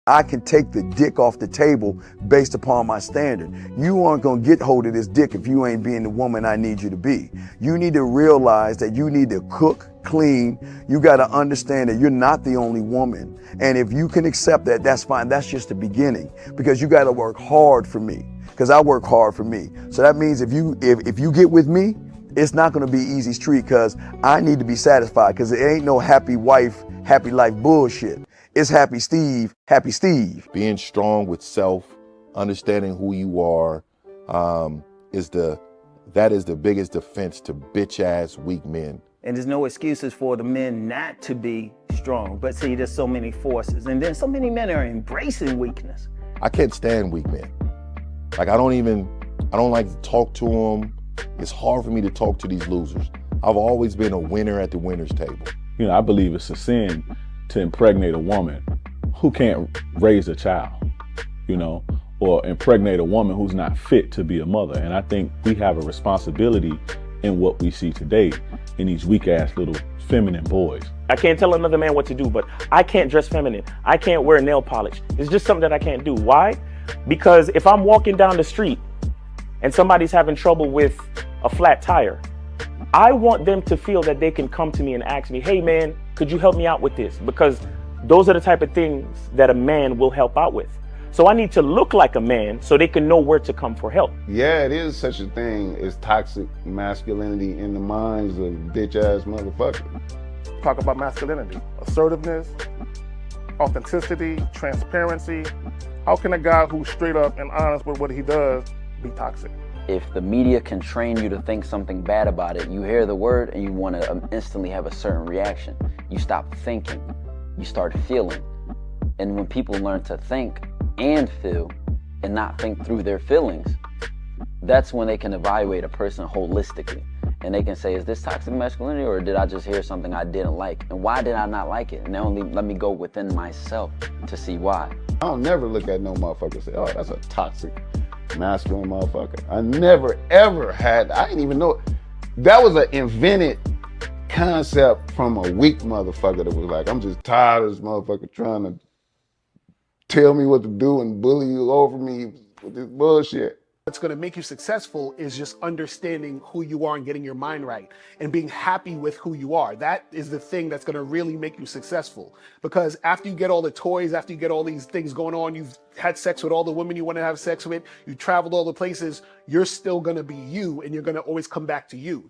I can take the dick off the table based upon my standard. You aren't gonna get hold of this dick if you ain't being the woman I need you to be. You need to realize that you need to cook, clean. You gotta understand that you're not the only woman. And if you can accept that, that's fine. That's just the beginning, because you gotta work hard for me, because I work hard for me. So that means if you get with me, it's not gonna be easy street, because I need to be satisfied, because it ain't no happy wife, happy life bullshit. It's happy Steve, happy Steve. Being strong with self, understanding who you are, is the biggest defense to bitch ass weak men. And there's no excuses for the men not to be strong. But see, there's so many forces, and then so many men are embracing weakness. I can't stand weak men. Like I don't like to talk to them. It's hard for me to talk to these losers. I've always been a winner at the winner's table. You know, I believe it's a sin to impregnate a woman who can't raise a child, you know, or impregnate a woman who's not fit to be a mother. And I think we have a responsibility in what we see today in these weak ass little feminine boys. I can't tell another man what to do, but I can't dress feminine. I can't wear nail polish. It's just something that I can't do. Why? Because if I'm walking down the street and somebody's having trouble with a flat tire, I want them to feel that they can come to me and ask me, hey man, could you help me out with this? Because those are the type of things that a man will help out with. So I need to look like a man so they can know where to come for help. Yeah, it is such a thing as toxic masculinity in the minds of bitch ass motherfuckers. Talk about masculinity, assertiveness, authenticity, transparency. How can a guy who's straight up and honest with what he does be toxic? If the media can train you to think something bad about it, you hear the word and you want to instantly have a certain reaction. You stop thinking, you start feeling. And when people learn to think and feel and not think through their feelings, that's when they can evaluate a person holistically. And they can say, is this toxic masculinity, or did I just hear something I didn't like? And why did I not like it? And only let me go within myself to see why. I don't never look at no motherfucker and say, oh, that's a toxic masculine motherfucker. I never ever had, I didn't even know, that was an invented concept from a weak motherfucker that was like, I'm just tired of this motherfucker trying to tell me what to do and bully you over me with this bullshit. What's going to make you successful is just understanding who you are and getting your mind right and being happy with who you are. That is the thing that's going to really make you successful. Because after you get all the toys, after you get all these things going on, you've had sex with all the women you want to have sex with, you traveled all the places, you're still going to be you, and you're going to always come back to you.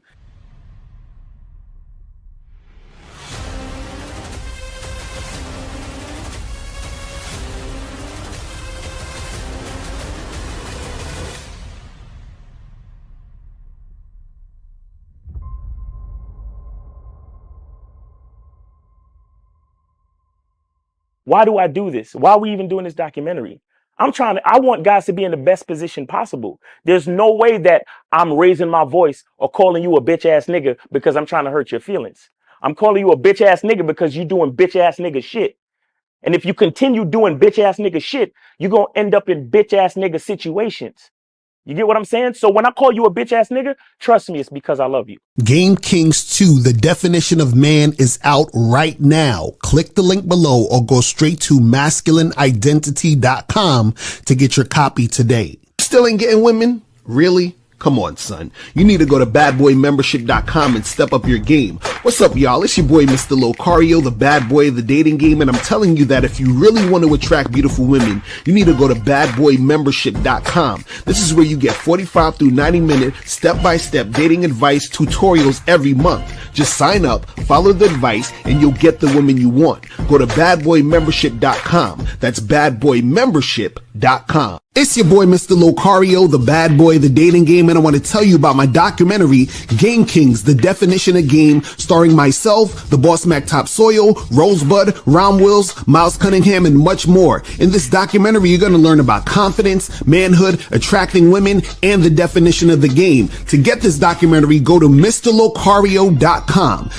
Why do I do this? Why are we even doing this documentary? I want guys to be in the best position possible. There's no way that I'm raising my voice or calling you a bitch ass nigga because I'm trying to hurt your feelings. I'm calling you a bitch ass nigga because you're doing bitch ass nigga shit. And if you continue doing bitch ass nigga shit, you're going to end up in bitch ass nigga situations. You get what I'm saying? So when I call you a bitch ass nigga, trust me, it's because I love you. Game Kings 2, the definition of man, is out right now. Click the link below or go straight to masculineidentity.com to get your copy today. Still ain't getting women? Really? Come on, son. You need to go to badboymembership.com and step up your game. What's up, y'all? It's your boy, Mr. Locario, the bad boy of the dating game, and I'm telling you that if you really want to attract beautiful women, you need to go to badboymembership.com. This is where you get 45 through 90-minute step-by-step dating advice tutorials every month. Just sign up, follow the advice, and you'll get the women you want. Go to badboymembership.com. That's badboymembership.com. It's your boy, Mr. Locario, the bad boy of the dating game, and I want to tell you about my documentary, Game Kings, the definition of game, starring myself, the Boss Mac Topsoil, Rosebud, Ron Wills, Miles Cunningham, and much more. In this documentary, you're going to learn about confidence, manhood, attracting women, and the definition of the game. To get this documentary, go to MrLocario.com.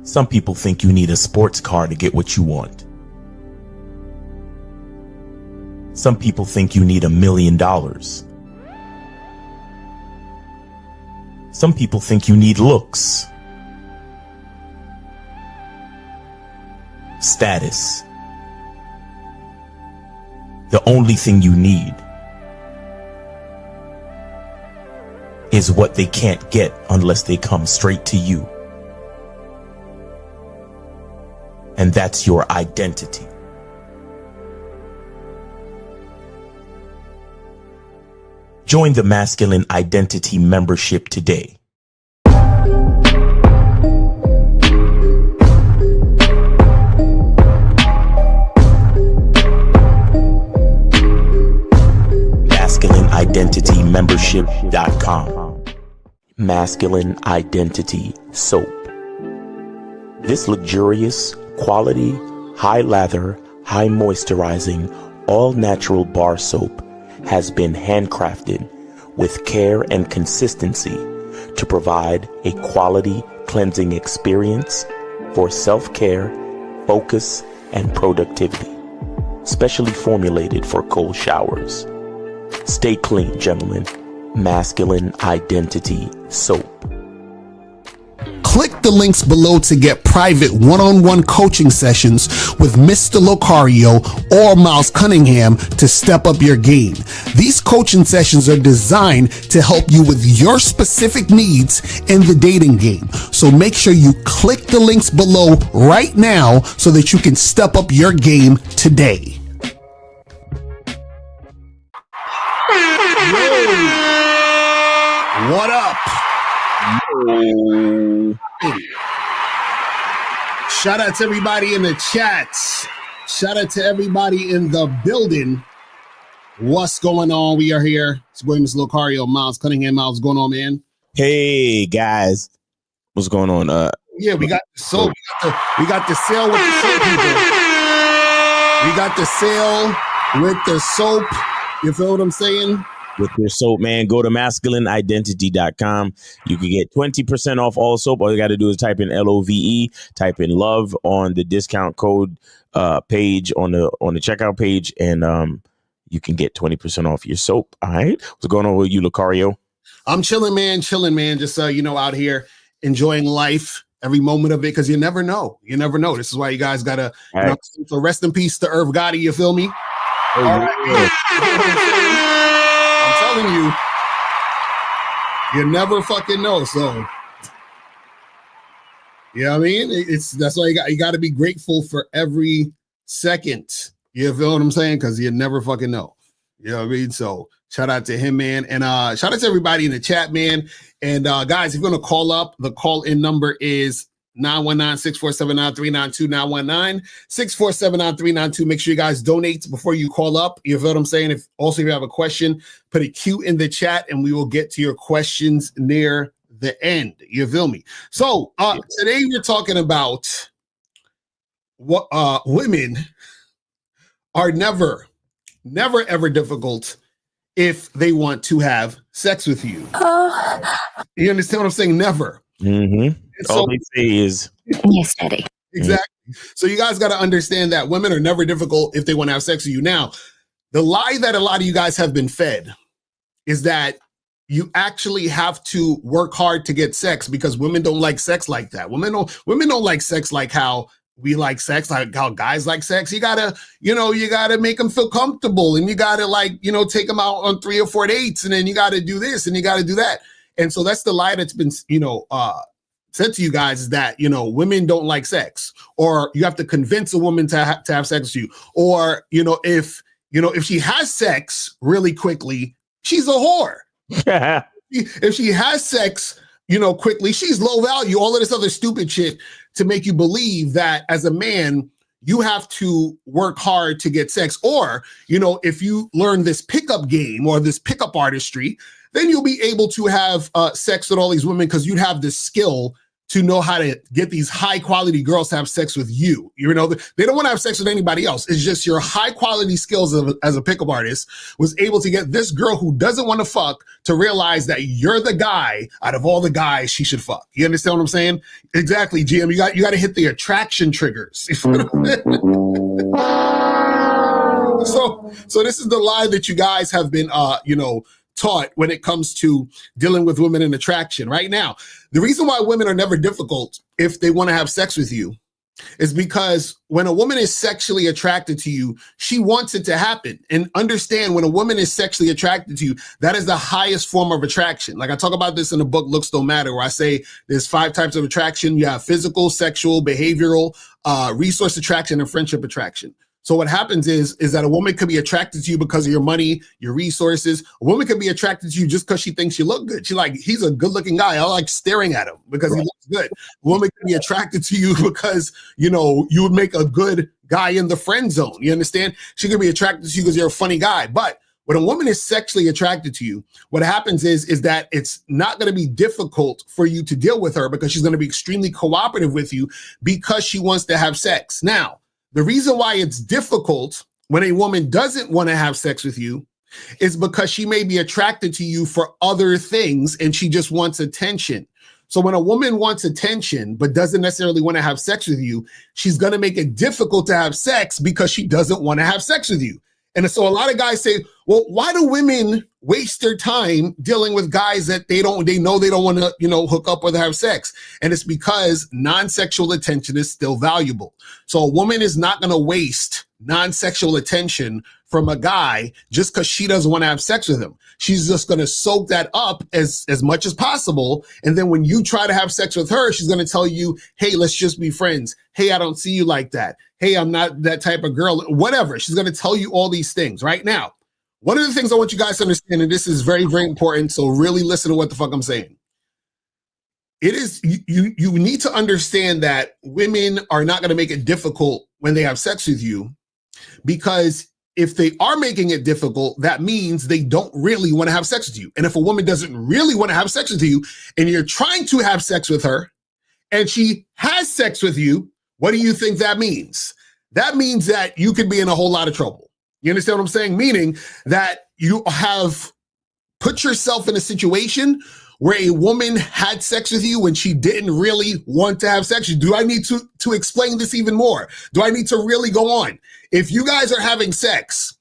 Some people think you need a sports car to get what you want. Some people think you need $1 million. Some people think you need looks, status. The only thing you need is what they can't get unless they come straight to you. And that's your identity. Join the Masculine Identity membership today. MasculineIdentityMembership.com. Masculine Identity Soap. This luxurious, quality, high lather, high moisturizing, all natural bar soap has been handcrafted with care and consistency to provide a quality cleansing experience for self-care, focus, and productivity. Specially formulated for cold showers. Stay clean, gentlemen. Masculine Identity Soap. Click the links below to get private one-on-one coaching sessions with Mr. Locario or Miles Cunningham to step up your game. These coaching sessions are designed to help you with your specific needs in the dating game. So make sure you click the links below right now so that you can step up your game today. Yo, what up? Yo. Shout out to everybody in the chats. Shout out to everybody in the building. What's going on? We are here. It's your boy, Mr. Locario, Miles Cunningham. Miles, what's going on, man? Hey guys, what's going on? Yeah, we got the soap. We got the sale with the soap people. We got the sale with the soap. You feel what I'm saying? With your soap, man, go to masculineidentity.com. You can get 20% off all soap. All you got to do is type in LOVE, type in love on the discount code page on the checkout page, and you can get 20% off your soap. All right, what's going on with you, Locario? I'm chilling, man. Just out here enjoying life, every moment of it, because you never know. This is why you guys gotta. Right. So rest in peace to Irv Gotti. You feel me? Oh, all right. I'm telling you, you never fucking know. So, you know what I mean? That's why you got to be grateful for every second. You feel what I'm saying? Because you never fucking know. You know what I mean? So shout out to him, man. And shout out to everybody in the chat, man. And guys, if you're going to call up, the call-in number is 919-647-9392, 919-647-9392. Make sure you guys donate before you call up. You feel what I'm saying? If you have a question, put a Q in the chat and we will get to your questions near the end. You feel me? So today we're talking about what women are never ever difficult if they want to have sex with you. You understand what I'm saying? Never. Mm-hmm. All they say is you're steady. Exactly. So you guys got to understand that women are never difficult if they want to have sex with you. Now, the lie that a lot of you guys have been fed is that you actually have to work hard to get sex because women don't like sex like that. Women don't like sex like how we like sex, like how guys like sex. You gotta make them feel comfortable, and you gotta take them out on 3 or 4 dates, and then you gotta do this and you gotta do that. And so that's the lie that's been said to you guys, is that women don't like sex, or you have to convince a woman to have sex with you, or if she has sex really quickly, she's a whore. If she has sex quickly, she's low value. All of this other stupid shit to make you believe that as a man you have to work hard to get sex, or if you learn this pickup game or this pickup artistry, then you'll be able to have sex with all these women because you'd have the skill to know how to get these high quality girls to have sex with you. You know, they don't want to have sex with anybody else. It's just your high quality skills as a pickup artist was able to get this girl who doesn't want to fuck to realize that you're the guy out of all the guys she should fuck. You understand what I'm saying? Exactly, GM. You got to hit the attraction triggers. So this is the lie that you guys have been, taught when it comes to dealing with women in attraction. Right now, the reason why women are never difficult if they want to have sex with you is because when a woman is sexually attracted to you, she wants it to happen. And understand, when a woman is sexually attracted to you, that is the highest form of attraction. Like I talk about this in the book, Looks Don't Matter, where I say there's 5 types of attraction. You have physical, sexual, behavioral, resource attraction, and friendship attraction. So what happens is that a woman could be attracted to you because of your money, your resources. A woman could be attracted to you just because she thinks you look good. She's like, he's a good looking guy. I like staring at him because he looks good. A woman could be attracted to you because, you would make a good guy in the friend zone. You understand? She could be attracted to you because you're a funny guy. But when a woman is sexually attracted to you, what happens is that it's not going to be difficult for you to deal with her because she's going to be extremely cooperative with you because she wants to have sex. Now, the reason why it's difficult when a woman doesn't want to have sex with you is because she may be attracted to you for other things and she just wants attention. So when a woman wants attention but doesn't necessarily want to have sex with you, she's going to make it difficult to have sex because she doesn't want to have sex with you. And so a lot of guys say, well, why do women waste their time dealing with guys that they know they don't want to, hook up or have sex? And it's because non-sexual attention is still valuable. So a woman is not going to waste non-sexual attention from a guy just because she doesn't want to have sex with him. She's just going to soak that up as much as possible. And then when you try to have sex with her, she's going to tell you, hey, let's just be friends. Hey, I don't see you like that. Hey, I'm not that type of girl, whatever. She's going to tell you all these things right now. One of the things I want you guys to understand, and this is very, very important, so really listen to what the fuck I'm saying. It is, you need to understand that women are not going to make it difficult when they have sex with you, because if they are making it difficult, that means they don't really want to have sex with you. And if a woman doesn't really want to have sex with you and you're trying to have sex with her and she has sex with you, what do you think that means? That means that you could be in a whole lot of trouble. You understand what I'm saying? Meaning that you have put yourself in a situation where a woman had sex with you when she didn't really want to have sex with you. Do I need to explain this even more? Do I need to really go on? If you guys are having sex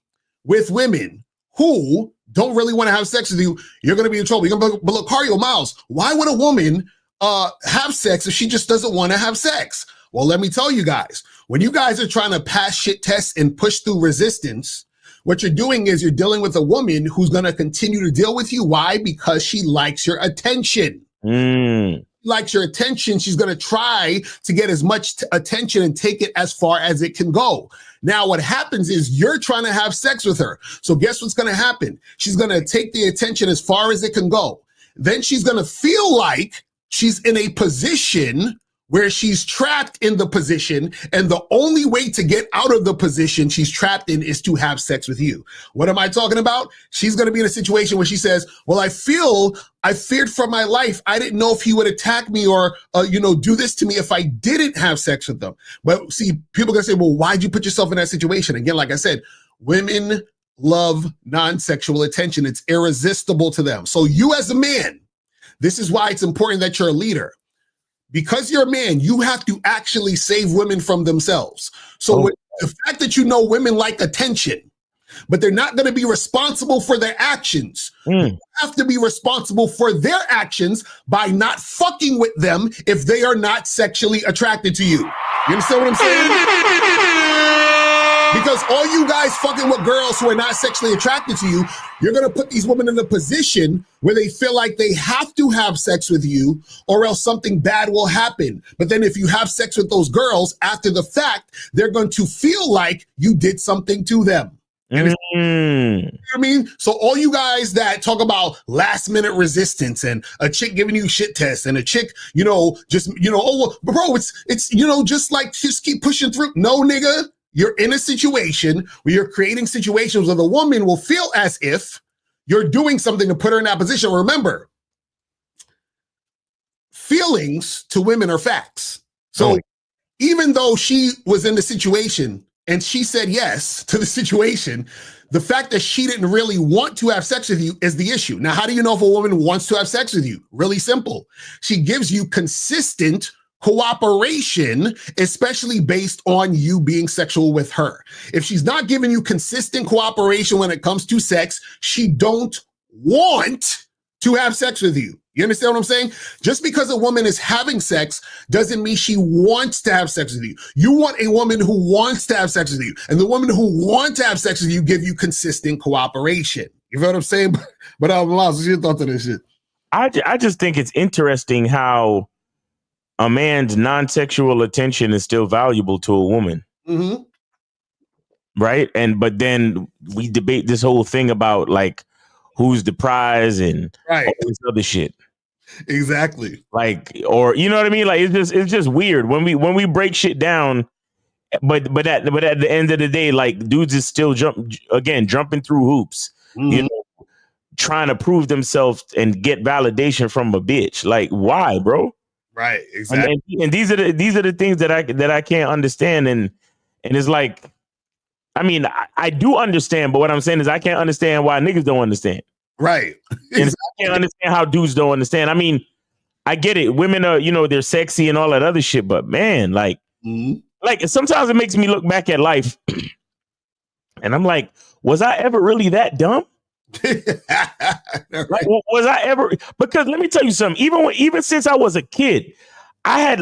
with women who don't really want to have sex with you, you're going to be in trouble. You're going to be, but Locario, Miles, why would a woman have sex if she just doesn't want to have sex? Well, let me tell you guys, when you guys are trying to pass shit tests and push through resistance, what you're doing is you're dealing with a woman who's going to continue to deal with you. Why? Because she likes your attention. Likes your attention. She's going to try to get as much attention and take it as far as it can go. Now, what happens is you're trying to have sex with her. So guess what's going to happen? She's going to take the attention as far as it can go. Then she's going to feel like she's in a position where she's trapped in the position, and the only way to get out of the position she's trapped in is to have sex with you. What am I talking about? She's going to be in a situation where she says, well, I feared for my life. I didn't know if he would attack me or, do this to me if I didn't have sex with them. But see, people are going to say, well, why'd you put yourself in that situation? Again, like I said, women love non-sexual attention. It's irresistible to them. So you as a man, this is why it's important that you're a leader. Because you're a man, you have to actually save women from themselves. So the fact that women like attention, but they're not going to be responsible for their actions. You have to be responsible for their actions by not fucking with them if they are not sexually attracted to you. You understand what I'm saying? Because all you guys fucking with girls who are not sexually attracted to you, you're going to put these women in a position where they feel like they have to have sex with you or else something bad will happen. But then if you have sex with those girls after the fact, they're going to feel like you did something to them. You know what I mean? So all you guys that talk about last minute resistance and a chick giving you shit tests and a chick, oh, bro, it's just keep pushing through. No, nigga. You're in a situation where you're creating situations where the woman will feel as if you're doing something to put her in that position. Remember, feelings to women are facts. So even though she was in the situation and she said yes to the situation, the fact that she didn't really want to have sex with you is the issue. Now, how do you know if a woman wants to have sex with you? Really simple. She gives you consistent cooperation, especially based on you being sexual with her. If she's not giving you consistent cooperation when it comes to sex, she don't want to have sex with you. You understand what I'm saying? Just because a woman is having sex doesn't mean she wants to have sex with you. You want a woman who wants to have sex with you. And the woman who wants to have sex with you give you consistent cooperation. You know what I'm saying? But Miles, what's your thoughts on this shit? I just think it's interesting how a man's non-sexual attention is still valuable to a woman. Mm-hmm. Right? But then we debate this whole thing about like who's the prize and all this other shit. Exactly. Like, or you know what I mean? Like it's just weird when we break shit down. But at the end of the day, like dudes is still jumping through hoops, you know, trying to prove themselves and get validation from a bitch. Like, why, bro? Right. Exactly. And these are the things that I can't understand. And it's like, I mean, I do understand, but what I'm saying is I can't understand why niggas don't understand. Right. Exactly. And I can't understand how dudes don't understand. I mean, I get it. Women are, you know, they're sexy and all that other shit, but man, like sometimes it makes me look back at life and I'm like, was I ever really that dumb? Like, was I ever? Because let me tell you something. Even since I was a kid, I had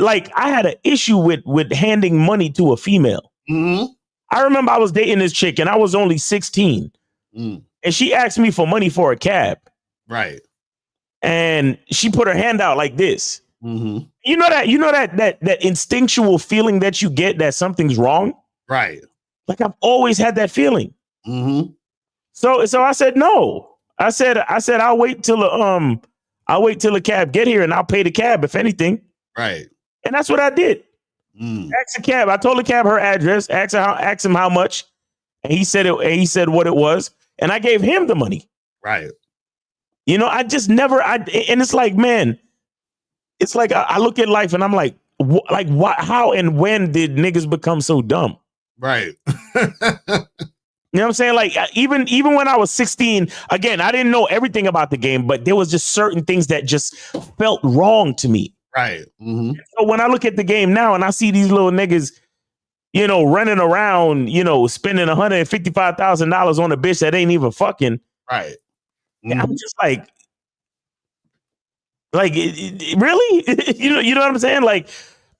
an issue with handing money to a female. I remember I was dating this chick and I was only 16, and she asked me for money for a cab. Right. And she put her hand out like this. You know that instinctual feeling that you get that something's wrong. Right. Like I've always had that feeling. So I said no. I said I'll wait till the cab get here and I'll pay the cab if anything. Right. And that's what I did. Asked the cab. I told the cab her address. Asked him how much, and he said it. And he said what it was, and I gave him the money. Right. You know, I just never. And it's like, man, it's like I look at life and I'm like, what? How and when did niggas become so dumb? Right. You know what I'm saying? Like even when I was 16, again, I didn't know everything about the game, but there was just certain things that just felt wrong to me. Right. So when I look at the game now and I see these little niggas, you know, running around, you know, spending $155,000 on a bitch that ain't even fucking. Right. I'm just like really? you know what I'm saying? Like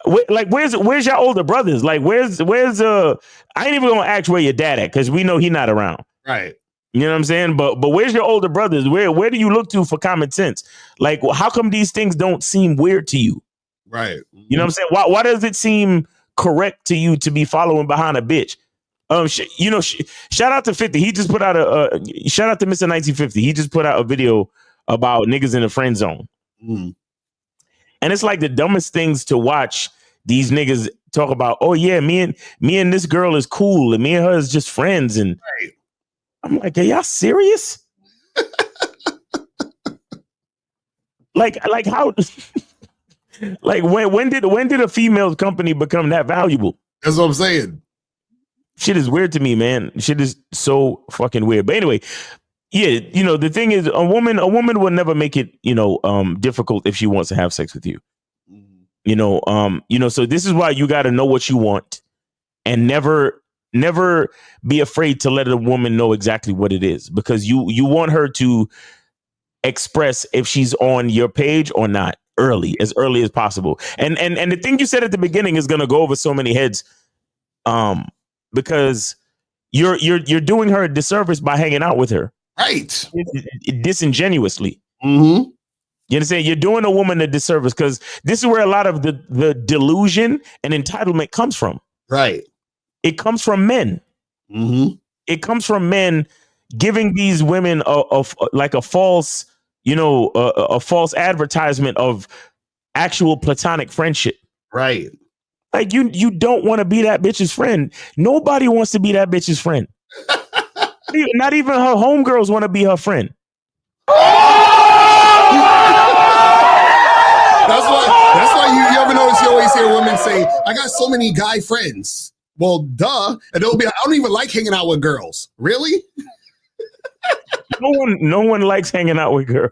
where's your older brothers? Like where's I ain't even gonna ask where your dad at because we know he not around. Right. You know what I'm saying? But where's your older brothers? Where do you look to for common sense? Like, how come these things don't seem weird to you? Right. You know what I'm saying? Why does it seem correct to you to be following behind a bitch? Shout out to 50. He just put out shout out to Mr. 1950. He just put out a video about niggas in the friend zone. And it's like the dumbest things to watch these niggas talk about. Oh yeah, me and this girl is cool, and me and her is just friends. And right. I'm like, are y'all serious? like how? Like when did a female company become that valuable? That's what I'm saying. Shit is weird to me, man. Shit is so fucking weird. But anyway, yeah, you know, the thing is, a woman will never make it, you know, difficult if she wants to have sex with you. You know, so this is why you got to know what you want and never be afraid to let a woman know exactly what it is, because you want her to express if she's on your page or not as early as possible. And the thing you said at the beginning is going to go over so many heads, because you're doing her a disservice by hanging out with her. Right. Disingenuously. You understand? You're doing a woman a disservice, because this is where a lot of the delusion and entitlement comes from. Right. It comes from men. It comes from men giving these women a false, you know, a false advertisement of actual platonic friendship. Right. Like you don't want to be that bitch's friend. Nobody wants to be that bitch's friend. Not even her homegirls want to be her friend. That's why always hear women say, I got so many guy friends. Well, duh. And they'll be like, I don't even like hanging out with girls. Really? No one likes hanging out with girls.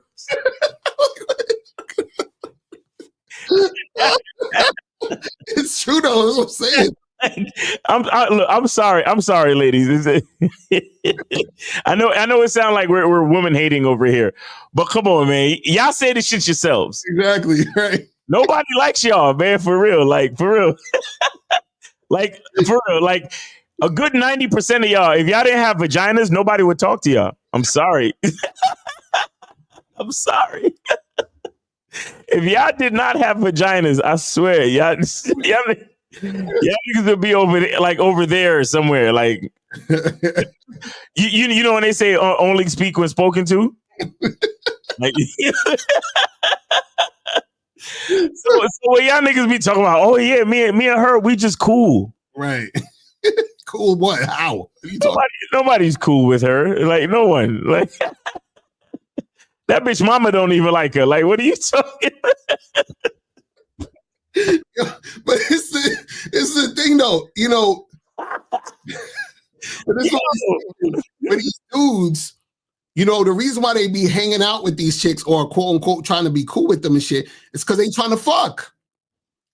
It's true though. That's what I'm saying. I'm sorry, ladies. I know it sounds like we're woman hating over here, but come on, man. Y'all say this shit yourselves. Exactly, right. Nobody likes y'all, man. For real. Like, for real. Like, for real. Like, a good 90% of y'all, if y'all didn't have vaginas, nobody would talk to y'all. I'm sorry. I'm sorry. If y'all did not have vaginas, I swear, y'all niggas would be over there somewhere. Like, you know when they say only speak when spoken to? Like, so what y'all niggas be talking about? Oh yeah, me and her, we just cool. Right. Cool what? How? Nobody's cool with her. Like, no one. Like, that bitch mama don't even like her. Like, what are you talking about? But it's the thing though, you know. But these dudes, you know, the reason why they be hanging out with these chicks or quote unquote trying to be cool with them and shit, is because they trying to fuck.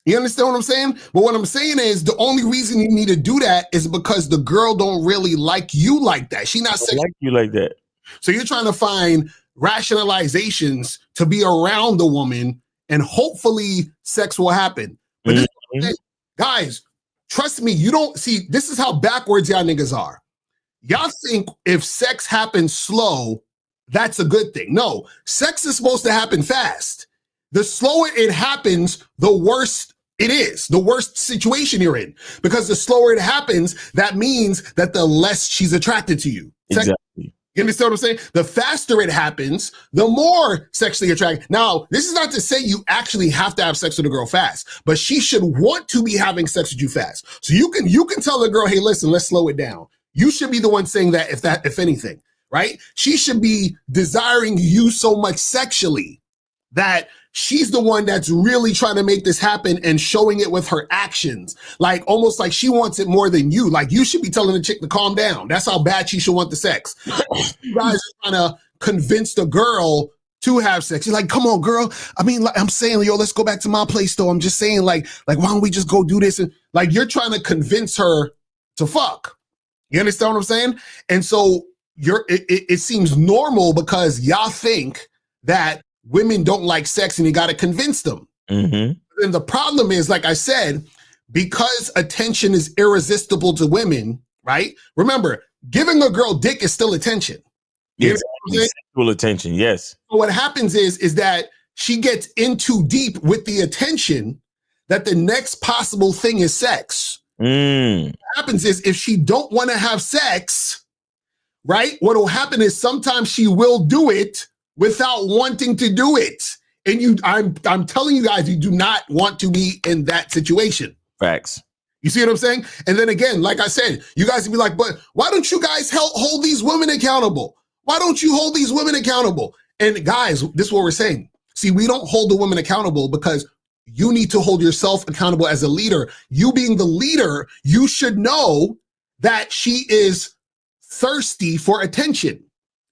You understand what I'm saying? But what I'm saying is the only reason you need to do that is because the girl don't really like you like that. She not like you like that. So you're trying to find rationalizations to be around the woman, and hopefully sex will happen. But guys, trust me, you don't see. This is how backwards y'all niggas are. Y'all think if sex happens slow, that's a good thing. No, sex is supposed to happen fast. The slower it happens, the worse it is, the worst situation you're in. Because the slower it happens, that means that the less she's attracted to you. Exactly. You understand what I'm saying? The faster it happens, the more sexually attracted. Now, this is not to say you actually have to have sex with a girl fast, but she should want to be having sex with you fast. So you can tell the girl, hey, listen, let's slow it down. You should be the one saying that, if anything, right? She should be desiring you so much sexually that she's the one that's really trying to make this happen and showing it with her actions. Like, almost like she wants it more than you. Like, you should be telling the chick to calm down. That's how bad she should want the sex. You guys are trying to convince the girl to have sex. You're like, come on, girl. I mean, like, I'm saying, yo, let's go back to my place, though. I'm just saying, like, why don't we just go do this? And like, you're trying to convince her to fuck. You understand what I'm saying? And so it seems normal because y'all think that women don't like sex and you got to convince them. Mm-hmm. And the problem is, like I said, because attention is irresistible to women, right? Remember, giving a girl dick is still attention. Exactly. Sexual attention, yes. So what happens is that she gets in too deep with the attention that the next possible thing is sex. What happens is if she don't want to have sex, right? What will happen is sometimes she will do it without wanting to do it. And I'm telling you guys, you do not want to be in that situation. Facts. You see what I'm saying? And then again, like I said, you guys would be like, but why don't you guys hold these women accountable? Why don't you hold these women accountable? And guys, this is what we're saying. See, we don't hold the women accountable because you need to hold yourself accountable as a leader. You being the leader, you should know that she is thirsty for attention.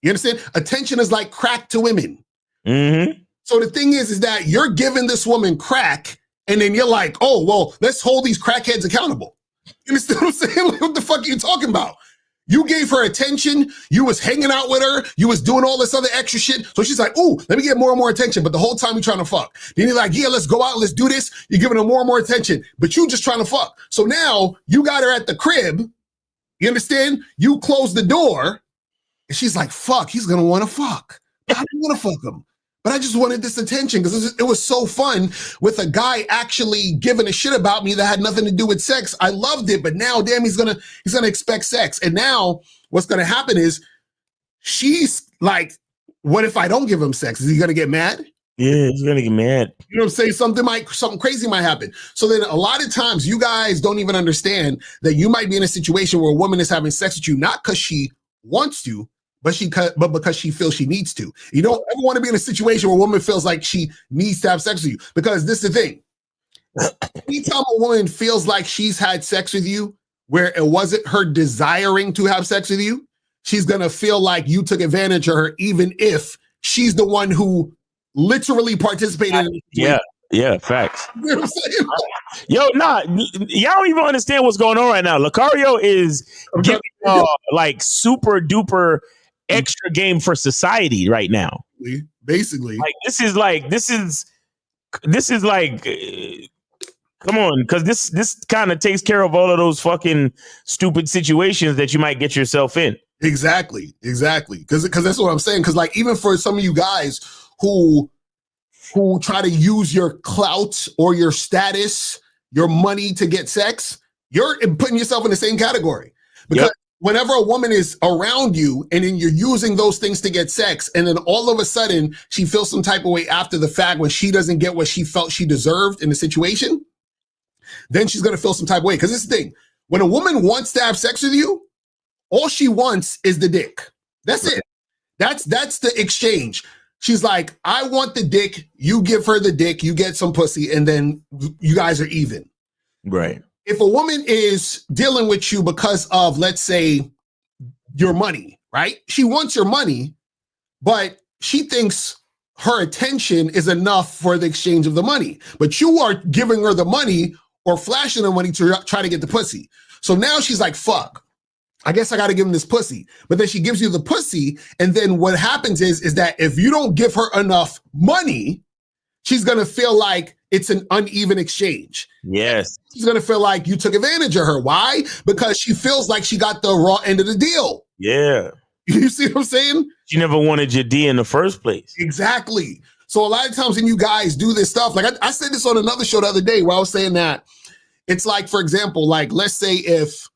You understand? Attention is like crack to women. Mm-hmm. So the thing is that you're giving this woman crack, and then you're like, oh, well, let's hold these crackheads accountable. You understand what I'm saying? Like, what the fuck are you talking about? You gave her attention. You was hanging out with her. You was doing all this other extra shit. So she's like, ooh, let me get more and more attention. But the whole time you're trying to fuck. Then you're like, yeah, let's go out. Let's do this. You're giving her more and more attention. But you just trying to fuck. So now you got her at the crib. You understand? You close the door. And she's like, fuck, he's going to want to fuck. But I don't want to fuck him. But I just wanted this attention because it was so fun with a guy actually giving a shit about me that had nothing to do with sex. I loved it, but now, damn, he's gonna expect sex. And now what's gonna happen is she's like, what if I don't give him sex? Is he gonna get mad? Yeah, he's gonna get mad. You know what I'm saying? Something crazy might happen. So then a lot of times you guys don't even understand that you might be in a situation where a woman is having sex with you, not because she wants to, but because she feels she needs to. You don't ever want to be in a situation where a woman feels like she needs to have sex with you, because this is the thing. anytime a woman feels like she's had sex with you where it wasn't her desiring to have sex with you, she's going to feel like you took advantage of her, even if she's the one who literally participated in it. Yeah, facts. You know what I'm saying? Yo, nah, y'all don't even understand what's going on right now. Locario is giving like super duper extra game for society right now. Basically, like this is like come on, because this kind of takes care of all of those fucking stupid situations that you might get yourself in. Exactly. Because that's what I'm saying. Because like even for some of you guys who try to use your clout or your status, your money to get sex, you're putting yourself in the same category. Because whenever a woman is around you and then you're using those things to get sex, and then all of a sudden she feels some type of way after the fact when she doesn't get what she felt she deserved in the situation, then she's going to feel some type of way. Because this is the thing. When a woman wants to have sex with you, all she wants is the dick. That's it. That's the exchange. She's like, I want the dick. You give her the dick. You get some pussy, and then you guys are even. Right. If a woman is dealing with you because of, let's say, your money, right? She wants your money, but she thinks her attention is enough for the exchange of the money. But you are giving her the money or flashing the money to try to get the pussy. So now she's like, fuck. I guess I got to give him this pussy. But then she gives you the pussy. And then what happens is that if you don't give her enough money, she's going to feel like it's an uneven exchange. Yes. She's going to feel like you took advantage of her. Why? Because she feels like she got the raw end of the deal. Yeah. You see what I'm saying? She never wanted your D in the first place. Exactly. So a lot of times when you guys do this stuff, like I said this on another show the other day where I was saying that it's like, for example, like let's say if,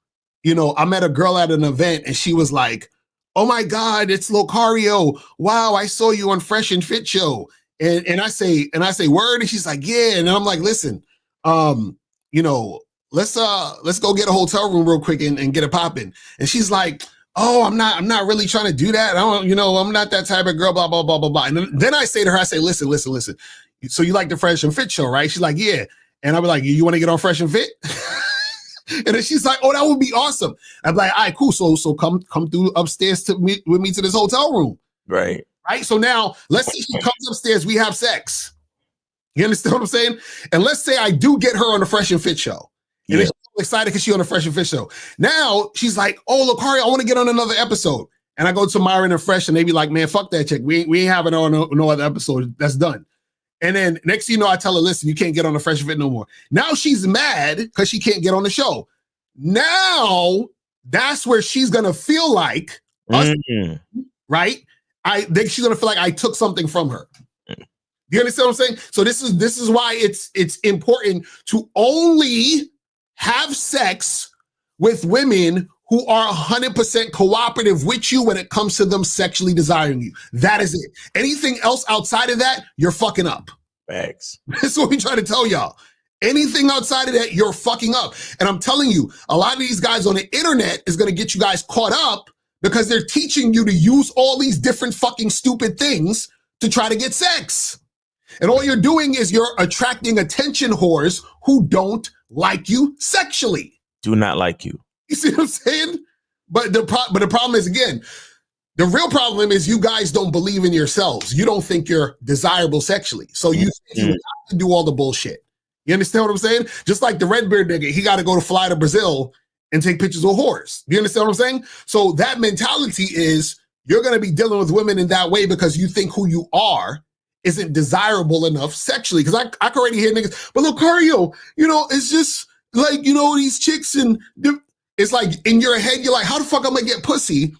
you know, I met a girl at an event and she was like, oh my God, it's Locario. Wow, I saw you on Fresh and Fit show. And I say, word, and she's like, yeah. And I'm like, listen, you know, let's go get a hotel room real quick and get it popping. And she's like, oh, I'm not really trying to do that. I don't, you know, I'm not that type of girl, blah, blah, blah, blah, blah. And then I say to her, I say, listen. So you like the Fresh and Fit show, right? She's like, yeah. And I'll be like, you want to get on Fresh and Fit? And then she's like, oh, that would be awesome. I'm like, all right, cool. So come through upstairs with me to this hotel room. Right. Right. So now let's say she comes upstairs, we have sex. You understand what I'm saying? And let's say I do get her on the Fresh and Fit show. And then she's so excited because she's on the Fresh and Fit show. Now she's like, oh, Locario, I want to get on another episode. And I go to Myron and Fresh and they be like, man, fuck that chick. We ain't having her on no other episode. That's done. And then next thing you know, I tell her, listen, you can't get on the Fresh and Fit no more. Now she's mad because she can't get on the show. Now that's where she's going to feel like, right? She's going to feel like I took something from her. You understand what I'm saying? So this is why it's important to only have sex with women who are 100% cooperative with you when it comes to them sexually desiring you. That is it. Anything else outside of that, you're fucking up. Facts. That's what we try to tell y'all. Anything outside of that, you're fucking up. And I'm telling you, a lot of these guys on the internet is going to get you guys caught up because they're teaching you to use all these different fucking stupid things to try to get sex. And all you're doing is you're attracting attention whores who don't like you sexually. Do not like you. You see what I'm saying? But the problem is, again, the real problem is you guys don't believe in yourselves. You don't think you're desirable sexually. So you have to do all the bullshit. You understand what I'm saying? Just like the Redbeard nigga, he got to go to fly to Brazil and take pictures with whores. Do you understand what I'm saying? So that mentality is you're going to be dealing with women in that way because you think who you are isn't desirable enough sexually. Because I can already hear niggas, but Locario, you know, it's just like, you know, these chicks and it's like in your head, you're like, how the fuck am I gonna get pussy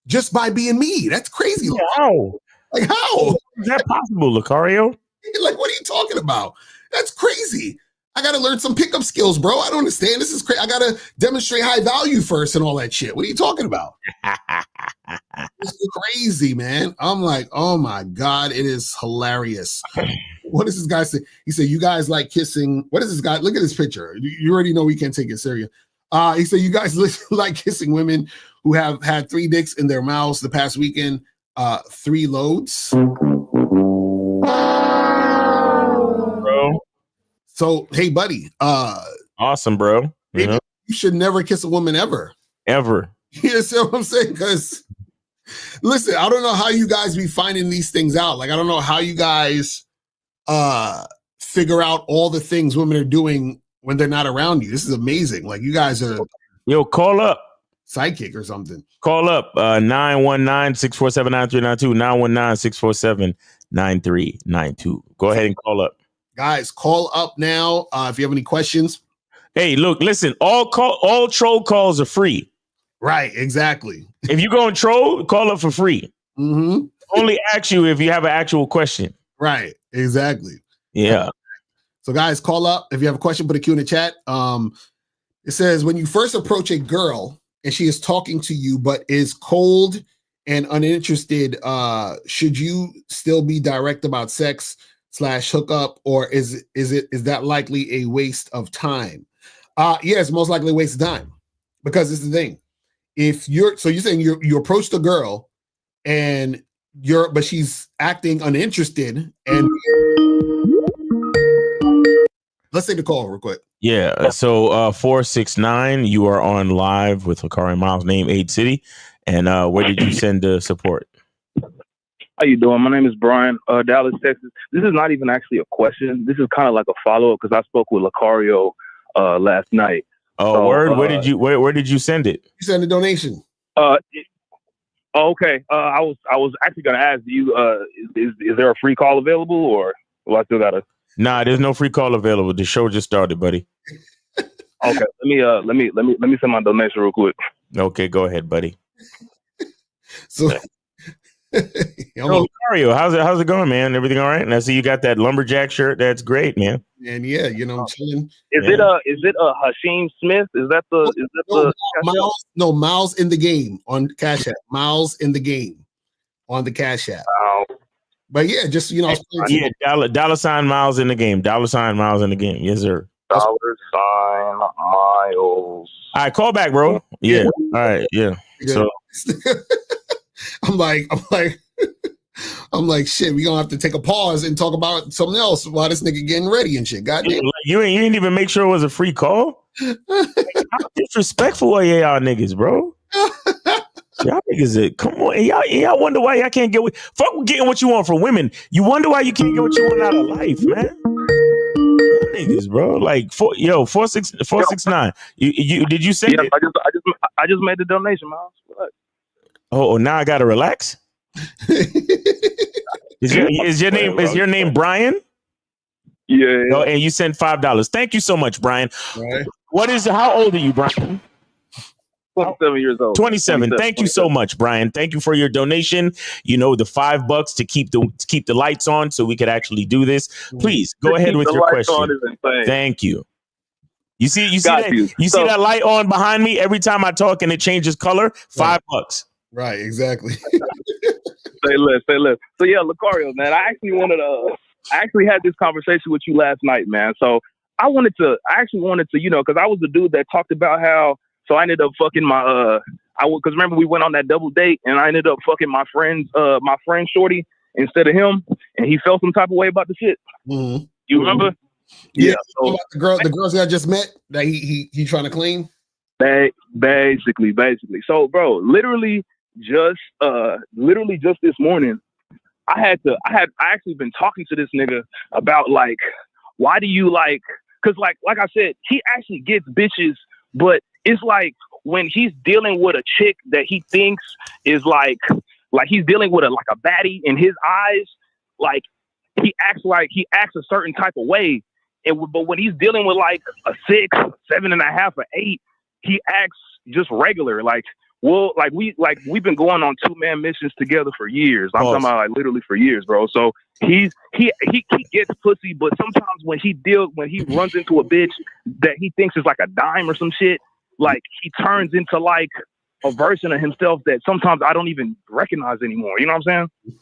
just by being me? That's crazy. How? Like, how? Is that possible, Locario? Like, what are you talking about? That's crazy. I got to learn some pickup skills, bro. I don't understand. This is crazy. I got to demonstrate high value first and all that shit. What are you talking about? It's crazy, man. I'm like, oh my God, it is hilarious. What does this guy say? He said, you guys like kissing. What is this guy? Look at this picture. You already know we can't take it serious. He said, you guys like kissing women who have had 3 dicks in their mouths the past weekend, 3 loads. Bro. So, hey, buddy, Awesome, bro. maybe you should never kiss a woman ever. Ever. You see what I'm saying? Because listen, I don't know how you guys be finding these things out. Like, I don't know how you guys figure out all the things women are doing when they're not around you. This is amazing. Like, you guys are call up. Psychic or something. Call up 919-647-9392, 919-647-9392. Go ahead and call up. Guys, call up now if you have any questions. Hey, look, listen, all troll calls are free. Right, exactly. If you go and troll, call up for free. Mm-hmm. Only ask you if you have an actual question. Right, exactly. Yeah. So guys, call up. If you have a question, put a Q in the chat. It says, when you first approach a girl and she is talking to you but is cold and uninterested, should you still be direct about sex / hookup, or is that likely a waste of time? Yeah, it's most likely a waste of time, because it's the thing. If you're saying you approach the girl and but she's acting uninterested, and let's take the call real quick. Yeah. So 469, you are on live with Locario Miles, name Aid City. And where did you send the support? How you doing? My name is Brian, Dallas, Texas. This is not even actually a question. This is kind of like a follow-up, because I spoke with Locario last night. Oh, so, word. Where did you send it? You sent a donation. Okay. I was actually going to ask you, is there a free call available, or do I still gotta? Nah, there's no free call available. The show just started, buddy. Okay. Let me send my donation real quick. Okay, go ahead, buddy. So, Locario, how's it going, man? Everything all right? And I see you got that lumberjack shirt. That's great, man. And yeah, I'm chilling. Is it Hashim Smith? Is that the Miles? No, Miles in the game on Cash App. Miles in the game on the Cash App. But yeah, just yeah, dollar sign Miles in the game. Dollar sign Miles in the game. Yes, sir. Dollar sign Miles. All right, call back, bro. Yeah. All right. Yeah. So I'm like, shit, we gonna have to take a pause and talk about something else while this nigga getting ready and shit. Goddamn. You ain't even make sure it was a free call. How disrespectful are y'all niggas, bro? Y'all niggas, come on. Y'all wonder why y'all can't get fuck getting what you want from women. You wonder why you can't get what you want out of life, man. Y'all niggas, bro. Like 469. You did you send it? I just made the donation, Miles. What? Oh, now I gotta relax. Is your name Brian? Yeah. Oh, and you sent $5. Thank you so much, Brian. Right. How old are you, Brian? 27 years old. 27. Thank you so much, Brian. Thank you for your donation. The $5 to keep the lights on so we could actually do this. Please go ahead with your question. Thank you. You see that light on behind me every time I talk and it changes color? $5. Right, exactly. Say less. So yeah, Locario, man, I actually had this conversation with you last night, man. So I actually wanted to, because I was the dude that talked about how, so I ended up fucking because remember we went on that double date and I ended up fucking my friend Shorty instead of him, and he felt some type of way about the shit. Mm-hmm. You remember? Yeah. So, the girls that I just met that he trying to clean. Basically. So, bro, literally just this morning, I actually been talking to this nigga about like, why do you because like I said, he actually gets bitches, but it's like when he's dealing with a chick that he thinks is like he's dealing with a baddie in his eyes, like he acts a certain type of way. But when he's dealing with like a 6, 7.5, or 8, he acts just regular. We've been going on 2-man missions together for years. I'm talking about literally for years, bro. So he gets pussy, but sometimes when he runs into a bitch that he thinks is like a dime or some shit, like he turns into like a version of himself that sometimes I don't even recognize anymore. You know what I'm saying?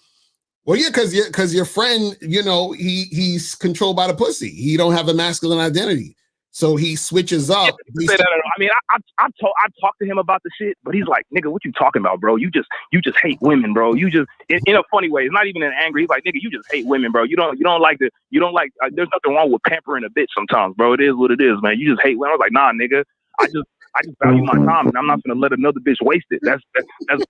Well, yeah, because your friend, he's controlled by the pussy. He don't have a masculine identity. So he switches up. Say that, I mean, I've talked to him about the shit, but he's like, nigga, what you talking about, bro? You just hate women, bro. You just in a funny way. It's not even an angry. He's like, nigga, you just hate women, bro. You don't like there's nothing wrong with pampering a bitch sometimes, bro. It is what it is, man. You just hate women. I was like, nah, nigga. I just value my time, and I'm not gonna let another bitch waste it. That's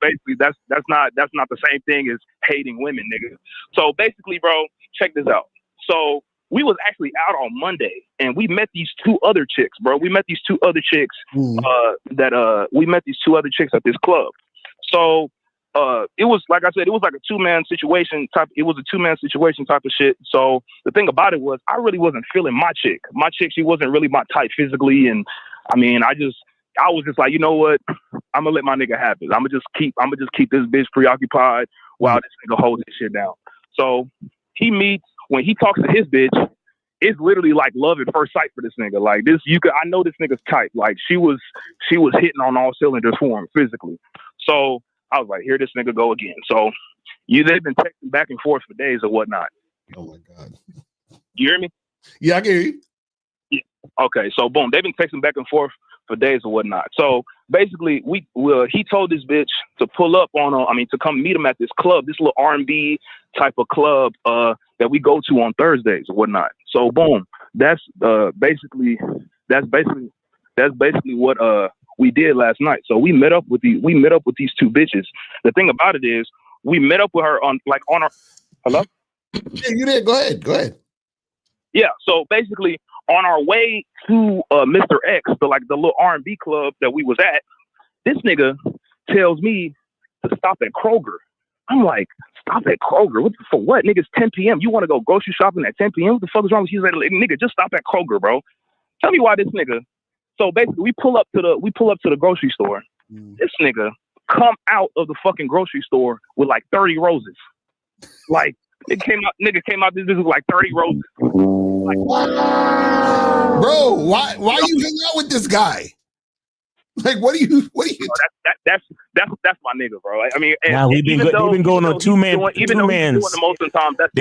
basically that's not the same thing as hating women, nigga. So basically, bro, check this out. So we was actually out on Monday, and we met these two other chicks, bro. We met these two other chicks at this club. So it was, like I said, it was like a two-man situation type. It was a two-man situation type of shit. So the thing about it was, I really wasn't feeling my chick. My chick, she wasn't really my type physically, and I mean, I was just like, you know what? I'm gonna let my nigga have it. I'm gonna just keep this bitch preoccupied while this nigga holds this shit down. So when he talks to his bitch, it's literally like love at first sight for this nigga. Like this, I know this nigga's type. Like she was hitting on all cylinders for him physically. So I was like, here this nigga go again. So they've been texting back and forth for days or whatnot. Oh my God. You hear me? Yeah, I can hear you. Yeah. Okay. So boom, they've been texting back and forth for days or whatnot. So basically, he told this bitch to pull up to come meet him at this club, this little R&B type of club that we go to on Thursdays or whatnot. So boom, that's basically what we did last night. So we met up with these two bitches. The thing about it is, we met up with her on our hello. Yeah, you did. Go ahead. Yeah. So basically, on our way to Mr. X, the little R&B club that we was at, this nigga tells me to stop at Kroger. I'm like, stop at Kroger? For what? Nigga, it's 10 p.m. You want to go grocery shopping at 10 p.m.? What the fuck is wrong with you? He's like, nigga, just stop at Kroger, bro. Tell me why this nigga. So basically, we pull up to the grocery store. This nigga come out of the fucking grocery store with like 30 roses. Like, nigga came out this with like 30 roses. Like, bro, why you hang out with this guy? Like, what do you? That's my nigga, bro. I mean, they've been going on two mans. They've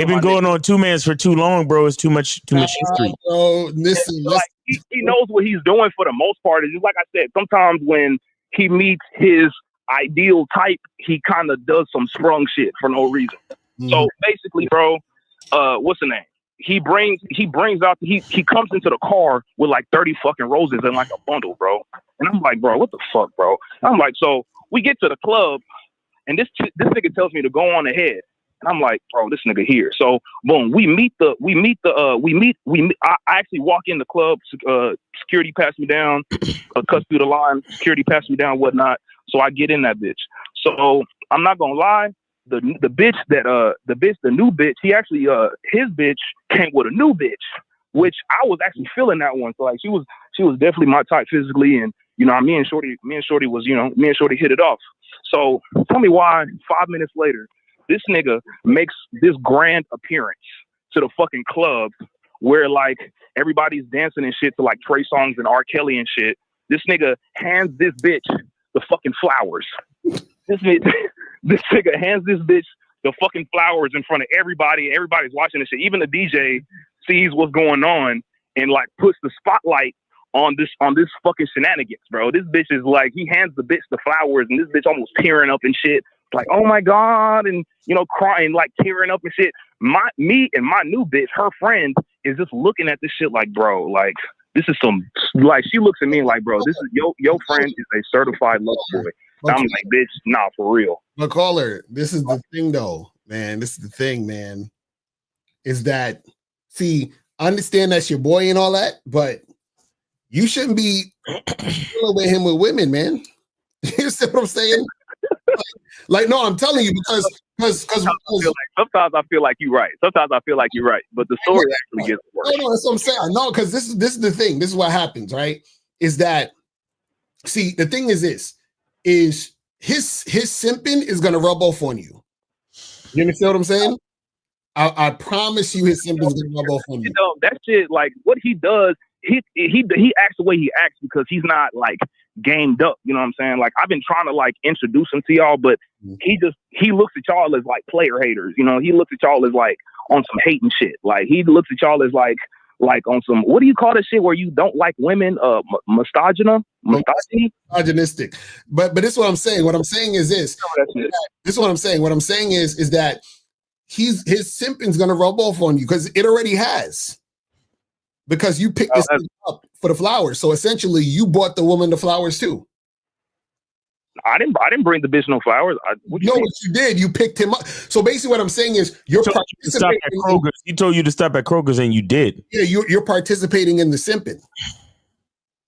been going on two mans for too long, bro. It's too much history. Bro, listen. Like, he knows what he's doing for the most part. It's just like I said, sometimes when he meets his ideal type, he kind of does some sprung shit for no reason. So basically, bro, what's the name? He comes into the car with like 30 fucking roses in like a bundle, bro. And I'm like, bro, what the fuck, bro? I'm like, so we get to the club, and this nigga tells me to go on ahead. And I'm like, bro, this nigga here. So boom, I actually walk in the club, security passed me down, cuts through the line, security passed me down, whatnot. So I get in that bitch. So I'm not gonna lie, the new bitch, he actually his bitch came with a new bitch, which I was actually feeling that one. So like she was definitely my type physically, and me and Shorty hit it off. So tell me why 5 minutes later, this nigga makes this grand appearance to the fucking club where like everybody's dancing and shit to like Trey Songz and R. Kelly and shit. This nigga hands this bitch the fucking flowers. This nigga hands this bitch the fucking flowers in front of everybody. Everybody's watching this shit. Even the DJ sees what's going on and like puts the spotlight on this fucking shenanigans, bro. This bitch is like, he hands the bitch the flowers and this bitch almost tearing up and shit. Like, oh my God, and crying, like tearing up and shit. Me and my new bitch, her friend, is just looking at this shit like, bro, like this is some, like, she looks at me like, bro, this is your friend is a certified love boy. I'm like, bitch, nah, for real. But caller, this is the thing though, man. This is the thing, man. Is that, see, I understand that's your boy and all that, but you shouldn't be with him with women, man. You see what I'm saying? Like, no, I'm telling you because sometimes I feel like you're right. Sometimes I feel like you're right, but the story actually gets worse. No, that's what I'm saying. No, because this is the thing. This is what happens, right? Is that, see, the thing is this, is his simping is gonna rub off on you. You understand what I'm saying? I promise you, his simping is gonna rub off on you. That shit, like what he does, he acts the way he acts because he's not like gamed up. You know what I'm saying? Like I've been trying to like introduce him to y'all, but he looks at y'all as like player haters. He looks at y'all as like on some hating shit. Like he looks at y'all as like like on some, what do you call that shit where you don't like women? Misogyny? Misogynistic. But this is what I'm saying. What I'm saying is this. This is what I'm saying. What I'm saying is that his simping's gonna rub off on you because it already has. Because you picked this thing up for the flowers. So essentially you bought the woman the flowers too. I didn't bring the bitch no flowers. What you did. You picked him up. So basically what I'm saying is you're participating. He told you to stop at Kroger's and you did. Yeah, you're participating in the simping.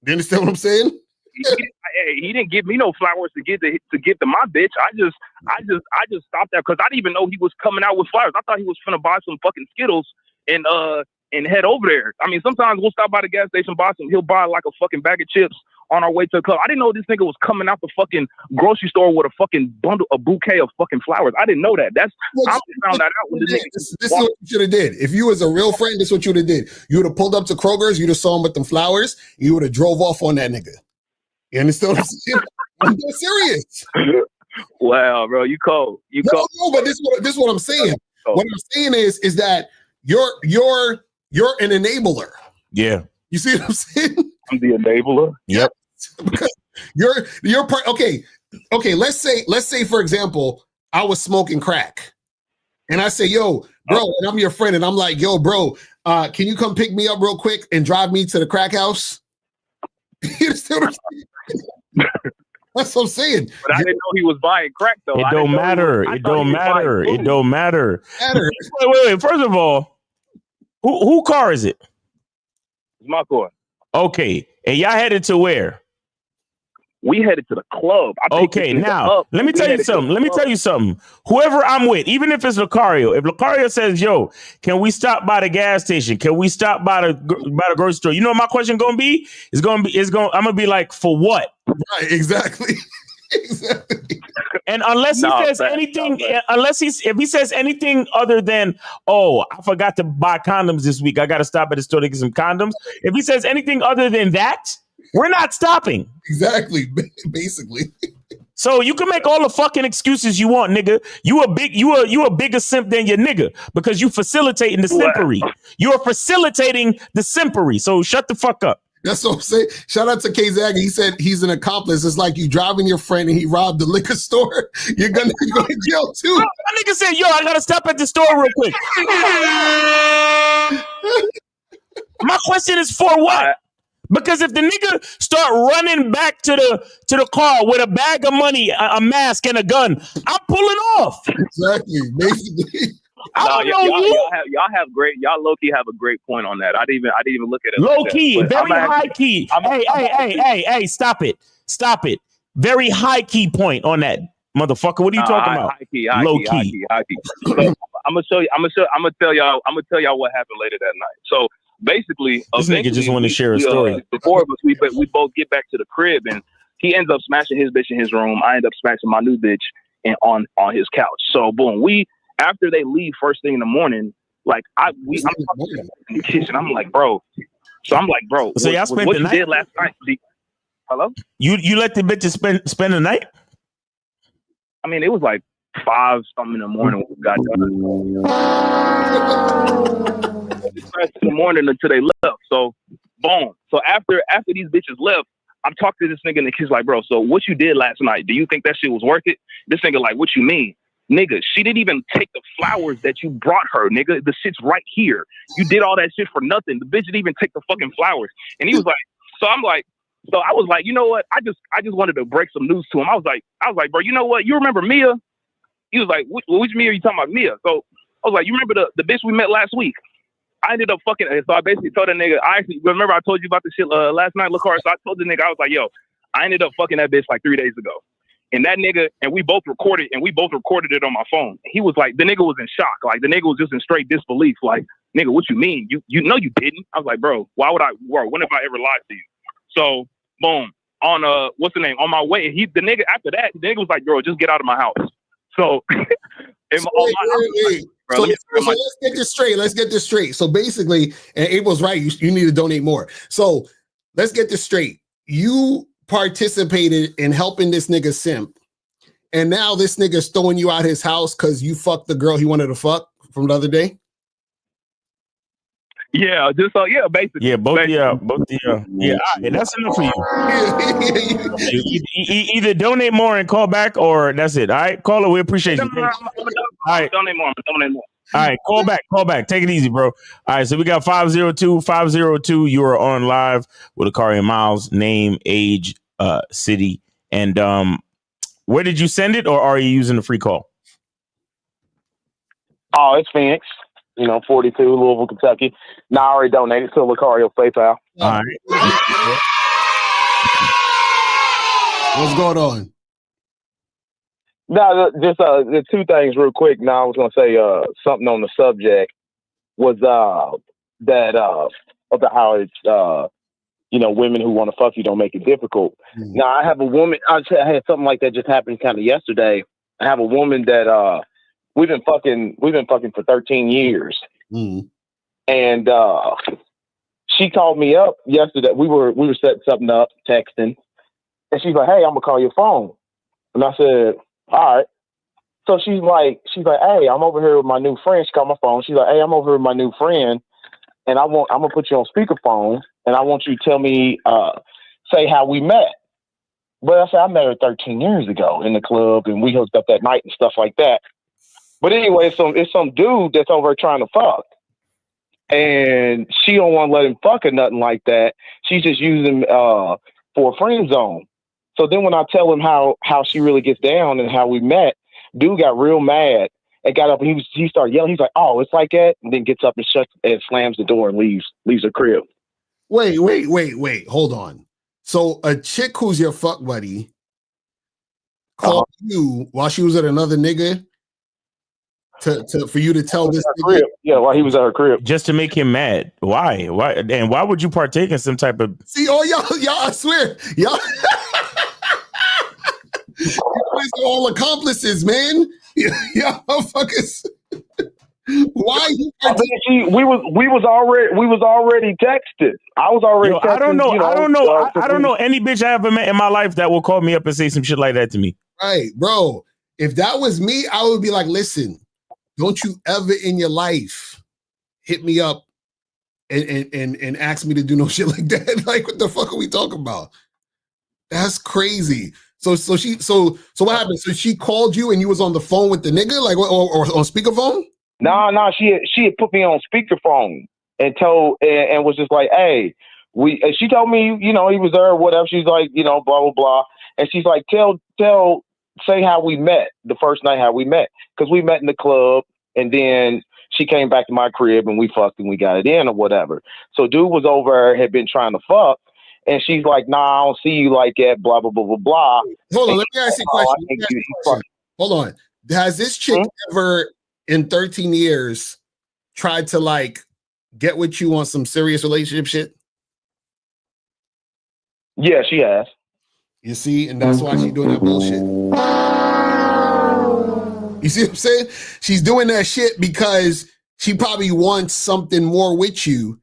You understand what I'm saying? He didn't give me no flowers to get to my bitch. I just stopped there because I didn't even know he was coming out with flowers. I thought he was finna buy some fucking Skittles and head over there. I mean, sometimes we'll stop by the gas station, he'll buy like a fucking bag of chips on our way to the club. I didn't know this nigga was coming out the fucking grocery store with a bouquet of fucking flowers. I didn't know that. I found that out when this nigga. This is what you should have did. If you was a real friend, this is what you would have did. You would have pulled up to Kroger's, you'd have saw him with them flowers, you would have drove off on that nigga. You understand what I'm saying? I'm being serious. Wow, bro, you cold. No, but this is what I'm saying. What I'm saying is that you're an enabler. Yeah. You see what I'm saying? I'm the enabler. Yep. Because you're part. Okay. Let's say for example, I was smoking crack, and I say, "Yo, bro," and I'm your friend, and I'm like, "Yo, bro, can you come pick me up real quick and drive me to the crack house?" You understand what I'm saying? That's what I'm saying. But I didn't know he was buying crack though. It don't matter. It don't matter. It don't matter. Wait. First of all, who car is it? It's my car. Okay, and y'all headed to where? We headed to the club. Okay, now let me tell you something. Whoever I'm with, even if it's Locario, if Locario says, "Yo, can we stop by the gas station? Can we stop by the grocery store?" You know what my question gonna be? I'm gonna be like, "For what?" Right, exactly. Exactly. And unless he says anything, if he says anything other than, "Oh, I forgot to buy condoms this week. I got to stop at the store to get some condoms." If he says anything other than that, we're not stopping. Exactly. Basically. So you can make all the fucking excuses you want, nigga. You a bigger simp than your nigga because you facilitating the simpery. You're facilitating the simpery. So shut the fuck up. That's what I'm saying. Shout out to K Zag. He said he's an accomplice. It's like you driving your friend and he robbed the liquor store. You're gonna go to jail too. That nigga said, "Yo, I gotta stop at the store real quick." My question is for what? Because if the nigga start running back to the car with a bag of money, a mask, and a gun, I'm pulling off. Exactly. Basically. Y'all low key have a great point on that. I didn't even look at it. Low key, very high key. Hey, stop it. Very high key point on that, motherfucker. What are you talking about? Low key. So, I'm gonna tell y'all what happened later that night. So basically, this nigga just want to share a story. The four of us, we both get back to the crib, and he ends up smashing his bitch in his room. I end up smashing my new bitch on his couch. So boom, after they leave first thing in the morning, like I'm talking in the kitchen. I'm like, bro. So y'all spent what the you night? did last night? Hello? You let the bitches spend the night? I mean, it was like 5 something in the morning when we got done. In the morning until they left. So boom. So after these bitches left, I'm talking to this nigga in the kitchen like, bro, so what you did last night, do you think that shit was worth it? This nigga like, what you mean? Nigga, she didn't even take the flowers that you brought her, nigga. The shit's right here. You did all that shit for nothing. The bitch didn't even take the fucking flowers. And he was like, so I was like, you know what? I just wanted to break some news to him. I was like, bro, you know what? You remember Mia? He was like, which Mia are you talking about? Mia. So I was like, you remember the bitch we met last week? I ended up fucking, so I basically told that nigga, I actually remember I told you about the shit last night, Locario. So I told the nigga, I was like, yo, I ended up fucking that bitch like 3 days ago. And that nigga, and we both recorded it on my phone. He was like, the nigga was in shock. Like the nigga was just in straight disbelief. Like, nigga, what you mean? You know you didn't. I was like, bro, when have I ever lied to you? So, boom, on what's the name? On my way, the nigga after that, the nigga was like, bro, just get out of my house. So, let's get this straight. So basically, and April's right, you need to donate more. So let's get this straight. You participated in helping this nigga simp, and now this nigga's throwing you out his house because you fucked the girl he wanted to fuck from the other day. Yeah, just yeah, basically. Yeah, both basically. yeah. All right, that's enough for you. Either donate more and call back, or that's it. All right, caller, we appreciate you. I'm donate more. All right, call back. Take it easy, bro. All right, so we got 502. You are on live with Locario and Miles. Name, age, city, and where did you send it, or are you using the free call? Oh, it's Phoenix. 42, Louisville, Kentucky. Now I already donated to Locario PayPal. All right. What's going on? No, just the two things real quick. Now I was gonna say something on the subject was that about how it's women who want to fuck you don't make it difficult. Mm. Now I have a woman. I had something like that just happen kind of yesterday. I have a woman that we've been fucking for 13 years, and she called me up yesterday. We were setting something up, texting, and she's like, "Hey, I'm gonna call your phone," and I said, "All right." So she's like, "Hey, I'm over here with my new friend." She called my phone. She's like, "Hey, I'm over here with my new friend, and I'm gonna put you on speakerphone, and I want you to tell me, say how we met." But I said, I met her 13 years ago in the club, and we hooked up that night and stuff like that. But anyway, it's some dude that's over trying to fuck, and she don't want to let him fuck or nothing like that. She's just using him for a friend zone. So then when I tell him how she really gets down and how we met, dude got real mad and got up and he started yelling. He's like, "Oh, it's like that," and then gets up and shuts and slams the door and leaves her crib. Wait. Hold on. So a chick who's your fuck buddy called you while she was at another nigga for you to tell this nigga? Yeah, while he was at her crib. Just to make him mad. Why? And why would you partake in some type of... See, y'all, I swear, y'all all accomplices, man. Y'all motherfuckers. Why? We was already texted. I was already texting. I don't know any bitch I ever met in my life that will call me up and say some shit like that to me. Right, bro. If that was me, I would be like, listen, don't you ever in your life hit me up and ask me to do no shit like that. Like, what the fuck are we talking about? That's crazy. So what happened? So she called you and you was on the phone with the nigga, like, or on speakerphone? No, she had put me on speakerphone and was just like, "Hey, and she told me, he was there or whatever." She's like, blah blah blah, and she's like, say how we met the first night, how we met, because we met in the club, and then she came back to my crib and we fucked and we got it in or whatever. So dude was over, had been trying to fuck, and she's like, "Nah, I don't see you like that," blah blah blah blah blah. Hold on, let me ask you a question. Hold on, has this chick ever in 13 years tried to like get with you on some serious relationship shit? Yeah, she has. You see, and that's why she's doing that bullshit. You see what I'm saying? She's doing that shit because she probably wants something more with you,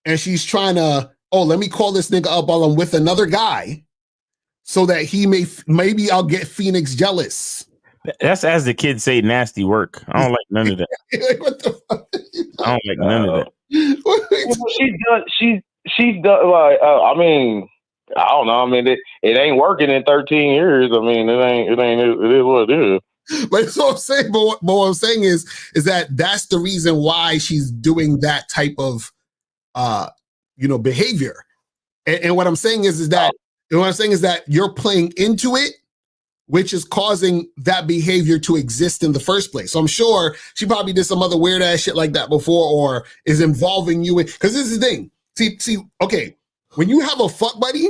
and she's trying to, let me call this nigga up while I'm with another guy so that maybe I'll get Phoenix jealous. That's, as the kids say, nasty work. I don't like none of that. Like, what the fuck? I don't like none of that. She's done. Like, I mean, I don't know. I mean, it ain't working in 13 years. I mean, it is what it is. But that's what I'm saying. But what I'm saying is that that's the reason why she's doing that type of, behavior. And what I'm saying is that you're playing into it, which is causing that behavior to exist in the first place. So I'm sure she probably did some other weird ass shit like that before, or is involving you in, because this is the thing. See, okay, when you have a fuck buddy,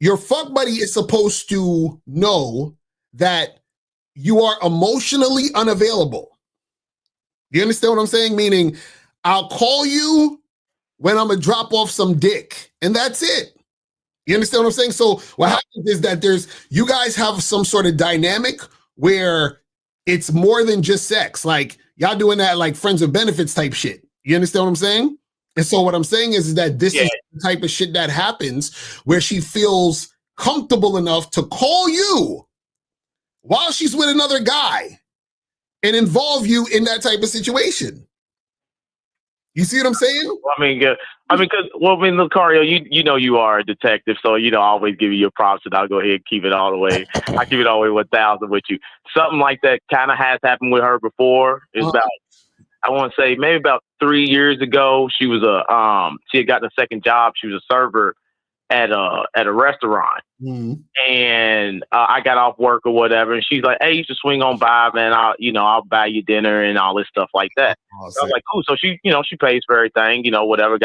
your fuck buddy is supposed to know that you are emotionally unavailable. Do you understand what I'm saying? Meaning, I'll call you when I'm gonna drop off some dick, and that's it. You understand what I'm saying? So what happens is that you guys have some sort of dynamic where it's more than just sex. Like, y'all doing that like friends with benefits type shit. You understand what I'm saying? And so what I'm saying is that this is the type of shit that happens where she feels comfortable enough to call you while she's with another guy and involve you in that type of situation. You see what I'm saying? Well, Locario, you know you are a detective, so I always give you your props, and I'll go ahead and keep it all the way. I keep it all the way 1,000 with you. Something like that kind of has happened with her before. It's about, I want to say maybe about 3 years ago. She was she had gotten a second job. She was a server at a restaurant. And I got off work or whatever, and she's like, "Hey, you should swing on by, man. I'll buy you dinner and all this stuff like that." So I was like, "Cool." So she pays for everything, whatever.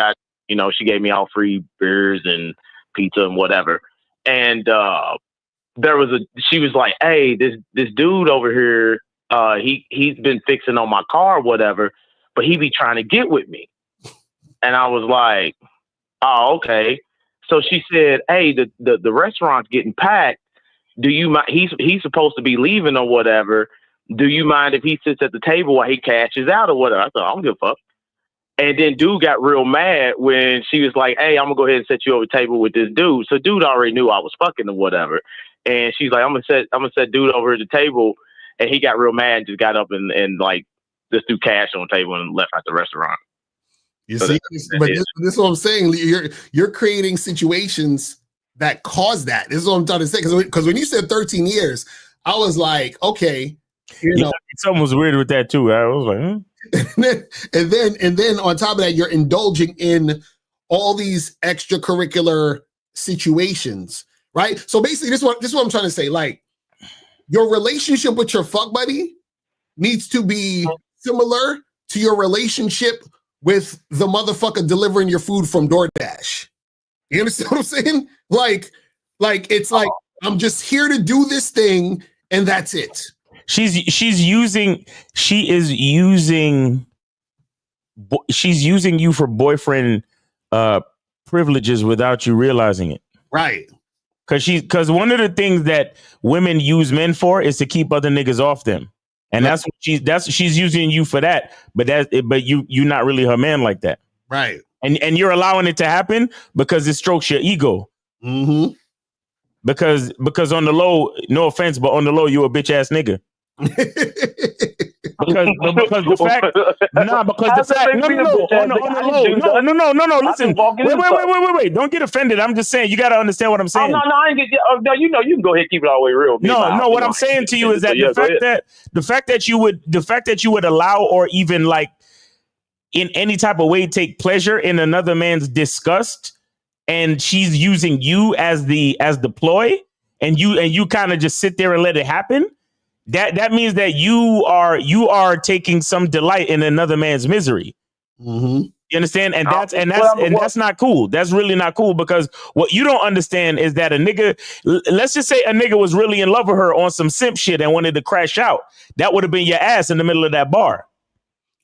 She gave me all free beers and pizza and whatever. And she was like, "Hey, this dude over here, he's been fixing on my car, or whatever, but he be trying to get with me." And I was like, "Oh, okay." So she said, "Hey, the restaurant's getting packed. Do you mind? He's supposed to be leaving or whatever. Do you mind if he sits at the table while he cashes out or whatever?" I thought, "I don't give a fuck." And then dude got real mad when she was like, "Hey, I'm gonna go ahead and set you over the table with this dude." So dude already knew I was fucking or whatever. And she's like, I'm gonna set dude over at the table. And he got real mad and just got up and like just threw cash on the table and left out the restaurant. You see, but this is what I'm saying. You're creating situations that cause that. This is what I'm trying to say. Because when you said 13 years, I was like, okay, something was weird with that too. I was like, and then on top of that, you're indulging in all these extracurricular situations, right? So basically, this is what I'm trying to say. Like, your relationship with your fuck buddy needs to be similar to your relationship with the motherfucker delivering your food from DoorDash. You understand what I'm saying? Like it's like, I'm just here to do this thing and that's it. She's using you for boyfriend privileges without you realizing it. Right. Because one of the things that women use men for is to keep other niggas off them. And that's what she's using you for that, but you're not really her man like that, right? And you're allowing it to happen because it strokes your ego. Mm-hmm. Because on the low, no offense, but on the low, you a bitch ass nigga. Because the fact, listen, wait, don't get offended. I'm just saying, you got to understand what I'm saying. I ain't get. You can go ahead and keep it all the way real. What I'm saying to you is that the fact that you would allow or even like in any type of way take pleasure in another man's disgust, and she's using you as the ploy, and you kind of just sit there and let it happen. That means that you are taking some delight in another man's misery. Mm-hmm. You understand? And that's not cool. That's really not cool, because what you don't understand is that a nigga, let's just say a nigga was really in love with her on some simp shit and wanted to crash out. That would have been your ass in the middle of that bar.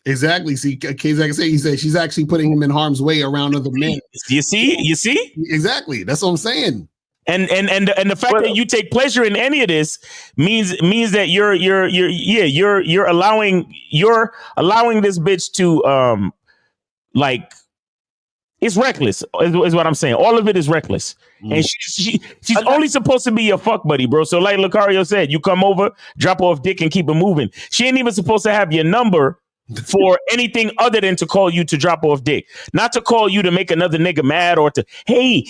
Exactly. See, he said she's actually putting him in harm's way around other men. You see? Exactly. That's what I'm saying. And the fact that you take pleasure in any of this means that you're allowing this bitch to like, it's reckless is what I'm saying. All of it is reckless. And she's only supposed to be your fuck buddy, bro. So like Locario said, you come over, drop off dick and keep it moving. She ain't even supposed to have your number for anything other than to call you to drop off dick, not to call you to make another nigga mad or to, hey,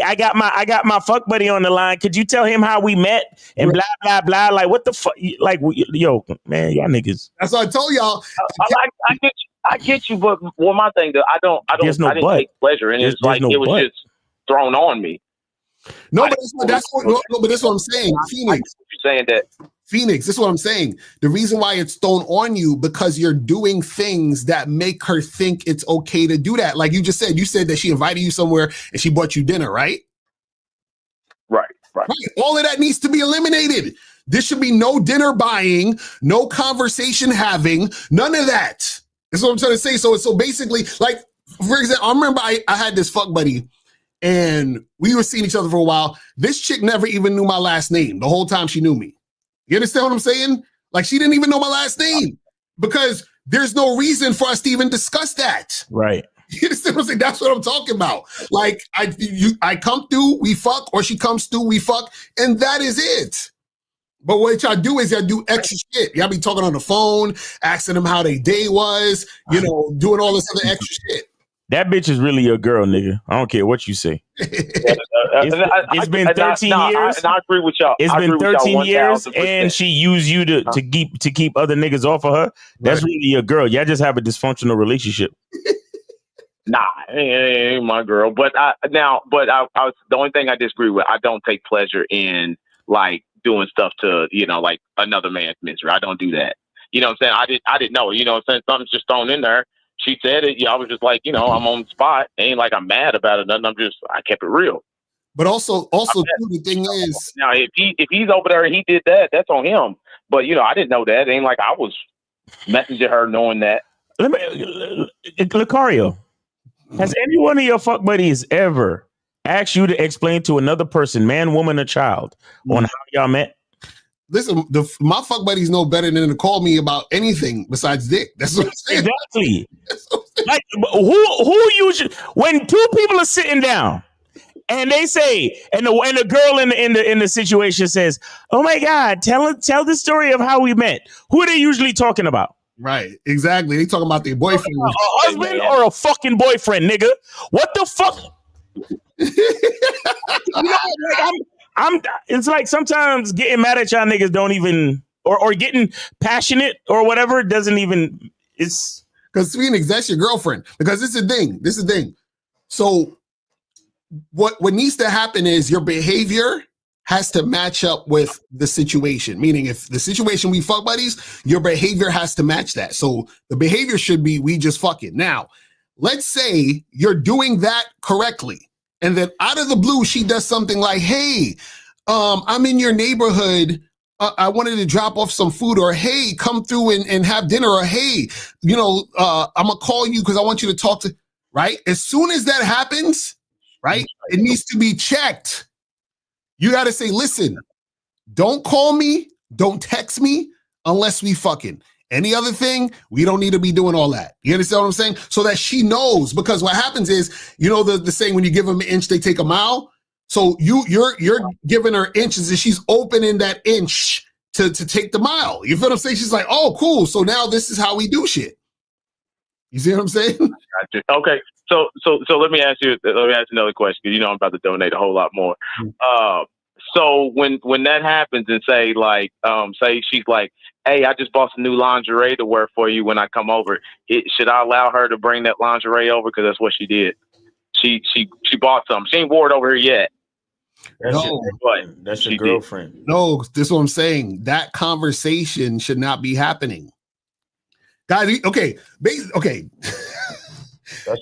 I got my fuck buddy on the line. Could you tell him how we met and blah, blah, blah. Like, what the fuck? Like, yo, man, y'all niggas. That's what I told y'all. I get you, but my thing though, I didn't take pleasure in it. It's like it was just thrown on me. No, but that's what I'm saying. Phoenix, you're saying that. Phoenix, this is what I'm saying. The reason why it's thrown on you, because you're doing things that make her think it's okay to do that. Like you just said, that she invited you somewhere and she bought you dinner, right? Right. All of that needs to be eliminated. There should be no dinner buying, no conversation having, none of that. That's what I'm trying to say. So basically, like, for example, I remember I had this fuck buddy and we were seeing each other for a while. This chick never even knew my last name the whole time she knew me. You understand what I'm saying? Like, she didn't even know my last name because there's no reason for us to even discuss that. Right. You understand what I'm saying? That's what I'm talking about. Like, I come through, we fuck, or she comes through, we fuck, and that is it. But what y'all do is y'all do extra shit. Y'all be talking on the phone, asking them how their day was, doing all this other extra shit. That bitch is really your girl, nigga. I don't care what you say. It's been 13 years. And I agree with y'all. It's been 13 years, and she used you to keep other niggas off of her. That's really your girl. Y'all just have a dysfunctional relationship. Nah, it ain't my girl. But the only thing I disagree with, I don't take pleasure in like doing stuff to like another man's misery. I don't do that. You know what I'm saying? I didn't know. You know what I'm saying? Something's just thrown in there. She said it. I was just like, I'm on the spot. It ain't like I'm mad about it. Nothing. I kept it real. But also too, the thing is, now if he's over there and he did that, that's on him. But I didn't know that. It ain't like I was messaging her knowing that. Locario, has any one of your fuck buddies ever asked you to explain to another person, man, woman, or child, on how y'all met? Listen, my fuck buddies know better than to call me about anything besides dick. That's what I'm saying. Exactly. Like who usually when two people are sitting down and they say, and the girl in the situation says, "Oh my God, tell the story of how we met." Who are they usually talking about? Right, exactly. They talking about their boyfriend, a husband, or a fucking boyfriend, nigga. What the fuck? It's like sometimes getting mad at y'all niggas don't even, or getting passionate or whatever doesn't even. It's because Phoenix, that's your girlfriend. Because this is the thing. So what needs to happen is your behavior has to match up with the situation. Meaning, if the situation we fuck buddies, your behavior has to match that. So the behavior should be we just fuck it. Now, let's say you're doing that correctly. And then out of the blue, she does something like, "Hey, I'm in your neighborhood. I wanted to drop off some food," or "Hey, come through and have dinner," or "Hey, I'm gonna call you because I want you to talk to," right? As soon as that happens, right, it needs to be checked. You got to say, "Listen, don't call me, don't text me unless we fucking. Any other thing, we don't need to be doing all that." You understand what I'm saying? So that she knows, because what happens is, the saying, when you give them an inch, they take a mile. So you're giving her inches and she's opening that inch to take the mile. You feel what I'm saying? She's like, "Oh, cool. So now this is how we do shit." You see what I'm saying? Gotcha. Okay. So let me ask you another question, because I'm about to donate a whole lot more. So when that happens and say she's like, "Hey, I just bought some new lingerie to wear for you when I come over." Should I allow her to bring that lingerie over? Because that's what she did. She bought some. She ain't wore it over here yet. That's your girlfriend. No, this is what I'm saying. That conversation should not be happening. Guys, okay. That's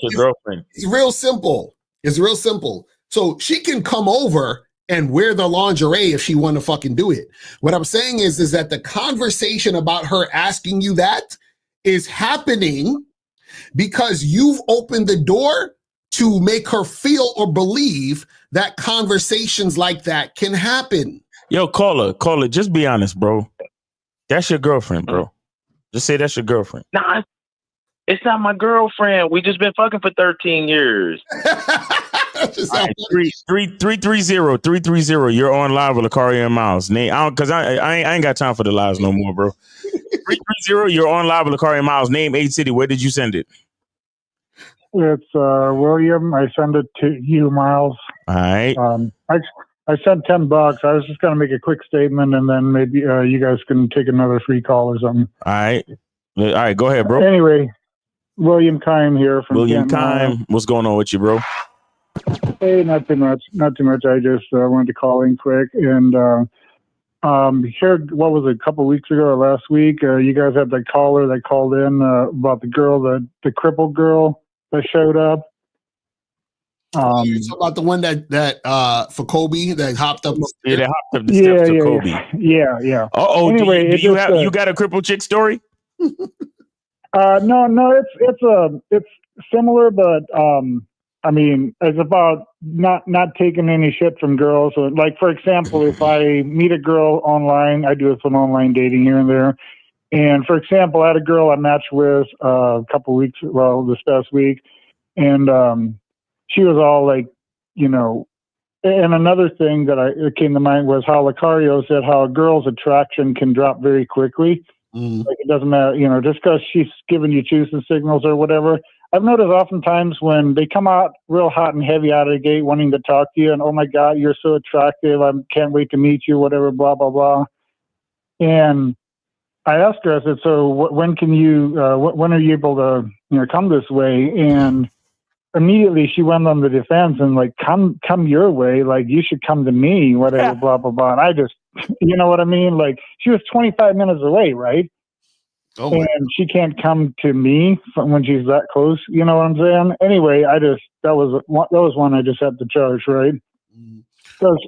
your girlfriend. It's real simple. So she can come over and wear the lingerie if she want to fucking do it. What I'm saying is that the conversation about her asking you that is happening because you've opened the door to make her feel or believe that conversations like that can happen. Yo, call her. Just be honest, bro. That's your girlfriend, bro. Just say that's your girlfriend. Nah, it's not my girlfriend. We just been fucking for 13 years. Right, 330. You're on live with Locario and Miles. Name, I ain't got time for the lives no more, bro. 330. You're on live with Locario and Miles. Name, age, city. Where did you send it? It's William. I send it to you, Miles. All right. I sent $10. I was just gonna make a quick statement, and then maybe you guys can take another free call or something. All right. Go ahead, bro. Anyway, William Kime here from William Canton, Kime. What's going on with you, bro? Hey, not too much. I just wanted to call in quick and heard, what was it, a couple weeks ago or last week? You guys had the caller that called in about the girl, the crippled girl that showed up. You're talking about the one that for Kobe that hopped up. Yeah, they hopped up the steps to Kobe. Yeah. Anyway, you got a crippled chick story? No, it's similar, but I mean, it's about not taking any shit from girls. So, like, for example, if I meet a girl online, I do some online dating here and there. And for example, I had a girl I matched with this past week, and she was all like, And another thing that came to mind was how Locario said how a girl's attraction can drop very quickly. Like it doesn't matter, just because she's giving you choosing signals or whatever. I've noticed oftentimes when they come out real hot and heavy out of the gate wanting to talk to you and, oh my God, you're so attractive. I can't wait to meet you, whatever, blah, blah, blah. And I asked her, I said, so when can you, when are you able to, come this way? And immediately she went on the defense and like, come your way. Like you should come to me, whatever, blah, blah, blah. And I just, you know what I mean? Like she was 25 minutes away. Right. Oh and she can't come to me when she's that close. You know what I'm saying? Anyway, that was one I just had to charge. Right. Because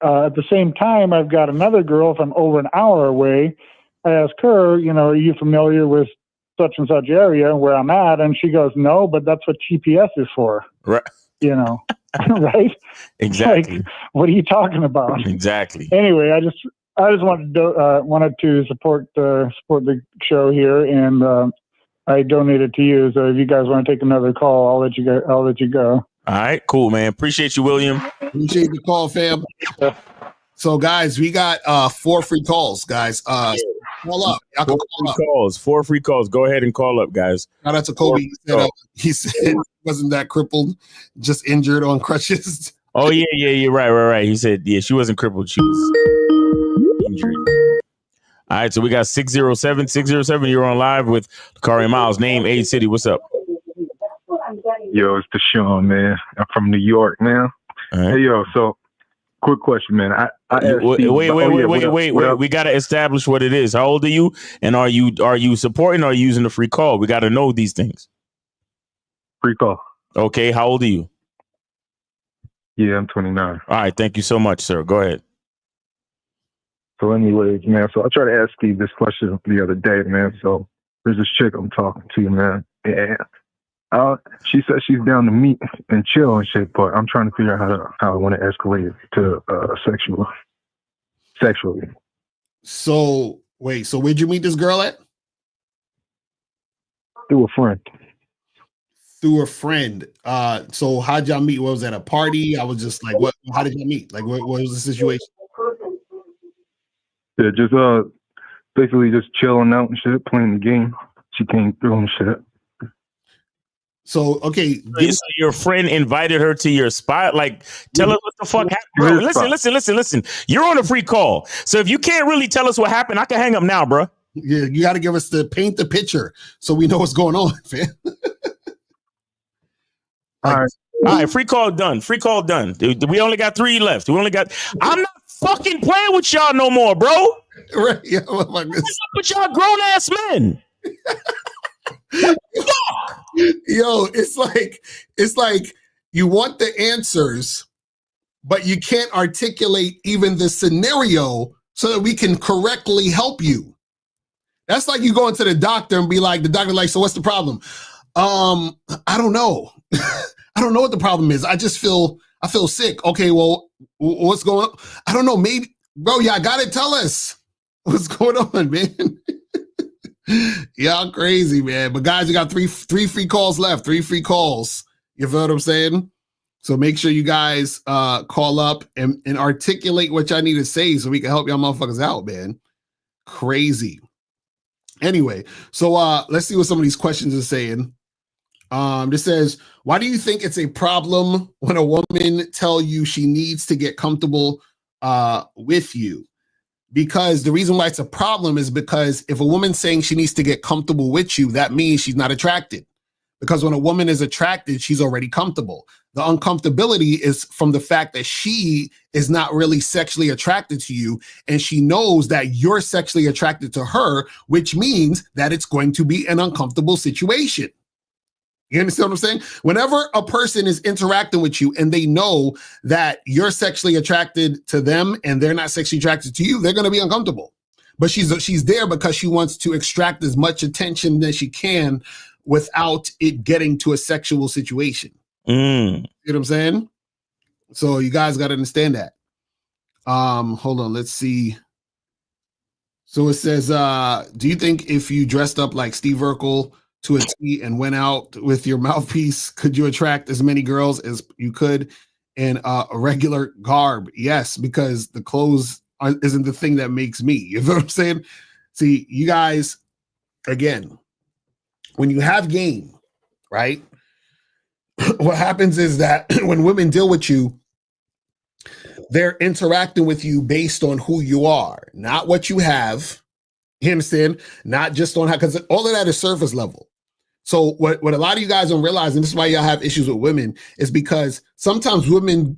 at the same time, I've got another girl from over an hour away. I asked her, are you familiar with such and such area where I'm at? And she goes, no, but that's what GPS is for. Right. Right? Exactly. Like, what are you talking about? Exactly. Anyway, I just wanted to support the show here, and I donated to you. So if you guys want to take another call, I'll let you go. All right, cool, man. Appreciate you, William. Appreciate the call, fam. So, guys, we got 4 free calls, guys. Call up. Y'all can call up. 4 free calls. Go ahead and call up, guys. Shout out to Kobe. He said he wasn't that crippled, just injured on crutches. Oh, yeah. Right. He said, yeah, she wasn't crippled. She was injured. All right, so we got 607. 607, you're on live with Locario Miles. Name, age, city. What's up? Yo, it's Deshaun, man. I'm from New York, man. Right. Hey, yo, so quick question, man. I Wait. We got to establish what it is. How old are you? And are you supporting or are you using the free call? We got to know these things. Free call. Okay, how old are you? Yeah, I'm 29. All right, thank you so much, sir. Go ahead. So anyways, man, so I tried to ask Steve this question the other day, man. So there's this chick I'm talking to, man. And she said she's down to meet and chill and shit, but I'm trying to figure out how I want to escalate it to sexually. So wait, so where'd you meet this girl at? Through a friend. Through a friend. So how'd y'all meet? What was at a party? I was just like, what? How did y'all meet? Like, what was the situation? Yeah, just basically just chilling out and shit, playing the game. She came through and shit. So okay, so your friend invited her to your spot. Like, tell us what the fuck happened, bro. Listen. You're on a free call, so if you can't really tell us what happened, I can hang up now, bro. Yeah, you got to give us paint the picture so we know what's going on, man. All right. Free call done. We only got 3 left. I'm not fucking playing with y'all no more, bro. Right? Yeah. Oh my goodness. What's up with y'all grown ass men? Yo, it's like you want the answers, but you can't articulate even the scenario so that we can correctly help you. That's like you going to the doctor and be like, the doctor like, so what's the problem? I don't know. I don't know what the problem is. I feel sick. Okay, well, what's going on? I don't know. Maybe, bro, y'all gotta tell us what's going on, man. Y'all crazy, man. But guys, we got three free calls left. 3 free calls. You feel what I'm saying? So make sure you guys call up and articulate what y'all need to say so we can help y'all motherfuckers out, man. Crazy. Anyway, so let's see what some of these questions are saying. This says, why do you think it's a problem when a woman tell you she needs to get comfortable with you? Because the reason why it's a problem is because if a woman's saying she needs to get comfortable with you, that means she's not attracted. Because when a woman is attracted, she's already comfortable. The uncomfortability is from the fact that she is not really sexually attracted to you, and she knows that you're sexually attracted to her, which means that it's going to be an uncomfortable situation. You understand what I'm saying? Whenever a person is interacting with you and they know that you're sexually attracted to them and they're not sexually attracted to you, they're going to be uncomfortable. But she's there because she wants to extract as much attention as she can without it getting to a sexual situation. You know what I'm saying? So you guys got to understand that. Hold on, let's see. So it says, do you think if you dressed up like Steve Urkel to a T and went out with your mouthpiece, could you attract as many girls as you could in a regular garb. Yes, because the clothes isn't the thing that makes me. You know what I'm saying? See, you guys, again, when you have game, right? What happens is that when women deal with you, they're interacting with you based on who you are, not what you have. You understand? Not just on how, because all of that is surface level. So what a lot of you guys don't realize, and this is why y'all have issues with women, is because sometimes women,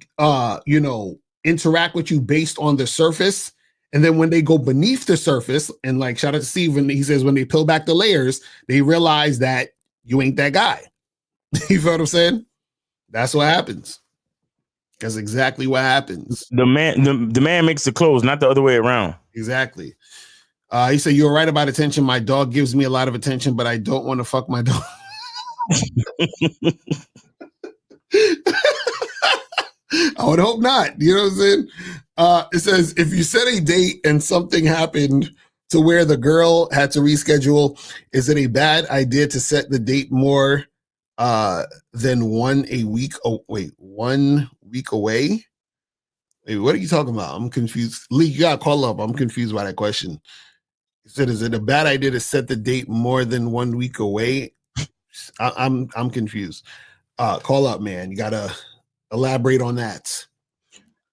interact with you based on the surface. And then when they go beneath the surface, and like shout out to Steve, when he says when they peel back the layers, they realize that you ain't that guy. You feel what I'm saying? That's what happens. That's exactly what happens. The man makes the clothes, not the other way around. Exactly. He said, "You're right about attention. My dog gives me a lot of attention, but I don't want to fuck my dog." I would hope not. You know what I'm saying? It says, if you set a date and something happened to where the girl had to reschedule, is it a bad idea to set the date more than 1 week? Oh, wait, 1 week away? Wait, what are you talking about? I'm confused. Lee, you gotta call up. I'm confused by that question. He said, is it a bad idea to set the date more than 1 week away? I'm confused. Call up, man. You gotta elaborate on that.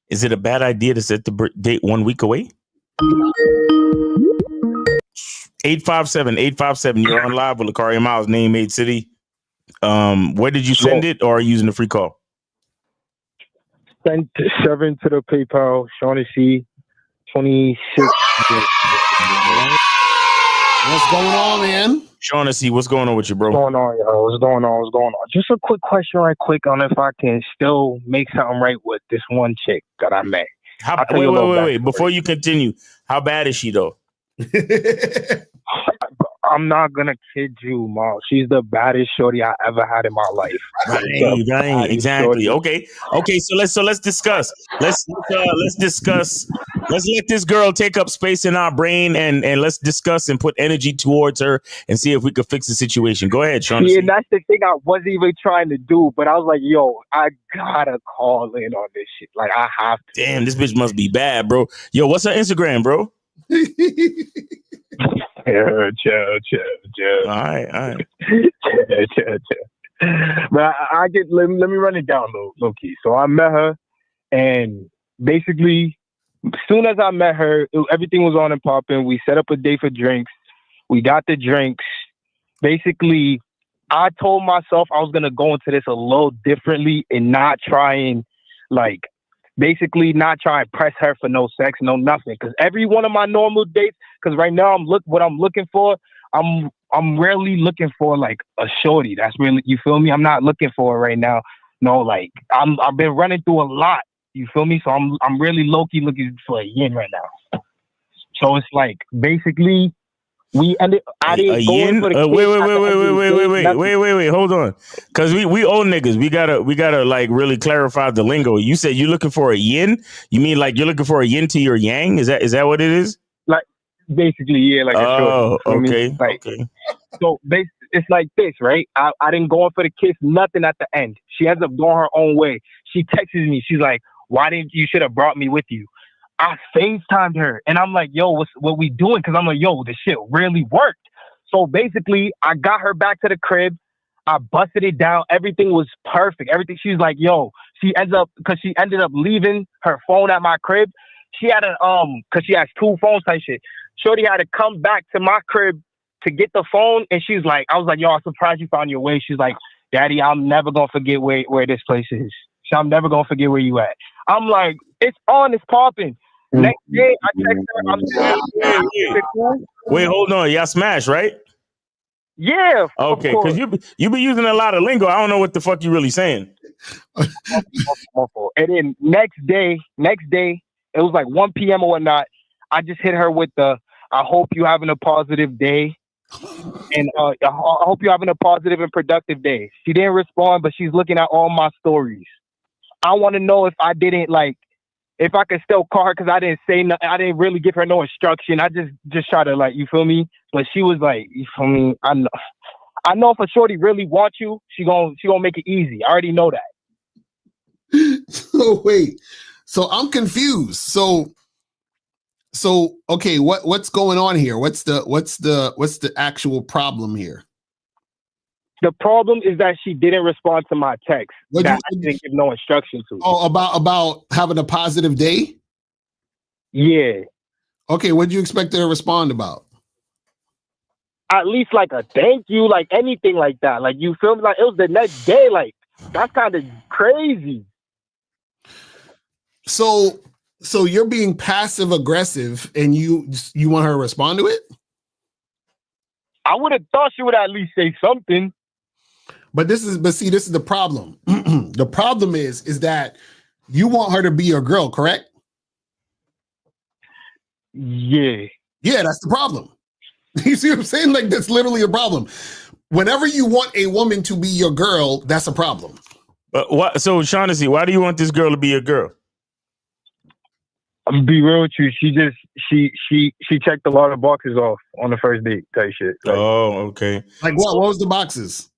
Is it a bad idea to set the date 1 week away? 857, you're on live with Locario Miles, Name Made City. Where did you send it, or are you using the free call? Sent 7 to the PayPal, Shaughnessy 26. What's going on, man? Shaughnessy, what's going on with you, bro? What's going on, yo? What's going on? Just a quick question right quick on if I can still make something right with this one chick that I met. Wait. Before you continue, how bad is she, though? I'm not going to kid you, Ma. She's the baddest shorty I ever had in my life. Right, exactly. Shorty. Okay. So let's discuss. Let's discuss. Let's let this girl take up space in our brain and let's discuss and put energy towards her and see if we could fix the situation. Go ahead, Sean. Yeah, that's the thing I wasn't even trying to do, but I was like, yo, I gotta call in on this shit. Like, I have to. Damn, this bitch must be bad, bro. Yo, what's her Instagram, bro? Chill. All right. Chill. But I get. Let me run it down, low key. So I met her, and basically, as soon as I met her, everything was on and popping. We set up a date for drinks. We got the drinks. Basically, I told myself I was gonna go into this a little differently and not try and not try and press her for no sex, no nothing. Because every one of my normal dates, because right now what I'm looking for, I'm rarely looking for like a shorty. That's really, you feel me? I'm not looking for it right now. No, like I've been running through a lot. You feel me? So I'm really low key looking for a yin right now. So it's like basically we ended. I didn't go in for the wait. Hold on, because we old niggas. We gotta like really clarify the lingo. You said you're looking for a yin. You mean like you're looking for a yin to your yang? Is that what it is? Like basically, yeah. Like okay. Okay. So it's like this, right? I didn't go in for the kiss, nothing at the end. She ends up going her own way. She texts me. She's like, "Why didn't you should have brought me with you?" I FaceTimed her and I'm like, yo, what we doing? Because I'm like, yo, this shit really worked. So basically, I got her back to the crib. I busted it down. Everything was perfect. Everything. She's like, yo, she ended up leaving her phone at my crib. She had because she has 2 phones type shit. Shorty had to come back to my crib to get the phone. And she's like, I was like, yo, I'm surprised you found your way. She's like, Daddy, I'm never going to forget where this place is. So I'm never going to forget where you at. I'm like, it's on, it's popping. Next day, I text her. Wait, hold on. Y'all smash, right? Yeah. Okay, because you be using a lot of lingo. I don't know what the fuck you really saying. And then next day, it was like 1 p.m. or whatnot. I just hit her with I hope you having a positive day. And I hope you're having a positive and productive day. She didn't respond, but she's looking at all my stories. I want to know if I didn't if I could still call her because I didn't say no, I didn't really give her no instruction. I just try to you feel me? But she was like, you feel me? I know if a shorty really wants you, she gonna make it easy. I already know that. Wait. So I'm confused. So okay, what's going on here? What's the actual problem here? The problem is that she didn't respond to my text. I didn't give no instruction to. Oh, about having a positive day? Yeah. Okay, what do you expect her to respond about? At least like a thank you, like anything like that. Like, you feel me? Like, it was the next day. Like, that's kind of crazy. So you're being passive aggressive, and you want her to respond to it? I would have thought she would at least say something. But this is the problem. The problem is that you want her to be your girl, correct? Yeah. Yeah, that's the problem. You see what I'm saying? Like, that's literally a problem. Whenever you want a woman to be your girl, that's a problem. But so, Shaughnessy, why do you want this girl to be your girl? I'm gonna be real with you. She checked a lot of boxes off on the first date type shit. Like, oh, okay. Like what? What was the boxes?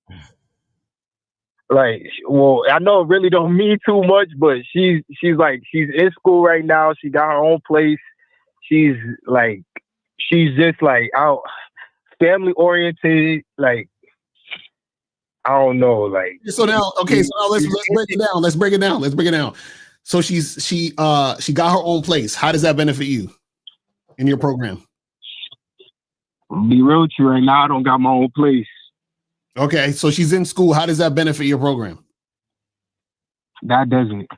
Like, well, I know it really don't mean too much, but she's in school right now. She got her own place. She's just like out family oriented. Like, I don't know. Like, so now let's break it down. Let's break it down. So she got her own place. How does that benefit you in your program? I'll be real with you right now. I don't got my own place. Okay, so she's in school. How does that benefit your program? That doesn't.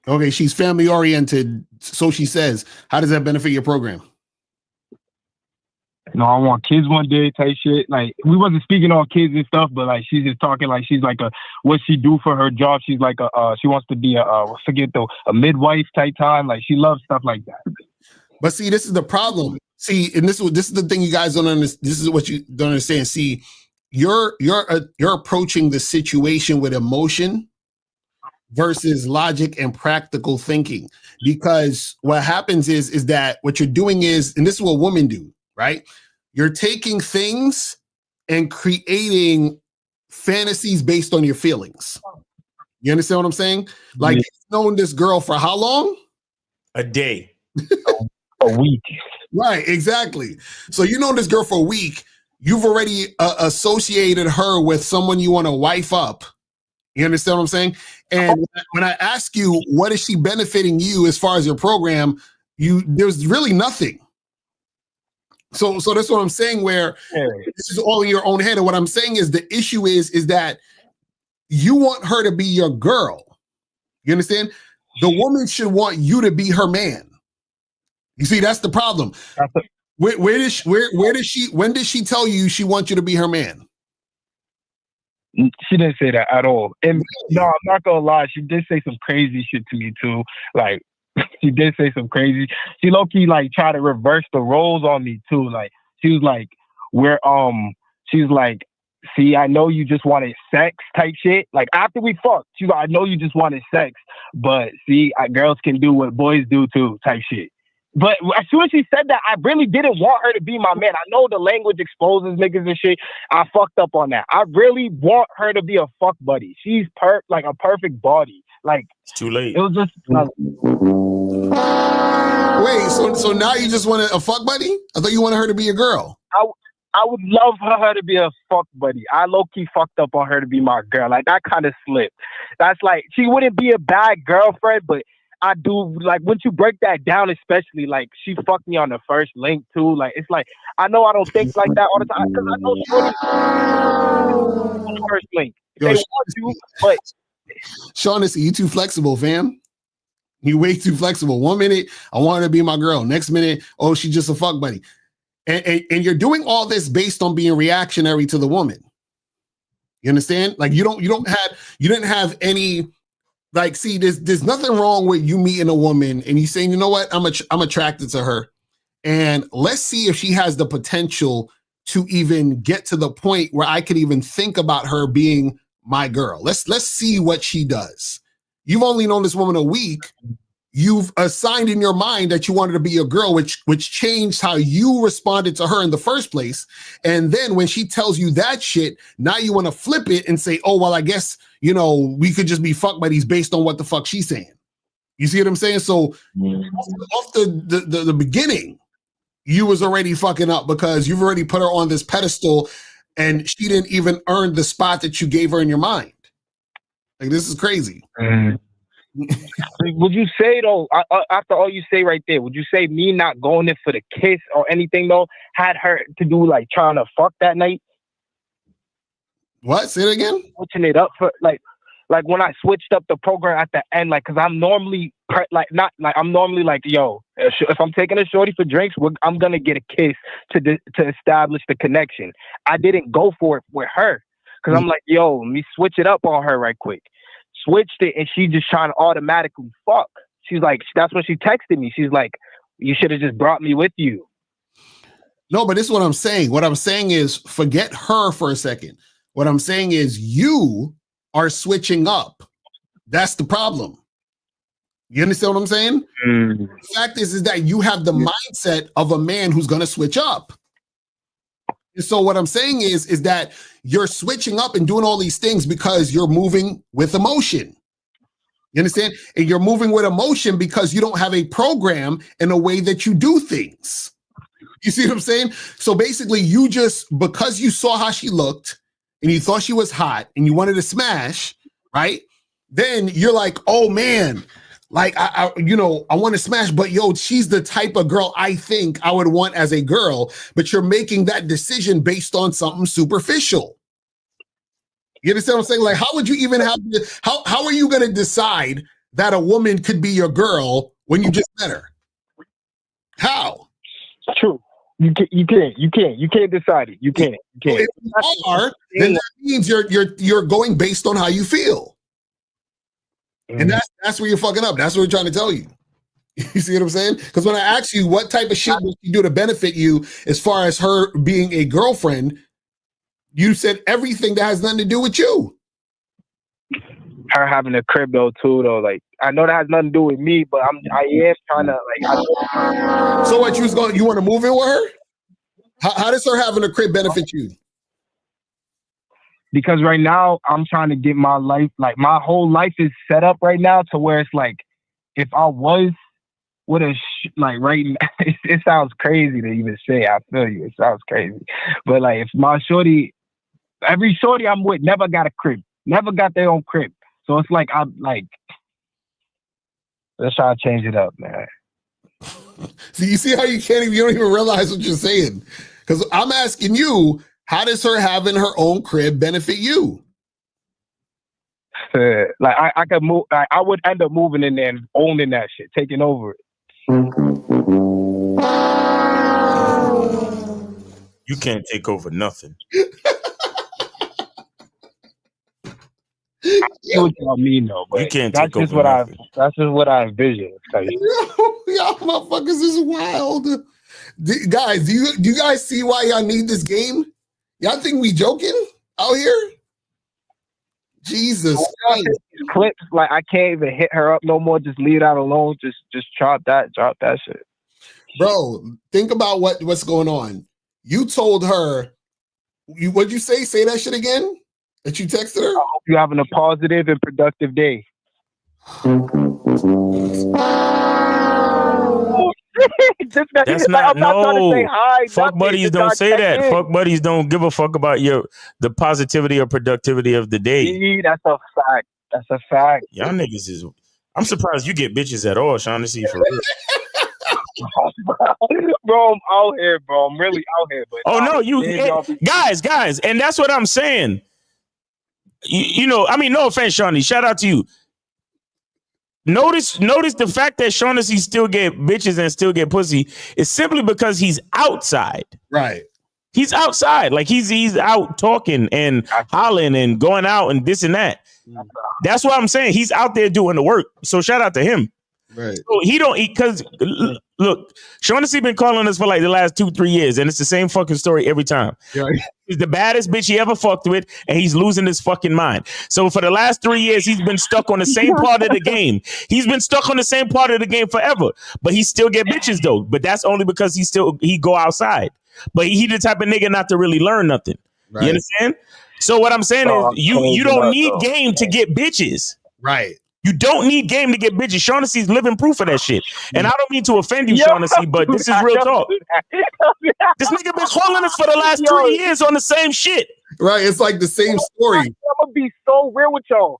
Okay, she's family oriented, so she says. How does that benefit your program? No, I want kids one day type shit. Like, we wasn't speaking on kids and stuff, but like, she's just talking like she's like what she do for her job. She's like she wants to be a midwife type time. Like, she loves stuff like that. But see, this is the problem. See, and this is the thing you guys don't understand. This is what you don't understand. See, you're approaching the situation with emotion versus logic and practical thinking. Because what happens is that what you're doing is, and this is what women do, right? You're taking things and creating fantasies based on your feelings. You understand what I'm saying? Like, you've known this girl for how long? A day. A week. Right, exactly. So you know this girl for a week. You've already associated her with someone you want to wife up. You understand what I'm saying? And when I ask you, what is she benefiting you as far as your program? There's really nothing. So that's what I'm saying, where this is all in your own head. And what I'm saying is the issue is that you want her to be your girl. You understand? The woman should want you to be her man. You see, that's the problem. When did she tell you she wants you to be her man? She didn't say that at all. And no, I'm not gonna lie, she did say some crazy shit to me too. Like, she did say some crazy. She low-key like tried to reverse the roles on me too. Like, she was like, she's like, see, I know you just wanted sex type shit. Like, after we fucked, she's like, I know you just wanted sex, but see, girls can do what boys do too type shit. But as soon as she said that, I really didn't want her to be my man. I know the language exposes niggas and shit. I fucked up on that. I really want her to be a fuck buddy. She's like a perfect body. Like, it's too late. It was just wait. So now you just want a fuck buddy? I thought you wanted her to be a girl. I would love her to be a fuck buddy. I low-key fucked up on her to be my girl. Like, that kind of slipped. That's like, she wouldn't be a bad girlfriend, but I do, like, once you break that down, especially, like, she fucked me on the first link, too. Like, it's like, I know I don't think like that all the time, because I know shorty first link. They want to, but... Shaughnessy, you too flexible, fam. You way too flexible. 1 minute, I want her to be my girl. Next minute, oh, she's just a fuck buddy. And you're doing all this based on being reactionary to the woman. You understand? Like, you didn't have any... Like, see, there's nothing wrong with you meeting a woman and you saying, you know what, I'm attracted to her, and let's see if she has the potential to even get to the point where I could even think about her being my girl. Let's see what she does. You've only known this woman a week. You've assigned in your mind that you wanted to be a girl, which changed how you responded to her in the first place. And then when she tells you that shit, now you want to flip it and say, oh, well, I guess, we could just be fuck buddies based on what the fuck she's saying. You see what I'm saying? So off the beginning, you was already fucking up because you've already put her on this pedestal and she didn't even earn the spot that you gave her in your mind. Like, this is crazy. Would you say, though, after all you say right there, would you say me not going in for the kiss or anything, though, had her to do, like, trying to fuck that night? What? Say it again? Switching it up for, like when I switched up the program at the end, like, because I'm normally, I'm normally like, yo, if I'm taking a shorty for drinks, I'm going to get a kiss to establish the connection. I didn't go for it with her because I'm like, yo, let me switch it up on her right quick. Switched it, and she just trying to automatically fuck. She's like, that's when she texted me. She's like, you should have just brought me with you. No, but this is what I'm saying. What I'm saying is, forget her for a second. What I'm saying is, you are switching up. That's the problem. You understand what I'm saying? The fact is that you have the mindset of a man who's going to switch up. And so what I'm saying is that you're switching up and doing all these things because you're moving with emotion. You understand? And you're moving with emotion because you don't have a program in a way that you do things. You see what I'm saying? So basically, you just, because you saw how she looked and you thought she was hot and you wanted to smash, right? Then you're like, oh man, like, I want to smash, but yo, she's the type of girl I think I would want as a girl, but you're making that decision based on something superficial. You understand what I'm saying? Like, how would you even have, how are you going to decide that a woman could be your girl when you just met her? How? True. You can't decide it. You can't. If you are, then that means you're going based on how you feel. And that's where you're fucking up. That's what we're trying to tell you. You see what I'm saying? Because when I asked you what type of shit would she do to benefit you as far as her being a girlfriend, you said everything that has nothing to do with you. Her having a crib though too though, like I know that has nothing to do with me, but I am trying to like. So what you want to move in with her? How does her having a crib benefit you? Because right now I'm trying to get my life, like my whole life is set up right now to where it's like, if I was with a like right now, it sounds crazy to even say. I feel you, it sounds crazy, but like if my shorty, every shorty I'm with never got a crib, never got their own crib, so it's like I'm like, let's try to change it up, man. So you see how you don't even realize what you're saying, because I'm asking you, how does her having her own crib benefit you? Like I could move. Like, I would end up moving in there and owning that shit, taking over it. You can't take over nothing. I see what y'all mean though, but you can't that's take just over what nothing. that's just what I envision. Y'all motherfuckers is wild. Guys, do you guys see why y'all need this game? Y'all think we joking out here? Jesus Christ. Clips, like I can't even hit her up no more. Just leave that alone. Just drop that shit. Bro, think about what's going on. You told her, what'd you say? Say that shit again? That you texted her? I hope you're having a positive and productive day. That's not no. Fuck buddies don't say that. Fuck buddies don't give a fuck about the positivity or productivity of the day. That's a fact. That's a fact. Y'all niggas is. I'm surprised you get bitches at all, Shaughnessy, for real. Bro, I'm out here, bro. I'm really out here. But guys, and that's what I'm saying. You know, I mean, no offense, Shawnee. Shout out to you. Notice the fact that Shaughnessy still get bitches and still get pussy is simply because he's outside. Right. He's outside. Like he's out talking and hollering and going out and this and that. That's what I'm saying. He's out there doing the work. So shout out to him. Right. So he don't eat because look, Shaughnessy been calling us for like the last 2-3 years, and it's the same fucking story every time. Right. He's the baddest bitch he ever fucked with, and he's losing his fucking mind. So for the last 3 years, he's been stuck on the same part of the game. He's been stuck on the same part of the game forever. But he still get bitches though. But that's only because he go outside. But he the type of nigga not to really learn nothing. Right. You understand? So what I'm saying is you don't need game to get bitches. Right. You don't need game to get bitches. Shaughnessy's living proof of that shit. And I don't mean to offend you, Shaughnessy, but this is real talk. This nigga been calling us for the last 3 years on the same shit. Right, it's like the same story. I'm gonna be so real with y'all.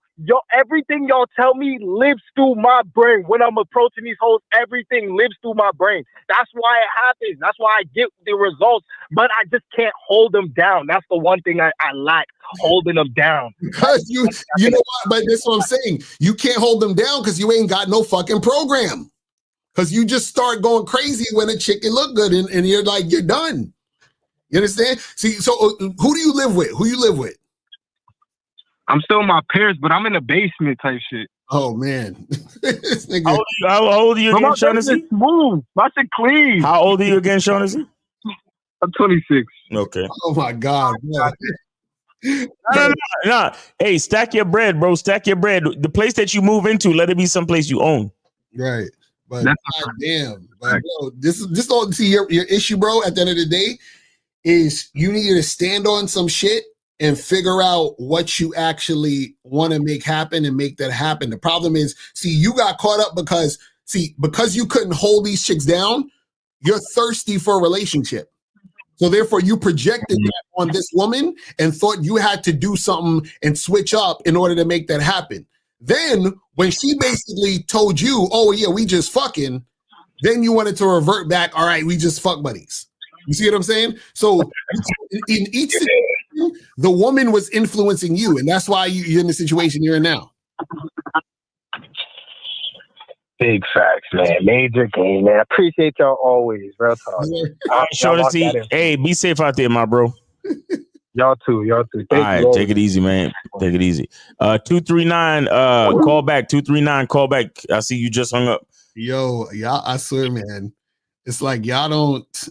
Everything y'all tell me lives through my brain. When I'm approaching these hoes, everything lives through my brain. That's why it happens. That's why I get the results, but I just can't hold them down. That's the one thing I lack, holding them down. Because you know what? But that's what I'm saying. You can't hold them down because you ain't got no fucking program. Because you just start going crazy when a chick look good and you're like, you're done. You understand? See, so who do you live with? Who you live with? I'm still in my parents, but I'm in the basement type shit. Oh man. This nigga. How old are you again, My Shaughnessy? smooth. My shit clean. How old are you again, Shaughnessy? I'm 26. Okay. Oh my God. No. Hey, stack your bread, bro. Stack your bread. The place that you move into, let it be someplace you own. Right. But goddamn. But bro, this is all see your issue, bro, at the end of the day, is you need to stand on some shit and figure out what you actually want to make happen and make that happen. The problem is, see, you got caught up because you couldn't hold these chicks down, you're thirsty for a relationship. So therefore you projected that on this woman and thought you had to do something and switch up in order to make that happen. Then when she basically told you, oh yeah, we just fucking, then you wanted to revert back, all right, we just fuck buddies. You see what I'm saying? So in each situation, the woman was influencing you, and that's why you're in the situation you're in now. Big facts, man. Major game, man. I appreciate y'all always. Real talk. All right, Shaughnessy. Hey, be safe out there, my bro. Y'all too. Thank all right, you. take it easy, man. Take it easy. 239, call back. 239, call back. I see you just hung up. Yo, y'all, I swear, man. It's like y'all don't.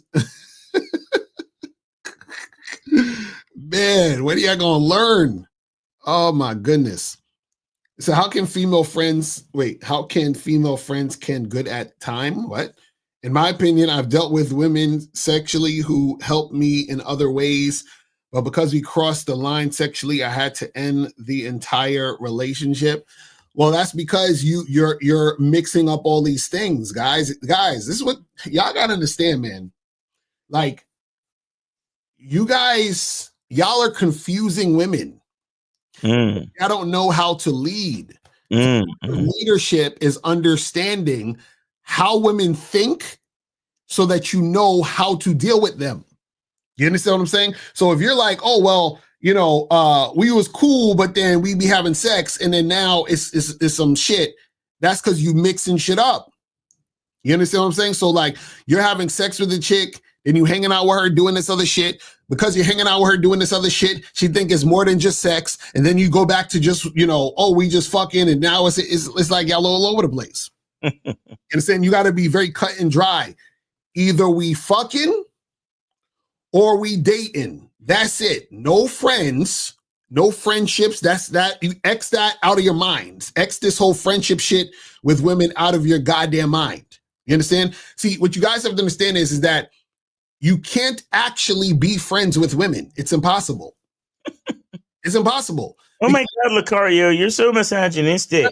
Man, when are y'all gonna learn? Oh my goodness. So how can female friends can good at time? What? In my opinion, I've dealt with women sexually who helped me in other ways, but because we crossed the line sexually, I had to end the entire relationship. Well, that's because you're mixing up all these things, guys. Guys, this is what y'all gotta understand, man. Like, y'all are confusing women. I don't know how to lead. Leadership is understanding how women think so that you know how to deal with them. You understand what I'm saying? So if you're like, oh, well, you know, we was cool, but then we be having sex and then now it's some shit. That's because you mixing shit up. You understand what I'm saying? So like you're having sex with a chick and you hanging out with her doing this other shit. Because you're hanging out with her doing this other shit, she think it's more than just sex. And then you go back to just, you know, oh, we just fucking, and now it's like y'all all over the place. You understand? You got to be very cut and dry. Either we fucking or we dating. That's it. No friends, no friendships. That's that. You X that out of your minds. X this whole friendship shit with women out of your goddamn mind. You understand? See, what you guys have to understand is that you can't actually be friends with women. It's impossible. It's impossible. Oh my God, Locario, you're so misogynistic.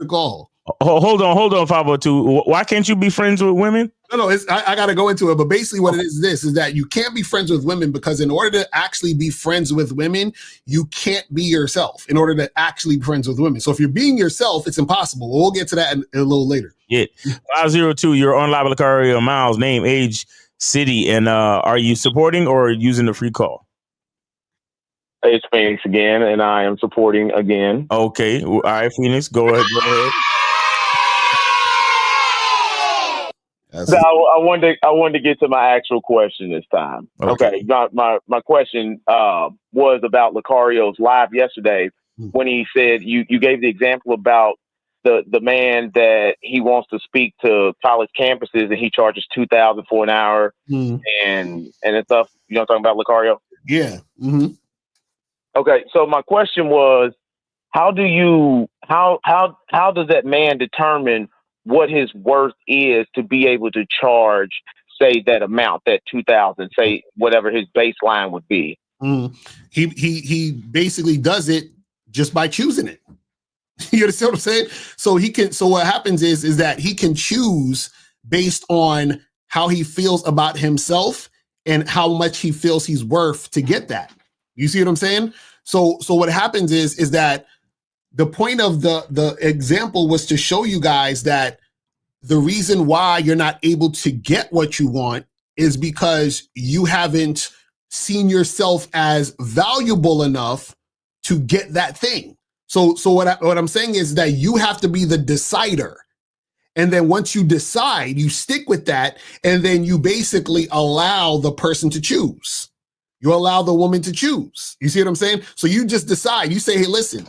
Call. Hold on, 502. Why can't you be friends with women? No, I got to go into it. But basically what it is that you can't be friends with women because in order to actually be friends with women, you can't be yourself in order to actually be friends with women. So if you're being yourself, it's impossible. We'll get to that a little later. Yeah. 502, you're on live with Locario. Miles, name, age, city, and are you supporting or using the free call? It's Phoenix again, and I am supporting again. Okay. All right, Phoenix, go ahead. I wanted to get to my actual question this time. Okay. My question was about Locario's live yesterday when he said you gave the example about the man that he wants to speak to college campuses and he charges $2,000 for an hour and stuff. You know what I'm talking about, Locario? Yeah. Okay. So my question was, how does that man determine what his worth is to be able to charge, say, that amount, that $2,000, say whatever his baseline would be? He basically does it just by choosing it. You understand what I'm saying? So what happens is that he can choose based on how he feels about himself and how much he feels he's worth to get that. You see what I'm saying? So what happens is that the point of the example was to show you guys that the reason why you're not able to get what you want is because you haven't seen yourself as valuable enough to get that thing. So what I'm saying is that you have to be the decider. And then once you decide, you stick with that, and then you basically allow the person to choose. You allow the woman to choose. You see what I'm saying? So you just decide. You say, hey, listen,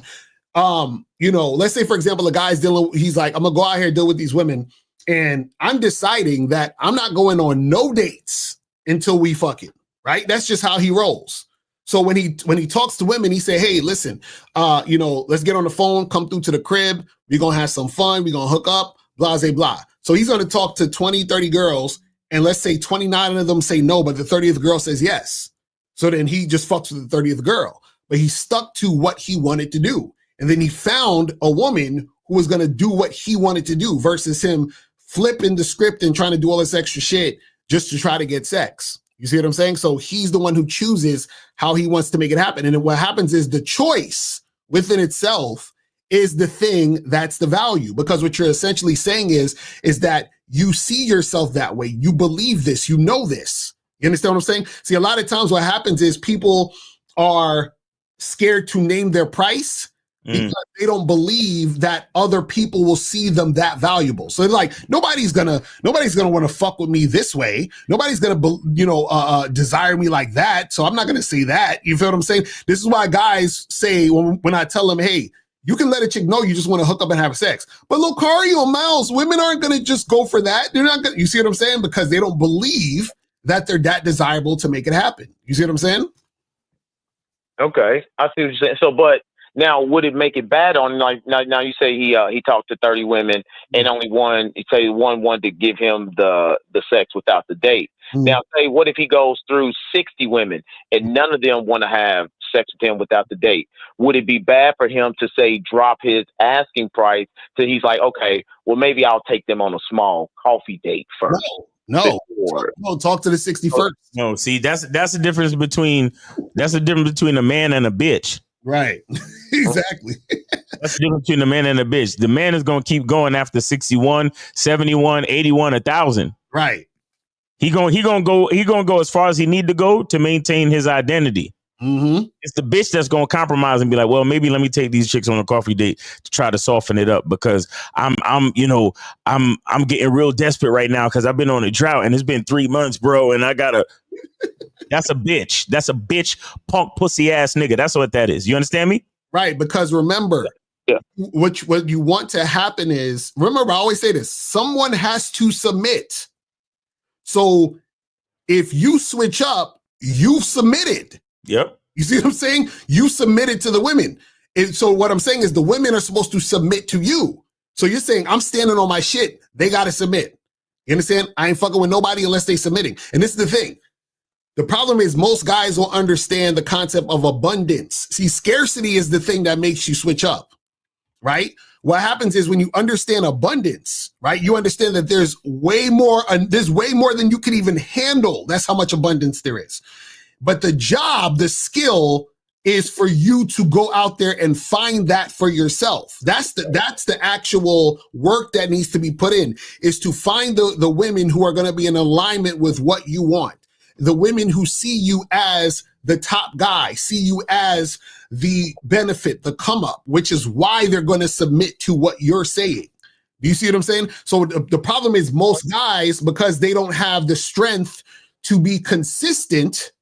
let's say, for example, a guy's he's like, I'm gonna go out here and deal with these women, and I'm deciding that I'm not going on no dates until we fucking, right? That's just how he rolls. So when he talks to women, he say, hey, listen, let's get on the phone, come through to the crib. We're going to have some fun. We're going to hook up, blah, blah, blah. So he's going to talk to 20, 30 girls, and let's say 29 of them say no, but the 30th girl says yes. So then he just fucks with the 30th girl, but he stuck to what he wanted to do. And then he found a woman who was going to do what he wanted to do versus him flipping the script and trying to do all this extra shit just to try to get sex. You see what I'm saying? So he's the one who chooses how he wants to make it happen. And then what happens is the choice within itself is the thing that's the value, because what you're essentially saying is that you see yourself that way. You believe this, you know this. You understand what I'm saying? See, a lot of times what happens is people are scared to name their price because they don't believe that other people will see them that valuable. So they're like, nobody's gonna want to fuck with me this way. Nobody's gonna, desire me like that. So I'm not gonna say that. You feel what I'm saying? This is why guys say when I tell them, hey, you can let a chick know you just want to hook up and have sex. But Locario, Miles, women aren't gonna just go for that. They're not gonna. You see what I'm saying? Because they don't believe that they're that desirable to make it happen. You see what I'm saying? Okay, I see what you're saying. So, but now, would it make it bad on like now? You say he talked to 30 women and only one. You say one wanted to give him the sex without the date. Now, say what if he goes through 60 women and none of them want to have sex with him without the date? Would it be bad for him to say drop his asking price till he's like, okay, well maybe I'll take them on a small coffee date first? No, talk to the 61st. No, see, that's the difference between a man and a bitch. Right. Exactly. That's the difference between a man and a bitch. The man is going to keep going after 61, 71, 81, 1,000. Right. He going to go as far as he need to go to maintain his identity. Mm-hmm. It's the bitch that's going to compromise and be like, well, maybe let me take these chicks on a coffee date to try to soften it up because I'm getting real desperate right now because I've been on a drought and it's been 3 months, bro. And I gotta, that's a bitch. That's a bitch, punk, pussy ass nigga. That's what that is. You understand me? Right. Because remember, what you want to happen is, remember, I always say this, someone has to submit. So if you switch up, you've submitted. Yep. You see what I'm saying? You submitted to the women. And so what I'm saying is the women are supposed to submit to you. So you're saying, I'm standing on my shit. They got to submit. You understand? I ain't fucking with nobody unless they submitting. And this is the thing. The problem is most guys don't understand the concept of abundance. See, scarcity is the thing that makes you switch up, right? What happens is when you understand abundance, right? You understand that there's way more than you can even handle. That's how much abundance there is. But the job, the skill is for you to go out there and find that for yourself. That's the actual work that needs to be put in, is to find the women who are going to be in alignment with what you want. The women who see you as the top guy, see you as the benefit, the come up, which is why they're going to submit to what you're saying. Do you see what I'm saying? So the problem is most guys, because they don't have the strength to be consistent,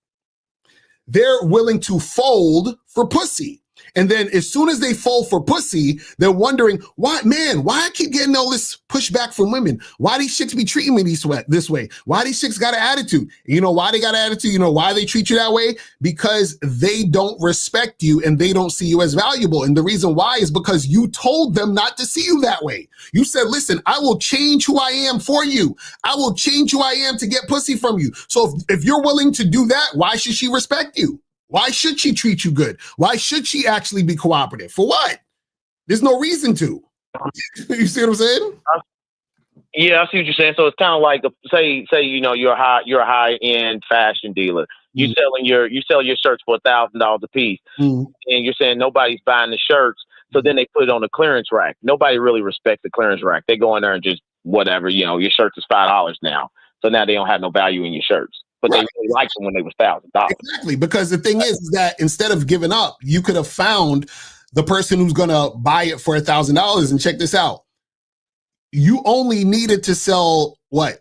they're willing to fold for pussy. And then as soon as they fold for pussy, they're wondering, why I keep getting all this pushback from women? Why these chicks be treating me this way? Why these chicks got an attitude? You know why they got an attitude? You know why they treat you that way? Because they don't respect you and they don't see you as valuable. And the reason why is because you told them not to see you that way. You said, listen, I will change who I am for you. I will change who I am to get pussy from you. So if you're willing to do that, why should she respect you? Why should she treat you good? Why should she actually be cooperative? For what? There's no reason to. You see what I'm saying? Yeah, I see what you're saying. So it's kind of like, say, you're a high end fashion dealer. You selling your shirts for $1,000 a piece, and you're saying nobody's buying the shirts. So then they put it on the clearance rack. Nobody really respects the clearance rack. They go in there and just whatever. Your shirts is $5 now. So now they don't have no value in your shirts, but they really liked them when they was $1,000. Exactly, because the thing is that instead of giving up, you could have found the person who's gonna buy it for $1,000. And check this out. You only needed to sell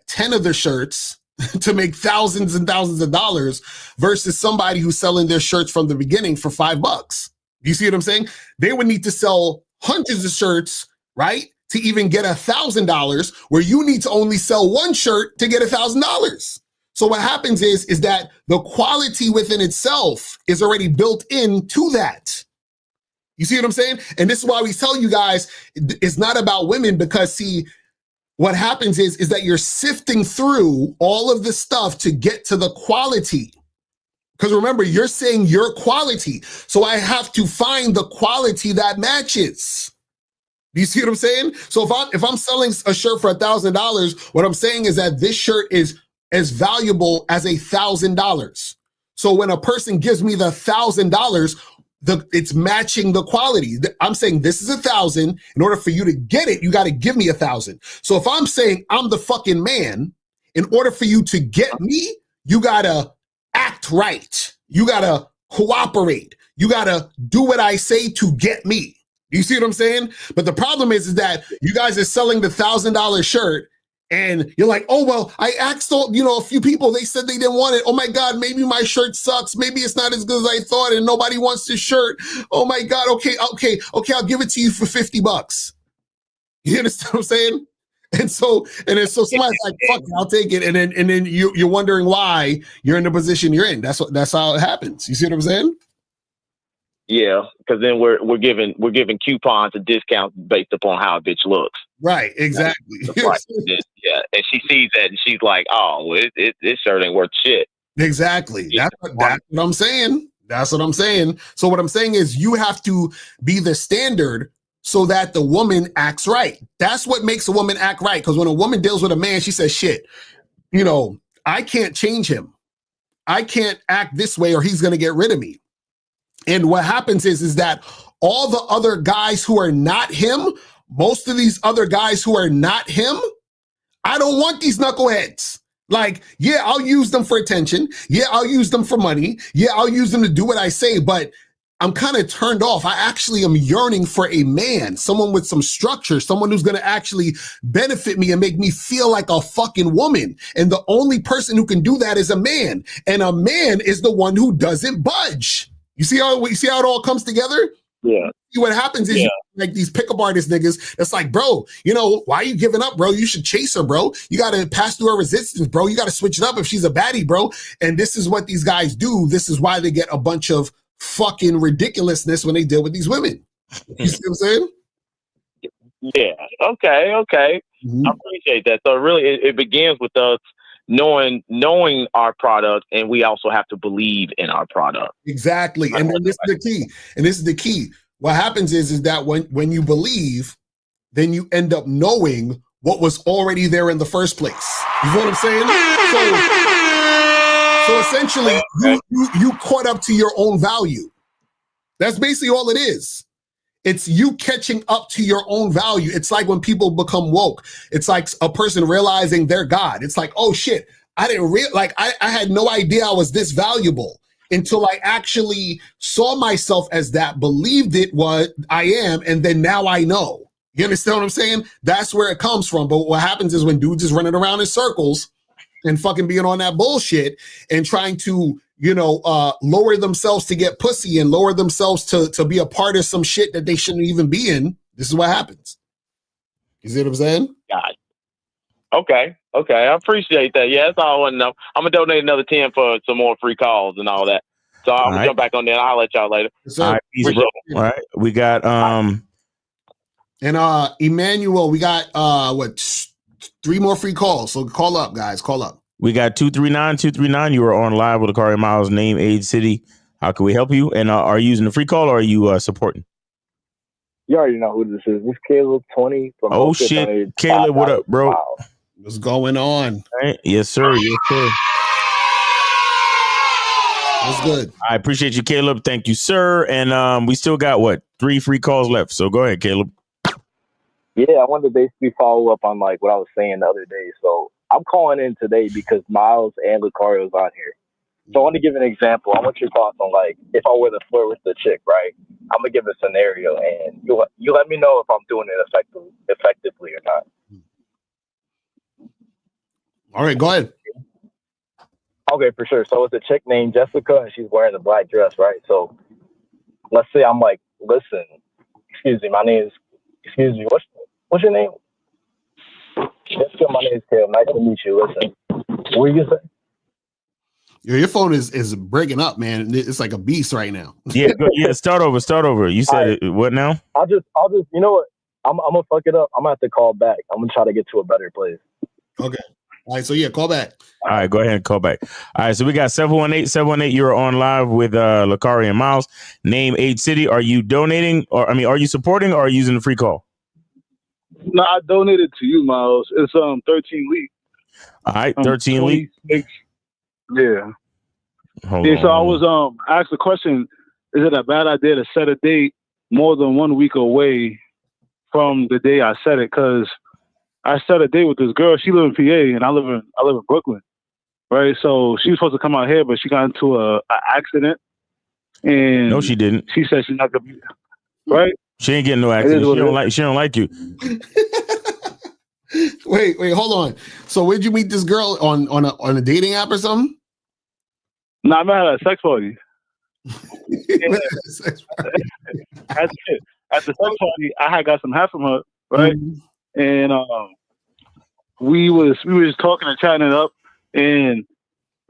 10 of the shirts to make thousands and thousands of dollars versus somebody who's selling their shirts from the beginning for $5. You see what I'm saying? They would need to sell hundreds of shirts, right, to even get $1,000, where you need to only sell one shirt to get $1,000. So what happens is that the quality within itself is already built into that. You see what I'm saying? And this is why we tell you guys it's not about women, because see, what happens is that you're sifting through all of the stuff to get to the quality. Because remember, you're saying your quality. So I have to find the quality that matches. Do you see what I'm saying? So if I'm selling a shirt for $1,000, what I'm saying is that this shirt is as valuable as $1,000. So when a person gives me the $1,000, it's matching the quality. I'm saying this is 1,000. In order for you to get it, you got to give me 1,000. So if I'm saying I'm the fucking man, in order for you to get me, you got to act right. You got to cooperate. You got to do what I say to get me. You see what I'm saying? But the problem is that you guys are selling the $1,000 shirt, and you're like, oh, well, I asked a few people, they said they didn't want it. Oh my God, maybe my shirt sucks. Maybe it's not as good as I thought and nobody wants this shirt. Oh my God, okay, I'll give it to you for $50. You understand what I'm saying? And so somebody's like, fuck it, I'll take it. And then you're wondering why you're in the position you're in. That's how it happens. You see what I'm saying? Yeah, because then we're giving coupons and discounts based upon how a bitch looks. Right, exactly. Yeah, and she sees that and she's like, "Oh, this shirt ain't worth shit." Exactly. That's what I'm saying. That's what I'm saying. So what I'm saying is you have to be the standard so that the woman acts right. That's what makes a woman act right. Because when a woman deals with a man, she says, "Shit, I can't change him. I can't act this way, or he's gonna get rid of me." And what happens is that all the other guys who are not him, most of these other guys who are not him, I don't want these knuckleheads. Like, yeah, I'll use them for attention. Yeah, I'll use them for money. Yeah, I'll use them to do what I say, but I'm kind of turned off. I actually am yearning for a man, someone with some structure, someone who's going to actually benefit me and make me feel like a fucking woman. And the only person who can do that is a man. And a man is the one who doesn't budge. You see how it all comes together? Yeah. What happens is like these pickup artist niggas, it's like, bro, why are you giving up, bro? You should chase her, bro. You got to pass through her resistance, bro. You got to switch it up if she's a baddie, bro. And this is what these guys do. This is why they get a bunch of fucking ridiculousness when they deal with these women. You see what I'm saying? Yeah. Okay. I appreciate that. So really, it begins with us knowing our product, and we also have to believe in our product. Exactly. And then this is the key. What happens is that when you believe, then you end up knowing what was already there in the first place. You know what I'm saying? So essentially, you caught up to your own value. That's basically all it is. It's you catching up to your own value. It's like when people become woke. It's like a person realizing they're God. It's like, oh shit, I didn't I had no idea I was this valuable until I actually saw myself as that, believed it was I am, and then now I know. You understand what I'm saying? That's where it comes from. But what happens is when dudes is running around in circles and fucking being on that bullshit and trying to, lower themselves to get pussy and lower themselves to be a part of some shit that they shouldn't even be in. This is what happens. You see what I'm saying? God. Okay. I appreciate that. Yeah, that's all I want to know. I'm going to donate another 10 for some more free calls and all that. So I'll jump back on there. I'll let y'all later. All right, peace, bro. All right. We got and Emmanuel, we got 3 more free calls. So call up, guys. Call up. We got 239. You are on live with Locario Miles, name, age, city. How can we help you? And are you using the free call or are you supporting? You already know who this is. This Caleb 20 from Oh Bullshit shit, donated Caleb, what up, bro? $5. What's going on? All right. Yes, sir. Yes, sir. That's good. I appreciate you, Caleb. Thank you, sir. And we still got 3 free calls left. So go ahead, Caleb. Yeah, I wanted to basically follow up on like what I was saying the other day. So I'm calling in today because Miles and Lucario's on here. So I want to give an example. I want your thoughts on like if I were to flirt with the chick, right? I'm gonna give a scenario, and you let me know if I'm doing it effectively or not. All right, go ahead. Okay, for sure. So it's a chick named Jessica, and she's wearing a black dress, right? So let's say I'm like, listen, excuse me, what's your name? Jessica, my name is Caleb. Nice to meet you. Listen, what were you gonna say? Your phone is breaking up, man. It's like a beast right now. Yeah, start over. You said it. What now? I'll just, you know what? I'm gonna fuck it up. I'm gonna have to call back. I'm gonna try to get to a better place. Okay. All right. So yeah, call back. All right, go ahead and call back. All right, so we got 718. You're on live with Locario and Miles. Name, age, city. Are you donating, or are you supporting, or are you using the free call? No, I donated to you, Miles. It's 13 weeks. All right, 13 weeks. Yeah. Hold yeah. on. So I was asked the question: is it a bad idea to set a date more than 1 week away from the day I set it? Because I set a date with this girl. She lives in PA, and I live in Brooklyn, right? So she was supposed to come out here, but she got into a accident. And No, she didn't. She said she's not gonna be right. She ain't getting no accident. She don't like you. Wait, hold on. So where'd you meet this girl on a dating app or something? No, I met her at a sex party. At the sex party, I had got some half from her, right? Mm-hmm. And we was just talking and chatting it up, and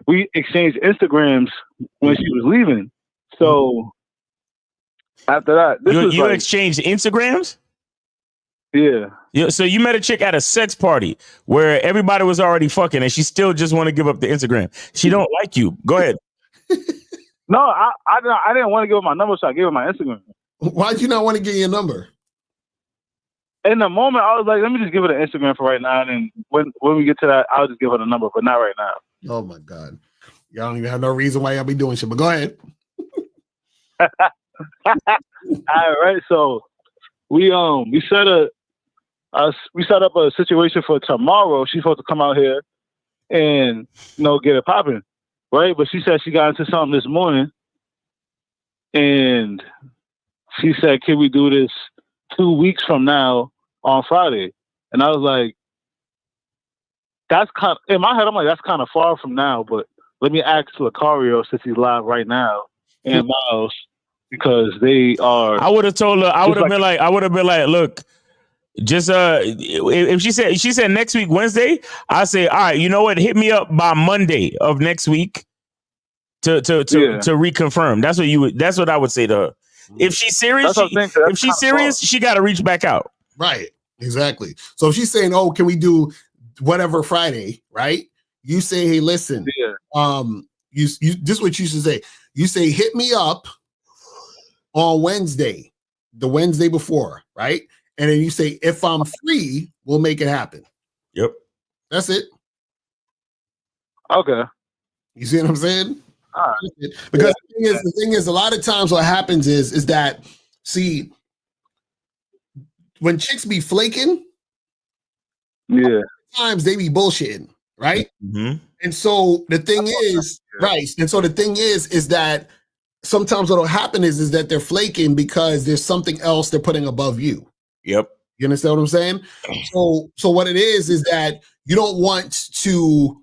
we exchanged Instagrams when she was leaving. So after that, you exchanged Instagrams? Yeah. So you met a chick at a sex party where everybody was already fucking, and she still just want to give up the Instagram. She don't like you. Go ahead. No, I didn't want to give her my number, so I gave her my Instagram. Why'd you not want to give your number? In the moment, I was like, let me just give her the Instagram for right now, and when we get to that, I'll just give her the number, but not right now. Oh my God. Y'all don't even have no reason why y'all be doing shit, but go ahead. All right, so we set up a situation for tomorrow. She's supposed to come out here and get it popping, right? But she said she got into something this morning, and she said, "Can we do this 2 weeks from now on Friday?" And I was like, "That's kind." In my head, I'm like, "That's kind of far from now." But let me ask Locario since he's live right now and Miles, because they are. I would have told her. I would have been like, look. Just if she said next week Wednesday, I say, all right, you know what? Hit me up by Monday of next week to reconfirm. That's what I would say to her. If she's serious, she got to reach back out. Right. Exactly. So if she's saying, "Oh, can we do whatever Friday?" Right? You say, "Hey, listen." Yeah. You this is what you should say. You say, "Hit me up on Wednesday, the Wednesday before," right? And then you say, "If I'm free, we'll make it happen." Yep. That's it. Okay. You see what I'm saying? All right. Because the thing is, a lot of times what happens is that, see, when chicks be flaking, sometimes they be bullshitting, right? Mm-hmm. And so the thing is, right? And so the thing is that sometimes what'll happen is that they're flaking because there's something else they're putting above you. Yep. You understand what I'm saying? So what it is that you don't want to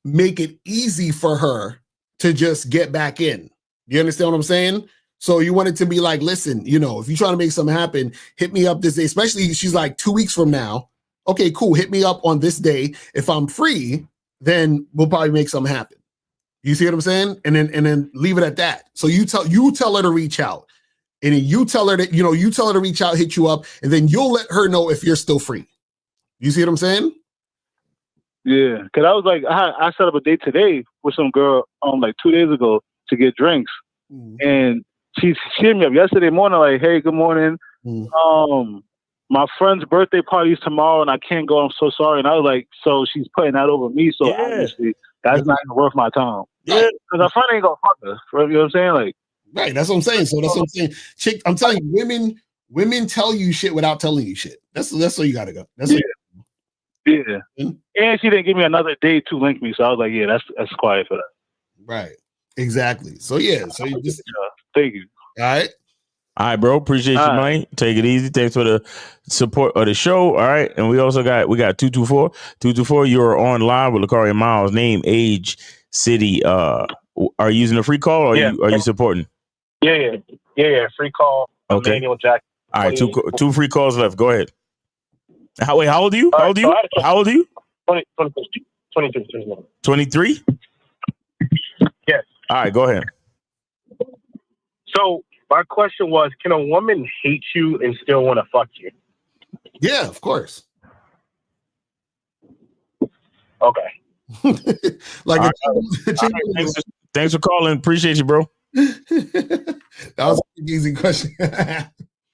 make it easy for her to just get back in. You understand what I'm saying? So you want it to be like, listen, if you're trying to make something happen, hit me up this day. Especially she's like 2 weeks from now. Okay, cool. Hit me up on this day. If I'm free, then we'll probably make something happen. You see what I'm saying? And then leave it at that. So you tell her to reach out. And then you tell her that, you tell her to reach out, hit you up, and then you'll let her know if you're still free. You see what I'm saying? Yeah, because I was like, I set up a date today with some girl like 2 days ago to get drinks. And she hit me up yesterday morning, like, "Hey, good morning. My friend's birthday party's tomorrow, and I can't go. I'm so sorry." And I was like, "So she's putting that over me? So obviously, that's not even worth my time. Yeah, because her friend ain't gonna fuck her. You know what I'm saying? Like, right. That's what I'm saying. So that's what I'm saying. Chick, I'm telling you, women tell you shit without telling you shit. That's where you gotta go. That's yeah. And she didn't give me another day to link me, so I was like, yeah, that's quiet for that. Right. Exactly. So yeah. So you just thank you. All right. All right, bro. Appreciate you, man. Take it easy. Thanks for the support of the show. All right. And we also got 224. 224, you're on live with Locario Miles. Name, age, city. Are you using a free call or are you supporting? Yeah. Free call. Okay. Emmanuel Jackson. All right, two free calls left. Go ahead. How old are you? How old are you? How old are you? 23. 23? Yes. All right, go ahead. So my question was, can a woman hate you and still want to fuck you? Yeah, of course. Okay. Like thanks for calling. Appreciate you, bro. That was an easy question.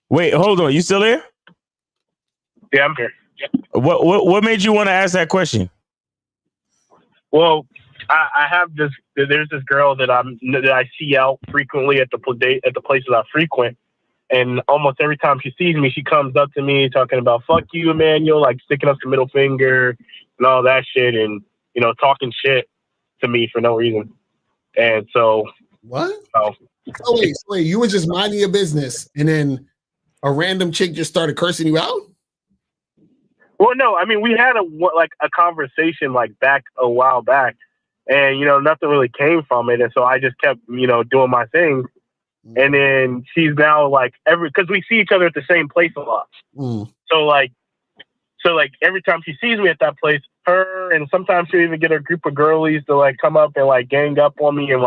Wait, hold on. You still there? Yeah, I'm here. What made you want to ask that question? Well, I have this. There's this girl that I see out frequently at the places I frequent, and almost every time she sees me, she comes up to me talking about "fuck you, Emmanuel," like sticking up the middle finger and all that shit, and talking shit to me for no reason. And so what? Oh, wait! You were just minding your business, and then a random chick just started cursing you out? Well, no, I mean, we had a conversation back a while back, and nothing really came from it, and so I just kept doing my thing, and then she's now because we see each other at the same place a lot, so every time she sees me at that place, her and sometimes she'll even get a group of girlies to come up and gang up on me and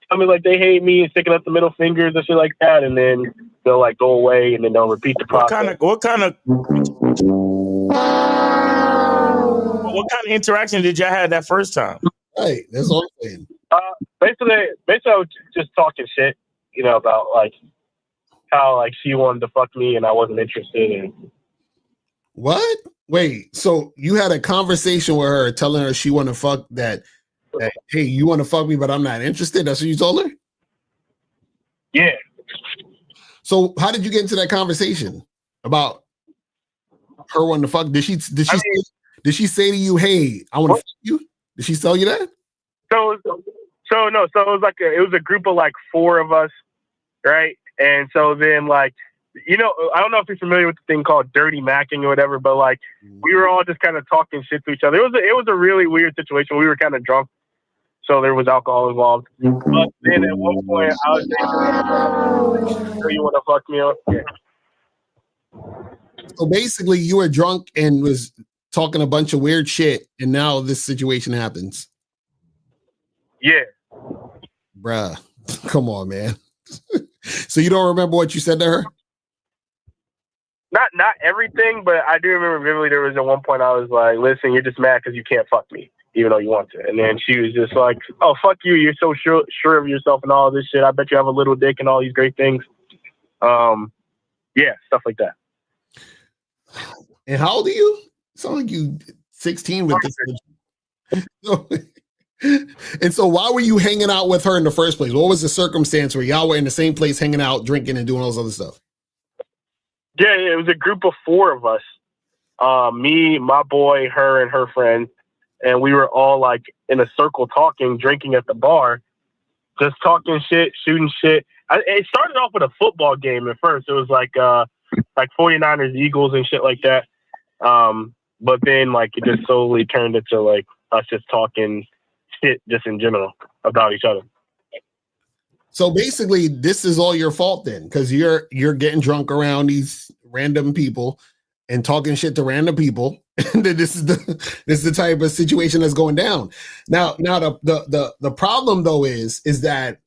tell me they hate me and sticking up the middle fingers and shit like that, and then they'll go away and then they'll repeat the process. What kind of interaction did y'all have that first time? Right, that's all I'm saying. Basically, I was just talking shit, about how she wanted to fuck me and I wasn't interested in. What? Wait, so you had a conversation with her telling her she wanted to fuck that hey, you want to fuck me, but I'm not interested? That's what you told her? Yeah. So how did you get into that conversation about her wanting to fuck? Did she say to you, "Hey, I want to fuck you"? Did she tell you that? So it was a group of 4 of us, right? And so then I don't know if you're familiar with the thing called dirty macking or whatever, but we were all just kind of talking shit to each other. It was a really weird situation. We were kind of drunk, so there was alcohol involved. But then at one point, I was saying, "So you want to fuck me up?" Yeah. So basically, you were drunk and was talking a bunch of weird shit, and now this situation happens. Yeah. Bruh, come on, man. So you don't remember what you said to her? Not everything, but I do remember vividly there was at one point I was like, "Listen, you're just mad because you can't fuck me, even though you want to." And then she was just like, "Oh, fuck you. You're so sure of yourself and all this shit. I bet you have a little dick and all these great things." Yeah, stuff like that. And how old are you? Sound like you 16 with this. And so why were you hanging out with her in the first place? What was the circumstance where y'all were in the same place hanging out, drinking, and doing all this other stuff? Yeah, it was a group of 4 of us. Me, my boy, her, and her friend. And we were all in a circle talking, drinking at the bar, just talking shit, shooting shit. It started off with a football game at first. It was like 49ers, Eagles, and shit like that. But then it just slowly turned into us just talking shit just in general about each other. So basically, this is all your fault then, because you're getting drunk around these random people and talking shit to random people. And this is the type of situation that's going down. Now the problem though is that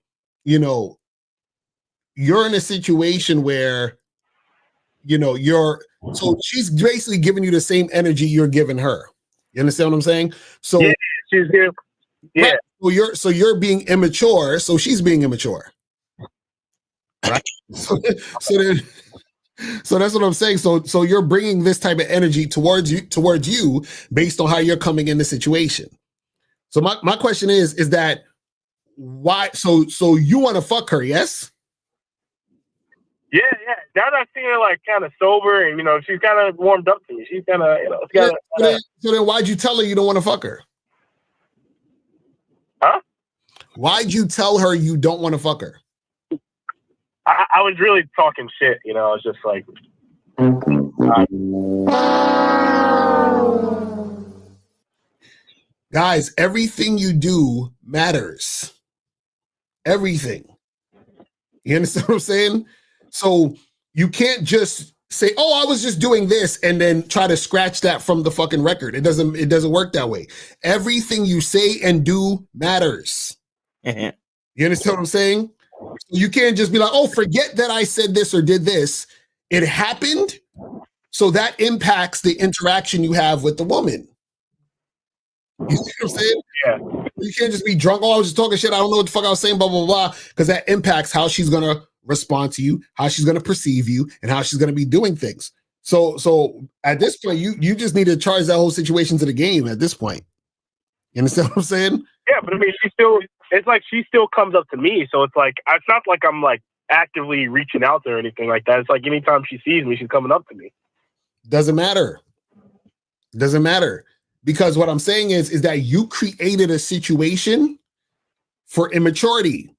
you're in a situation where so she's basically giving you the same energy you're giving her. You understand what I'm saying? So yeah, she's here. Yeah. Right. So you're being immature, so she's being immature. right? So that's what I'm saying. So you're bringing this type of energy towards you based on how you're coming in the situation. So my question is that why? So you want to fuck her? Yes. Yeah. Now that I see her like kind of sober and she's kind of warmed up to me. She's kind of So then why'd you tell her you don't want to fuck her? Huh? Why'd you tell her you don't want to fuck her? I was really talking shit. I was just like. Guys, everything you do matters. Everything. You understand what I'm saying? So you can't just say, "Oh, I was just doing this," and then try to scratch that from the fucking record. It doesn't work that way. Everything you say and do matters. You understand what I'm saying? You can't just be like, "Oh, forget that I said this or did this." It happened, so that impacts the interaction you have with the woman. You see what I'm saying? Yeah. You can't just be drunk. Oh, I was just talking shit. I don't know what the fuck I was saying, blah, blah, blah. Because that impacts how she's going to respond to you, how she's going to perceive you, and how she's going to be doing things. So at this point, you just need to charge that whole situation to the game at this point. You understand what I'm saying? Yeah, but I mean, it's like she still comes up to me. So it's like, it's not like I'm like actively reaching out to her or anything like that. It's like anytime she sees me, she's coming up to me. Doesn't matter. Doesn't matter. Because what I'm saying is that you created a situation for immaturity.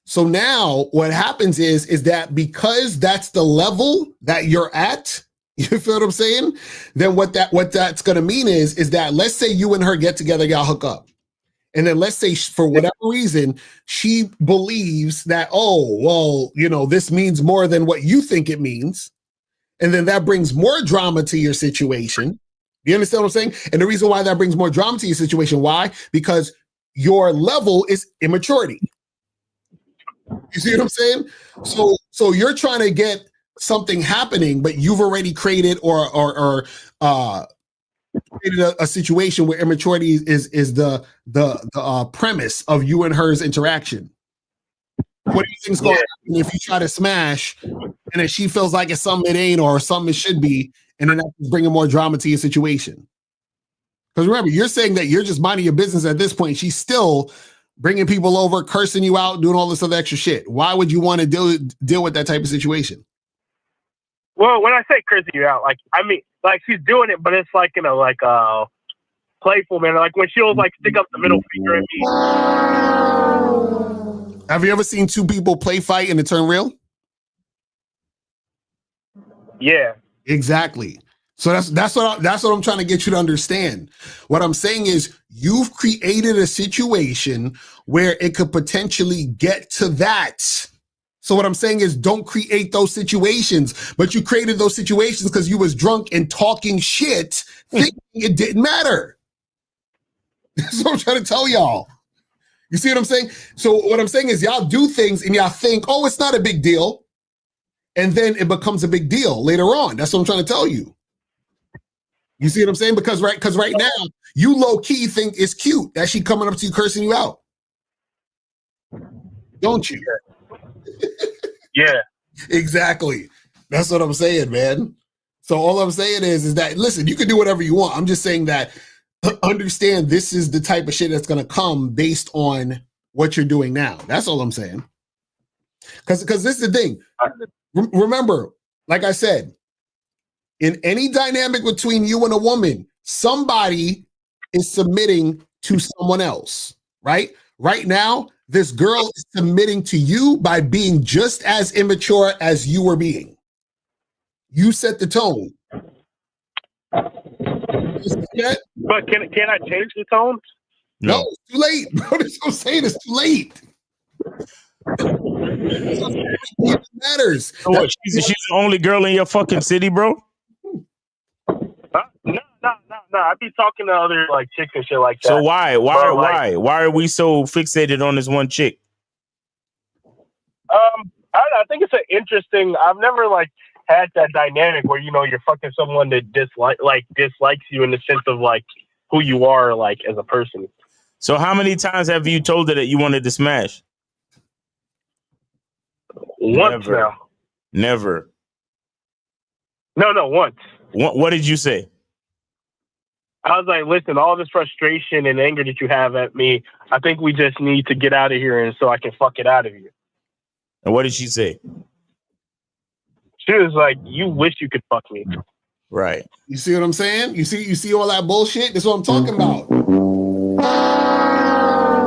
So now what happens is that because that's the level that you're at, you feel what I'm saying? Then what that's going to mean is that let's say you and her get together, y'all hook up. And then let's say for whatever reason, she believes that, oh, well, this means more than what you think it means. And then that brings more drama to your situation. You understand what I'm saying? And the reason why that brings more drama to your situation, why? Because your level is immaturity. You see what I'm saying? So you're trying to get something happening, but you've already created or created a situation where immaturity is the premise of you and her's interaction. What do you think's going to happen if you try to smash and then she feels like it's something it ain't or something it should be, and then that's bringing more drama to your situation? Because remember, you're saying that you're just minding your business at this point. She's still bringing people over, cursing you out, doing all this other extra shit. Why would you want to deal with that type of situation? Well, when I say cursing you out, I mean she's doing it, but it's like playful manner. Like when she'll stick up the middle finger at me. Have you ever seen two people play fight and it turn real? Yeah. Exactly. So that's what I'm trying to get you to understand. What I'm saying is you've created a situation where it could potentially get to that. So what I'm saying is don't create those situations, but you created those situations because you was drunk and talking shit, thinking it didn't matter. That's what I'm trying to tell y'all. You see what I'm saying? So what I'm saying is y'all do things and y'all think, oh, it's not a big deal. And then it becomes a big deal later on. That's what I'm trying to tell you. You see what I'm saying? Because right now, you low-key think it's cute that she coming up to you cursing you out. Don't you? Yeah. Exactly. That's what I'm saying, man. So all I'm saying is that, listen, you can do whatever you want. I'm just saying that understand this is the type of shit that's going to come based on what you're doing now. That's all I'm saying. Because this is the thing. Remember, like I said, in any dynamic between you and a woman, somebody is submitting to someone else, right? Right now, this girl is submitting to you by being just as immature as you were being. You set the tone. But can I change the tone? No, it's too late, bro. That's what I'm saying. It's too late. It matters. So what, she's the only girl in your fucking city, bro? No. I be talking to other chicks and shit like that. So why are we so fixated on this one chick? I think it's an interesting. I've never had that dynamic where you're fucking someone that dislikes you in the sense of who you are as a person. So how many times have you told her that you wanted to smash? Once now. Never. No, once. What did you say? I was like, listen, all this frustration and anger that you have at me, I think we just need to get out of here, and so I can fuck it out of you. And what did she say? She was like, you wish you could fuck me. Right. You see what I'm saying? You see all that bullshit? That's what I'm talking about.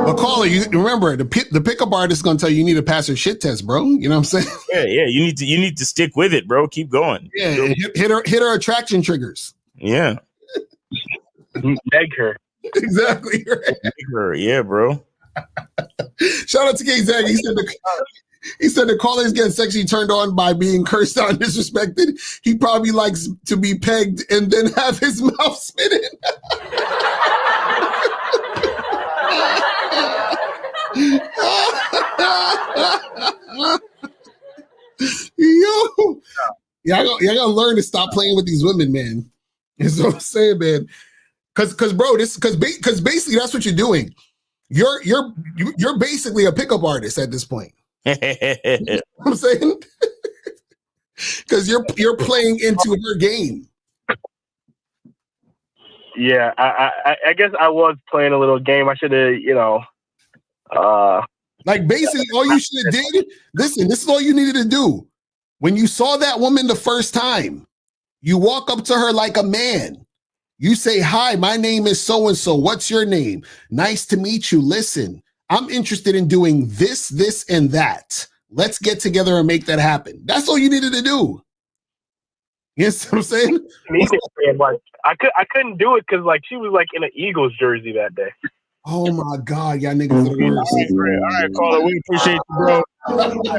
But caller, you remember the pickup artist is gonna tell you need to pass her shit test, bro. You know what I'm saying? Yeah. You need to stick with it, bro. Keep going. Yeah, hit her attraction triggers. Yeah. Neg her. Exactly. Right. Neg her. Yeah, bro. Shout out to King Zach. He said the caller is getting sexually turned on by being cursed out and disrespected. He probably likes to be pegged and then have his mouth spitting. Yo, y'all gotta learn to stop playing with these women, man. That's what I'm saying, man. Cause basically that's what you're doing. You're basically a pickup artist at this point. You know what I'm saying? Because you're playing into her game. Yeah, I guess I was playing a little game. I should have, like basically all you should have did. Listen, this is all you needed to do. When you saw that woman the first time, you walk up to her like a man. You say, "Hi, my name is so and so. What's your name? Nice to meet you. Listen, I'm interested in doing this, this, and that. Let's get together and make that happen." That's all you needed to do. You know what I'm saying? I couldn't do it because like she was like in an Eagles jersey that day. Oh my God, y'all niggas are the worst. All right, caller, we appreciate you, bro.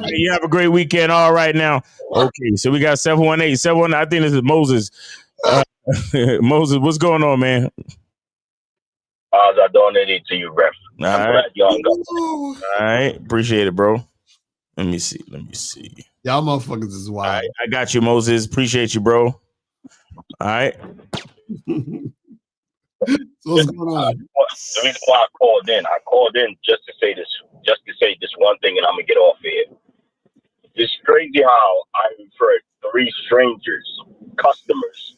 You have a great weekend. All right now. Okay, so we got 718. I think this is Moses. Moses, what's going on, man? I donated to you, ref. I'm glad y'all got. All right, appreciate it, bro. Let me see. Y'all motherfuckers is wild. All right, I got you, Moses. Appreciate you, bro. All right. So what's going on? The reason why I called in just to say this one thing, and I'm gonna get off here. It's crazy how I referred 3 strangers, customers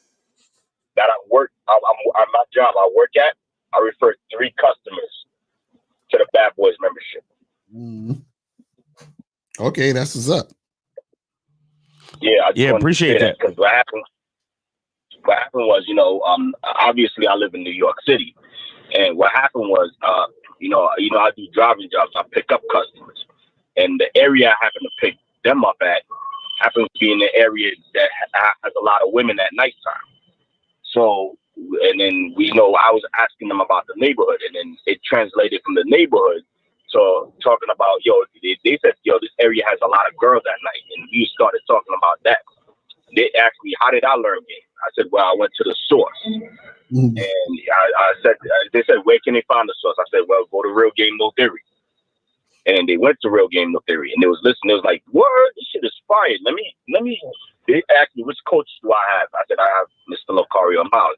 that I'm my job I work at. I referred 3 customers to the Bad Boys membership. Okay, that's what's up. Yeah, I just appreciate that. Because what happened was, obviously I live in New York City, and what happened was, I do driving jobs. I pick up customers, and the area I happen to pick them up at happens to be in the area that has a lot of women at nighttime. So, and then I was asking them about the neighborhood, and then it translated from the neighborhood to talking about, they said, this area has a lot of girls at night, and we started talking about that. They asked me, how did I learn game? I said, well, I went to the source. And I said, they said, where can they find the source? I said, well, go to Real Game No Theory. And they went to Real Game No Theory, and they was listening. They was like, word, this shit is fire. Let me. They asked me, which coach do I have? I said, I have Mr. Locario Miles.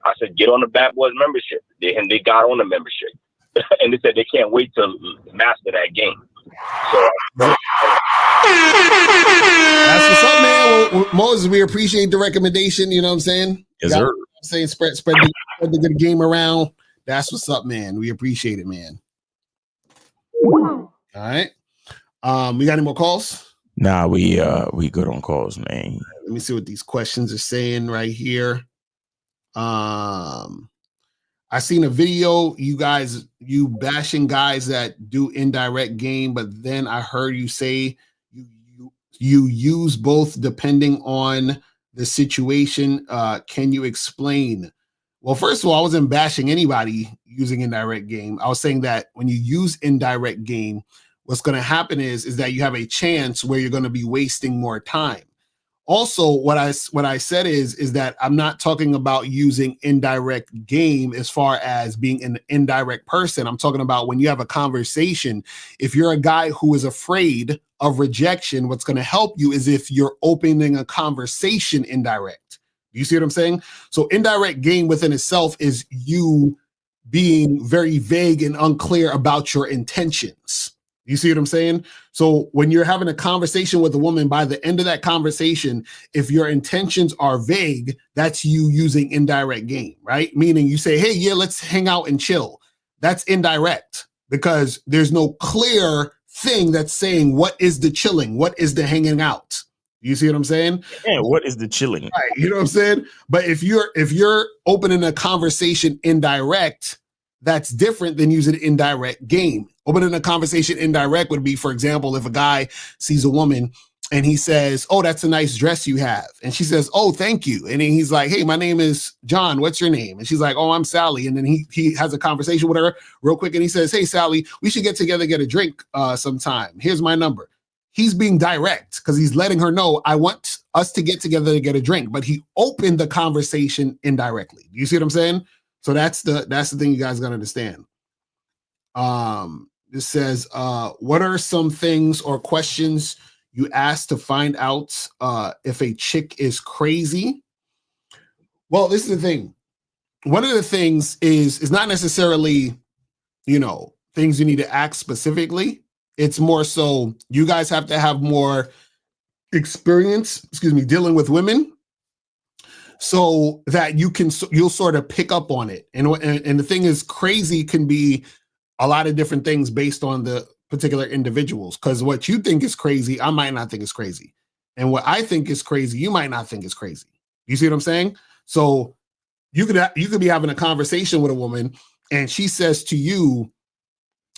I said, get on the Bad Boys membership. And they got on the membership. And they said they can't wait to master that game. So that's what's up, man. Well, Moses, we appreciate the recommendation. You know what I'm saying? Yes, sir. Saying spread the good game around. That's what's up, man. We appreciate it, man. All right. We got any more calls? Nah, we good on calls, man. Let me see what these questions are saying right here. I seen a video, you bashing guys that do indirect game, but then I heard you say you use both depending on the situation. Can you explain? Well, first of all, I wasn't bashing anybody using indirect game. I was saying that when you use indirect game, what's going to happen is that you have a chance where you're going to be wasting more time. Also, what I said is that I'm not talking about using indirect game as far as being an indirect person. I'm talking about when you have a conversation. If you're a guy who is afraid of rejection, what's going to help you is if you're opening a conversation indirect. You see what I'm saying? So indirect game within itself is you being very vague and unclear about your intentions. You see what I'm saying? So when you're having a conversation with a woman, by the end of that conversation, if your intentions are vague, that's you using indirect game, right? Meaning you say, hey, yeah, let's hang out and chill. That's indirect because there's no clear thing that's saying what is the chilling, what is the hanging out. You see what I'm saying? Yeah, what is the chilling? Right, you know what I'm saying? But if you're opening a conversation indirect, that's different than using indirect game. Opening a conversation indirect would be, for example, if a guy sees a woman and he says, oh, that's a nice dress you have. And she says, oh, thank you. And then he's like, hey, my name is John. What's your name? And she's like, oh, I'm Sally. And then he has a conversation with her real quick. And he says, hey, Sally, we should get together, get a drink sometime. Here's my number. He's being direct because he's letting her know, I want us to get together to get a drink. But he opened the conversation indirectly. You see what I'm saying? So that's the thing you guys got to understand. This says, what are some things or questions you ask to find out if a chick is crazy? Well, this is the thing. One of the things is not necessarily, things you need to ask specifically. It's more so you guys have to have more experience, dealing with women so that you'll sort of pick up on it. And the thing is, crazy can be a lot of different things based on the particular individuals, because what you think is crazy, I might not think is crazy. And what I think is crazy, you might not think is crazy. You see what I'm saying? So you could be having a conversation with a woman and she says to you,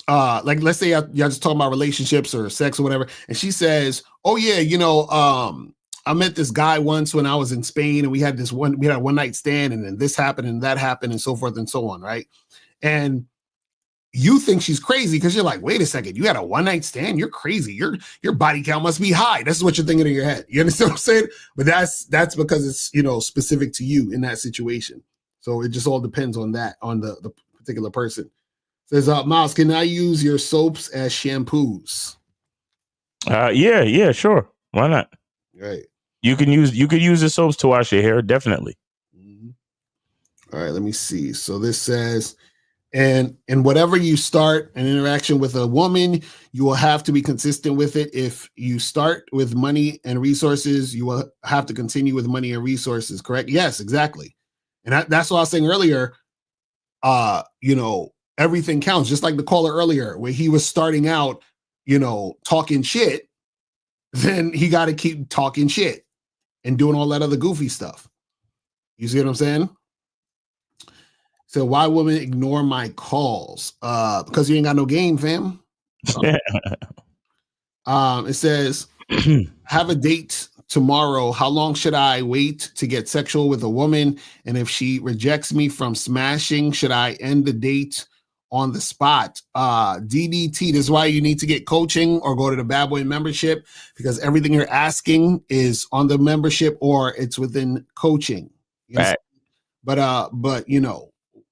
like, let's say y'all just talking about relationships or sex or whatever. And she says, oh yeah, I met this guy once when I was in Spain and we had a one night stand and then this happened and that happened and so forth and so on. Right. And you think she's crazy because you're like, wait a second, you had a one night stand? You're crazy. Your body count must be high. That's what you're thinking in your head. You understand what I'm saying? But that's because it's, specific to you in that situation. So it just all depends on that, on the particular person. Says, Miles, can I use your soaps as shampoos? Yeah, sure. Why not? Right. You could use the soaps to wash your hair, definitely. All right, let me see. So this says, and whatever you start an interaction with a woman, you will have to be consistent with it. If you start with money and resources, you will have to continue with money and resources, correct? Yes, exactly. And that's what I was saying earlier. Everything counts, just like the caller earlier, where he was starting out, talking shit, then he got to keep talking shit and doing all that other goofy stuff. You see what I'm saying? So why women ignore my calls? Because you ain't got no game, fam. It says, have a date tomorrow. How long should I wait to get sexual with a woman? And if she rejects me from smashing, should I end the date on the spot? DDT, this is why you need to get coaching or go to the Bad Boy membership, because everything you're asking is on the membership or it's within coaching. Right. But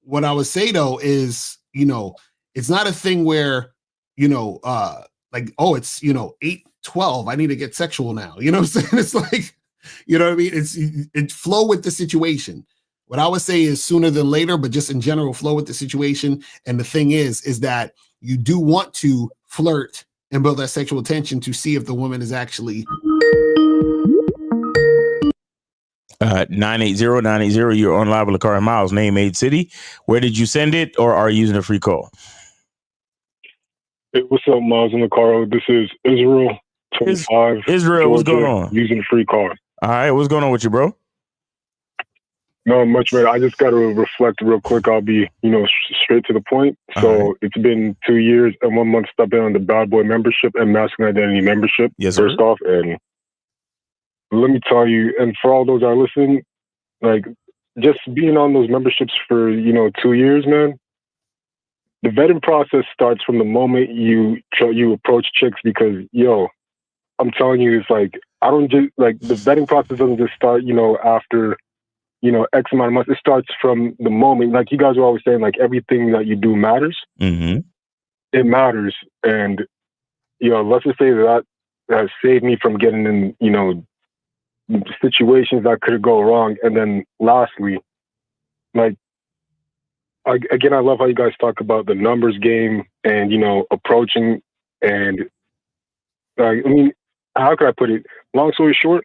what I would say though is, it's not a thing where, like, oh, it's 8:12. I need to get sexual now. You know what I'm saying? It's like, you know what I mean? It flow with the situation. What I would say is sooner than later, but just in general, flow with the situation. And the thing is that you do want to flirt and build that sexual tension to see if the woman is actually 980-980. You're on live with Locario Miles, name Made City. Where did you send it, or are you using a free call? Hey, what's up, Miles and Locario? This is Israel, 25. Israel, Georgia, what's going on? Using a free call. All right, what's going on with you, bro? No, much better. I just got to reflect real quick. I'll be, straight to the point. So It's been 2 years and 1 month stuff in on the Bad Boy membership and Masculine Identity membership. Yes, first sir. off, and let me tell you, and for all those that are listening, like, just being on those memberships for 2 years, man. The vetting process starts from the moment you approach chicks, because I'm telling you, it's like, I don't just like, the vetting process doesn't just start after X amount of months. It starts from the moment, like you guys are always saying, like, everything that you do matters. Mm-hmm. It matters, and let's just say that has saved me from getting in situations that could go wrong. And then lastly, like, again, I love how you guys talk about the numbers game and approaching And I mean, how could I put it? Long story short,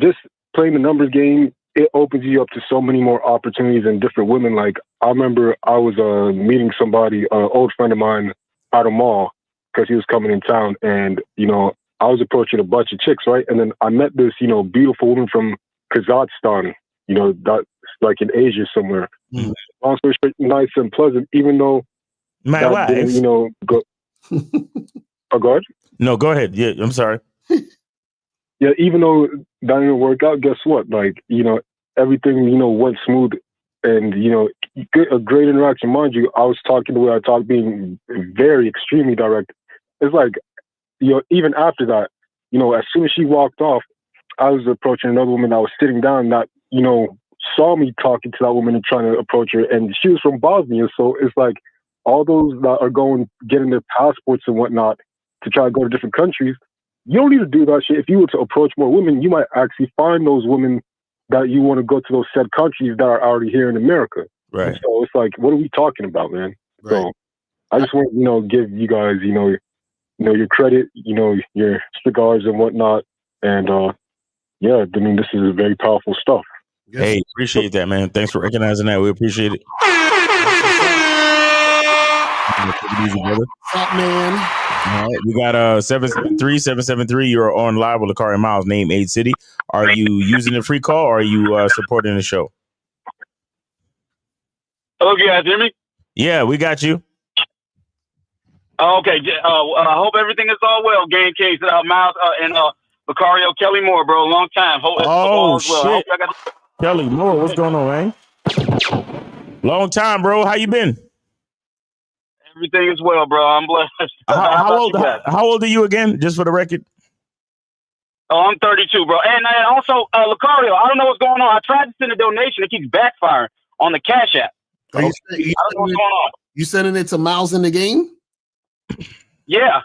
just playing the numbers game, it opens you up to so many more opportunities and different women. Like, I remember I was meeting somebody, an old friend of mine, at a mall because he was coming in town, and I was approaching a bunch of chicks, right? And then I met this beautiful woman from Kazakhstan, that's like in Asia somewhere. Long story short, nice and pleasant, even though My that wife. didn't go. Oh, go ahead. No, go ahead. Yeah, I'm sorry. Yeah, even though that didn't work out, guess what? Like, everything, went smooth, and, a great interaction. Mind you, I was talking the way I talk, being very extremely direct. It's like, even after that, as soon as she walked off, I was approaching another woman that was sitting down that, saw me talking to that woman and trying to approach her. And she was from Bosnia. So it's like all those that are getting their passports and whatnot to try to go to different countries, you don't need to do that shit. If you were to approach more women, you might actually find those women that you want to go to those said countries that are already here in America. Right. And so it's like, what are we talking about, man? Right. So I just want to, give you guys, your credit, your cigars and whatnot. And yeah, I mean, this is very powerful stuff. Hey, appreciate that, man. Thanks for recognizing that. We appreciate it. Easy, brother. What's up, man? All right, we got 773. You're on live with Locario Miles, name Aid City. Are you using the free call or are you supporting the show? Hello, you guys hear me? Yeah, we got you. Okay, I hope everything is all well. Game Kings, Miles, and Locario, Kelly Moore, bro. Long time. Hope all is well. I hope y'all got Kelly Moore, what's going on, man? Long time, bro. How you been? everything is well, bro. I'm blessed. How old are you again, just for the record? Oh, I'm 32, bro. And also, Locario, I don't know what's going on. I tried to send a donation. It keeps backfiring on the Cash App. Are you, I don't know what's going on. You sending it to Miles in the game? Yeah.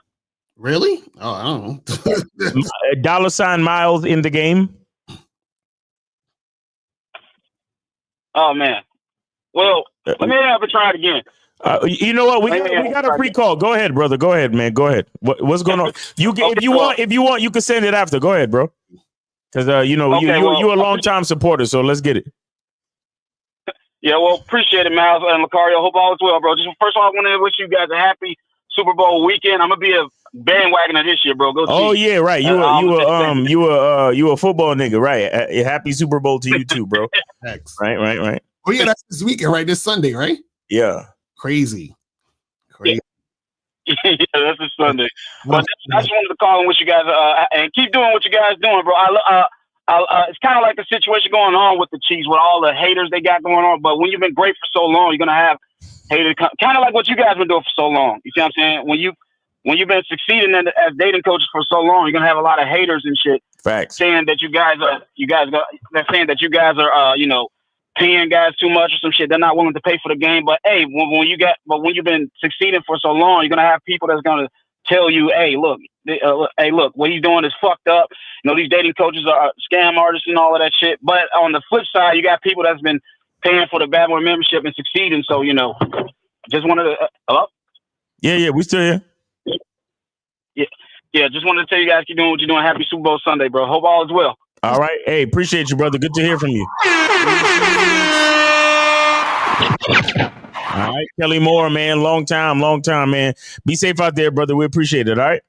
Really? Oh, I don't know. $sign Miles in the game. Oh, man. Well, let me have a try it again. You know what? We got a free call. Go ahead, brother. Go ahead, man. Go ahead. What's going on? If you want, you can send it after. Go ahead, bro. Because you're a long time supporter, so let's get it. Yeah, well, appreciate it, Miles and Locario. Hope all is well, bro. Just first of all, I want to wish you guys a happy Super Bowl weekend. I'm gonna be a bandwagoner this year, bro. Go. Oh see. yeah, right. You a football nigga, right? Happy Super Bowl to you too, bro. Thanks. Right. Oh yeah, that's this weekend, right? This Sunday, right? Yeah. Crazy. Yeah, that's a Sunday. But I just wanted to call and wish you guys and keep doing what you guys doing, bro. It's kind of like a situation going on with the Chiefs with all the haters they got going on. But when you've been great for so long, you're gonna have haters, kind of like what you guys been doing for so long. You see what I'm saying? When you've been succeeding as dating coaches for so long, you're gonna have a lot of haters and shit. Facts. Saying that they're saying that you guys are paying guys too much or some shit. They're not willing to pay for the game. But hey, when you've been succeeding for so long, you're gonna have people that's gonna tell you, hey, look, what he's doing is fucked up. These dating coaches are scam artists and all of that shit. But on the flip side, you got people that's been paying for the Bad Boy membership and succeeding. So just wanted to. Hello? Yeah, we still here. Yeah, just wanted to tell you guys keep doing what you're doing. Happy Super Bowl Sunday, bro. Hope all is well. All right. Hey, appreciate you, brother. Good to hear from you. All right, Kelly Moore, man. Long time, man. Be safe out there, brother. We appreciate it. All right.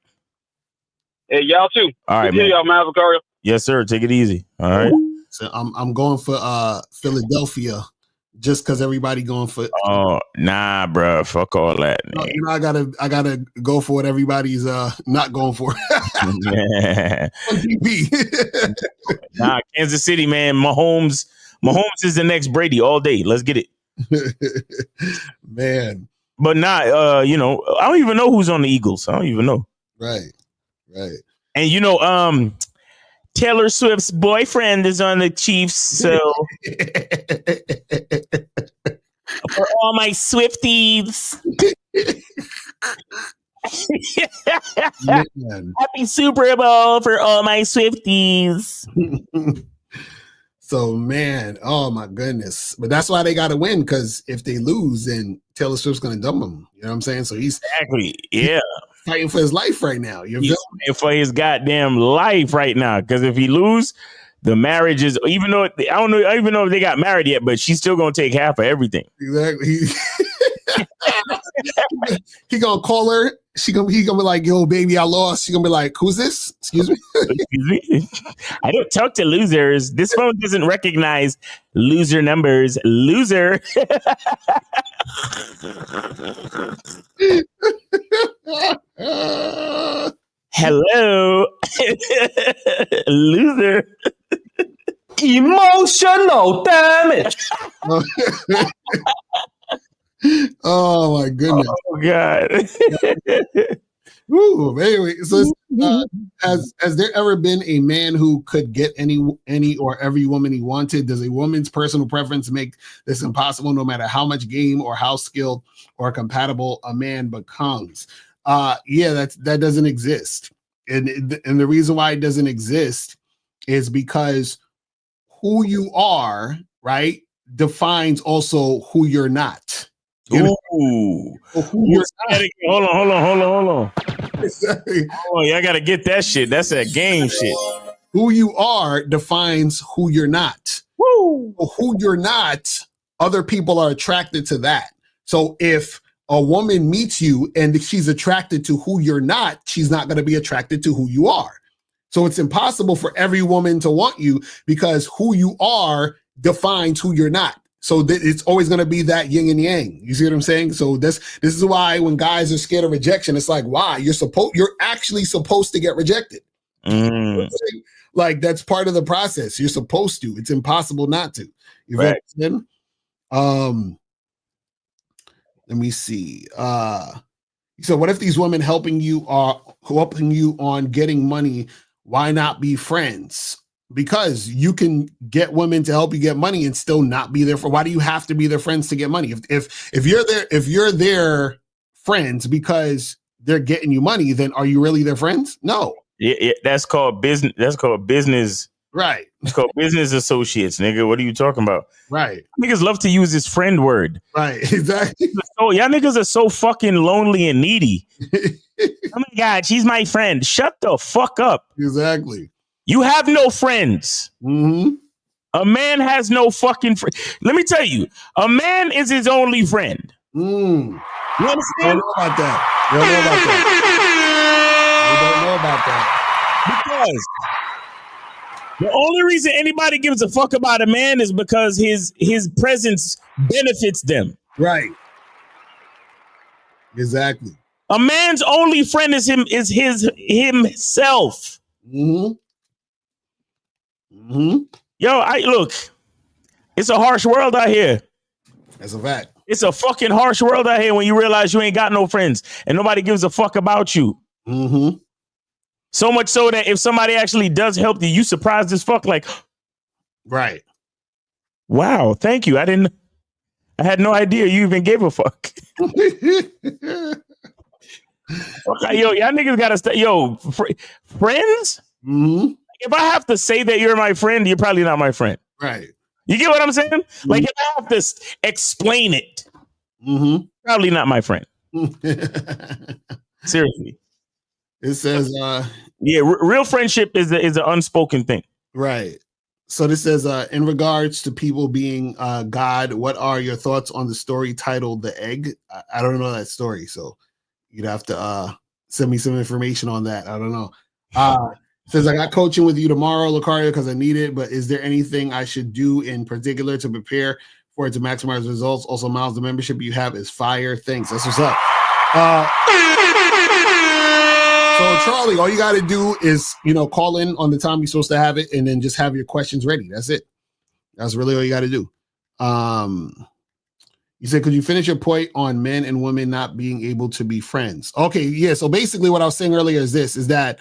Hey, y'all too. All right, good to hear y'all, Miles Locario. Yes, sir. Take it easy. All right. So I'm going for Philadelphia, just because everybody going for. Oh nah, bro. Fuck all that. I gotta go for what everybody's not going for. Nah, Kansas City, man. Mahomes is the next Brady all day. Let's get it. Man. But not I don't even know who's on the Eagles. I don't even know. Right. And Taylor Swift's boyfriend is on the Chiefs, so for all my Swifties. Happy Super Bowl for all my Swifties. So, man, oh my goodness. But that's why they got to win, because if they lose, then Taylor Swift's going to dump them. You know what I'm saying? So he's exactly, yeah. fighting for his life right now. You He's feel fighting for his goddamn life right now. Because if he lose, the marriage is, even though I don't even know if they got married yet, but she's still gonna take half of everything. Exactly. He gonna call her. He gonna be like, "Yo, baby, I lost." She gonna be like, "Who's this? Excuse me." Excuse me? I don't talk to losers. This phone doesn't recognize loser numbers. Loser. Hello. Loser. Emotional damage. Oh my goodness. Oh God. Woo, anyway, so has there ever been a man who could get any or every woman he wanted? Does a woman's personal preference make this impossible, no matter how much game or how skilled or compatible a man becomes? Yeah, that doesn't exist, and the reason why it doesn't exist is because who you are, right, defines also who you're not. Ooh. Hold on. Oh, yeah, I gotta get that shit. That's that game shit. Who you are defines who you're not. Woo. Who you're not, other people are attracted to that. So if a woman meets you and she's attracted to who you're not, she's not going to be attracted to who you are. So it's impossible for every woman to want you because who you are defines who you're not. So it's always going to be that yin and yang. You see what I'm saying? So this is why when guys are scared of rejection, it's like, why? You're actually supposed to get rejected. Like that's part of the process. You're supposed to. It's impossible not to. You right. Let me see. So what if these women helping you on getting money? Why not be friends? Because you can get women to help you get money and still not be there for. Why do you have to be their friends to get money? If you're their friends because they're getting you money, then are you really their friends? No. Yeah, that's called business. That's called business. Right. It's called business associates, nigga. What are you talking about? Right. Niggas love to use this friend word. Right. Exactly. So y'all niggas are so fucking lonely and needy. Oh my God, she's my friend. Shut the fuck up. Exactly. You have no friends. Mm-hmm. A man has no fucking friend. Let me tell you, a man is his only friend. You understand? I don't know about that. You don't know about that. Because the only reason anybody gives a fuck about a man is because his presence benefits them. Right. Exactly. A man's only friend is himself. Mm-hmm. Mm-hmm. Yo, look, it's a harsh world out here. That's a fact. It's a fucking harsh world out here when you realize you ain't got no friends and nobody gives a fuck about you. Mm-hmm. So much so that if somebody actually does help you, you surprised as fuck. Like, right. Wow, thank you. I had no idea you even gave a fuck. Okay, yo, y'all niggas gotta stay. Yo, friends? Mm-hmm. If I have to say that you're my friend, you're probably not my friend. Right. You get what I'm saying? Mm-hmm. Like if I have to explain it, probably not my friend. Seriously. It says, yeah, real friendship is an unspoken thing. Right. So this says, in regards to people being God, what are your thoughts on the story titled The Egg? I don't know that story, so you'd have to send me some information on that. I don't know. Says, I got coaching with you tomorrow, Locario, because I need it, but is there anything I should do in particular to prepare for it to maximize results? Also, Miles, the membership you have is fire. Thanks. That's what's up. So, Charlie, all you got to do is, call in on the time you're supposed to have it and then just have your questions ready. That's it. That's really all you got to do. You said, could you finish your point on men and women not being able to be friends? Okay, yeah. So basically what I was saying earlier is that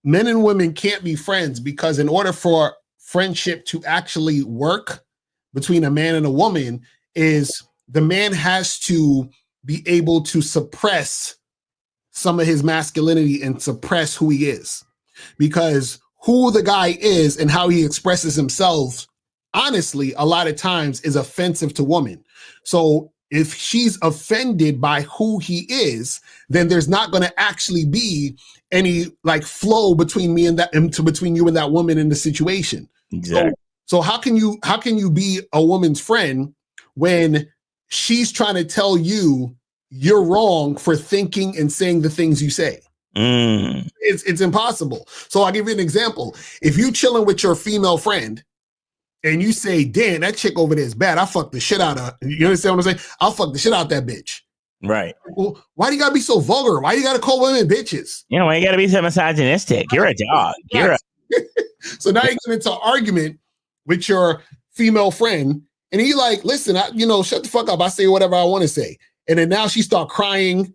men and women can't be friends because in order for friendship to actually work between a man and a woman is the man has to be able to suppress some of his masculinity and suppress who he is, because who the guy is and how he expresses himself, honestly, a lot of times is offensive to women. So if she's offended by who he is, then there's not going to actually be any like flow between me and that, between you and that woman in the situation. Exactly. So how can you be a woman's friend when she's trying to tell you you're wrong for thinking and saying the things you say? It's impossible. So I'll give you an example. If you chilling with your female friend and you say, damn, that chick over there is bad, I fucked the shit out of her. You understand what I'm saying? I'll fuck the shit out that bitch. Right. Well, why do you gotta be so vulgar? Why do you gotta call women bitches? You know, why you gotta be so misogynistic? You're a dog. You're a So now you get into an argument with your female friend, and he like, listen, shut the fuck up. I say whatever I want to say. And then now she start crying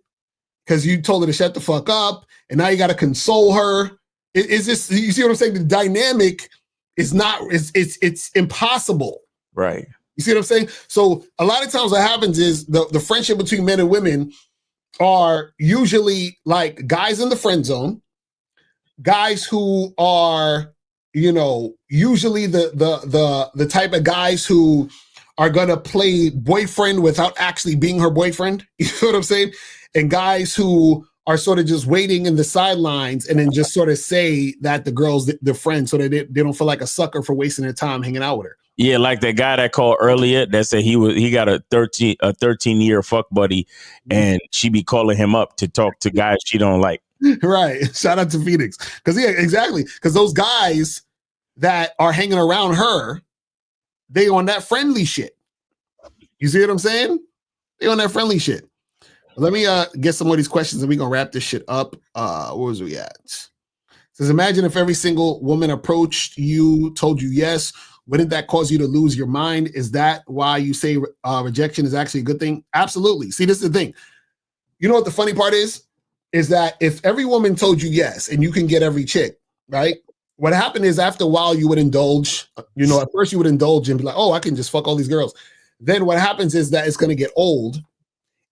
because you told her to shut the fuck up, and now you got to console her. It's just, you see what I'm saying? The dynamic is not, it's impossible. Right. You see what I'm saying? So a lot of times what happens is the friendship between men and women are usually like guys in the friend zone, guys who are, usually the type of guys who are gonna play boyfriend without actually being her boyfriend. You know what I'm saying? And guys who are sort of just waiting in the sidelines and then just sort of say that the girl's their friend so that they don't feel like a sucker for wasting their time hanging out with her. Yeah, like that guy that called earlier that said he got a 13-year fuck buddy, and she be calling him up to talk to guys she don't like. Right. Shout out to Phoenix. Because yeah, exactly. Because those guys that are hanging around her, they on that friendly shit. You see what I'm saying? They on that friendly shit. Let me get some of these questions and we're gonna wrap this shit up. Where was we at? It says, imagine if every single woman approached you, told you yes. Wouldn't that cause you to lose your mind? Is that why you say rejection is actually a good thing? Absolutely. See, this is the thing. You know what the funny part is? Is that if every woman told you yes and you can get every chick, right? What happened is after a while you would indulge, at first you would indulge and be like, oh, I can just fuck all these girls. Then what happens is that it's going to get old.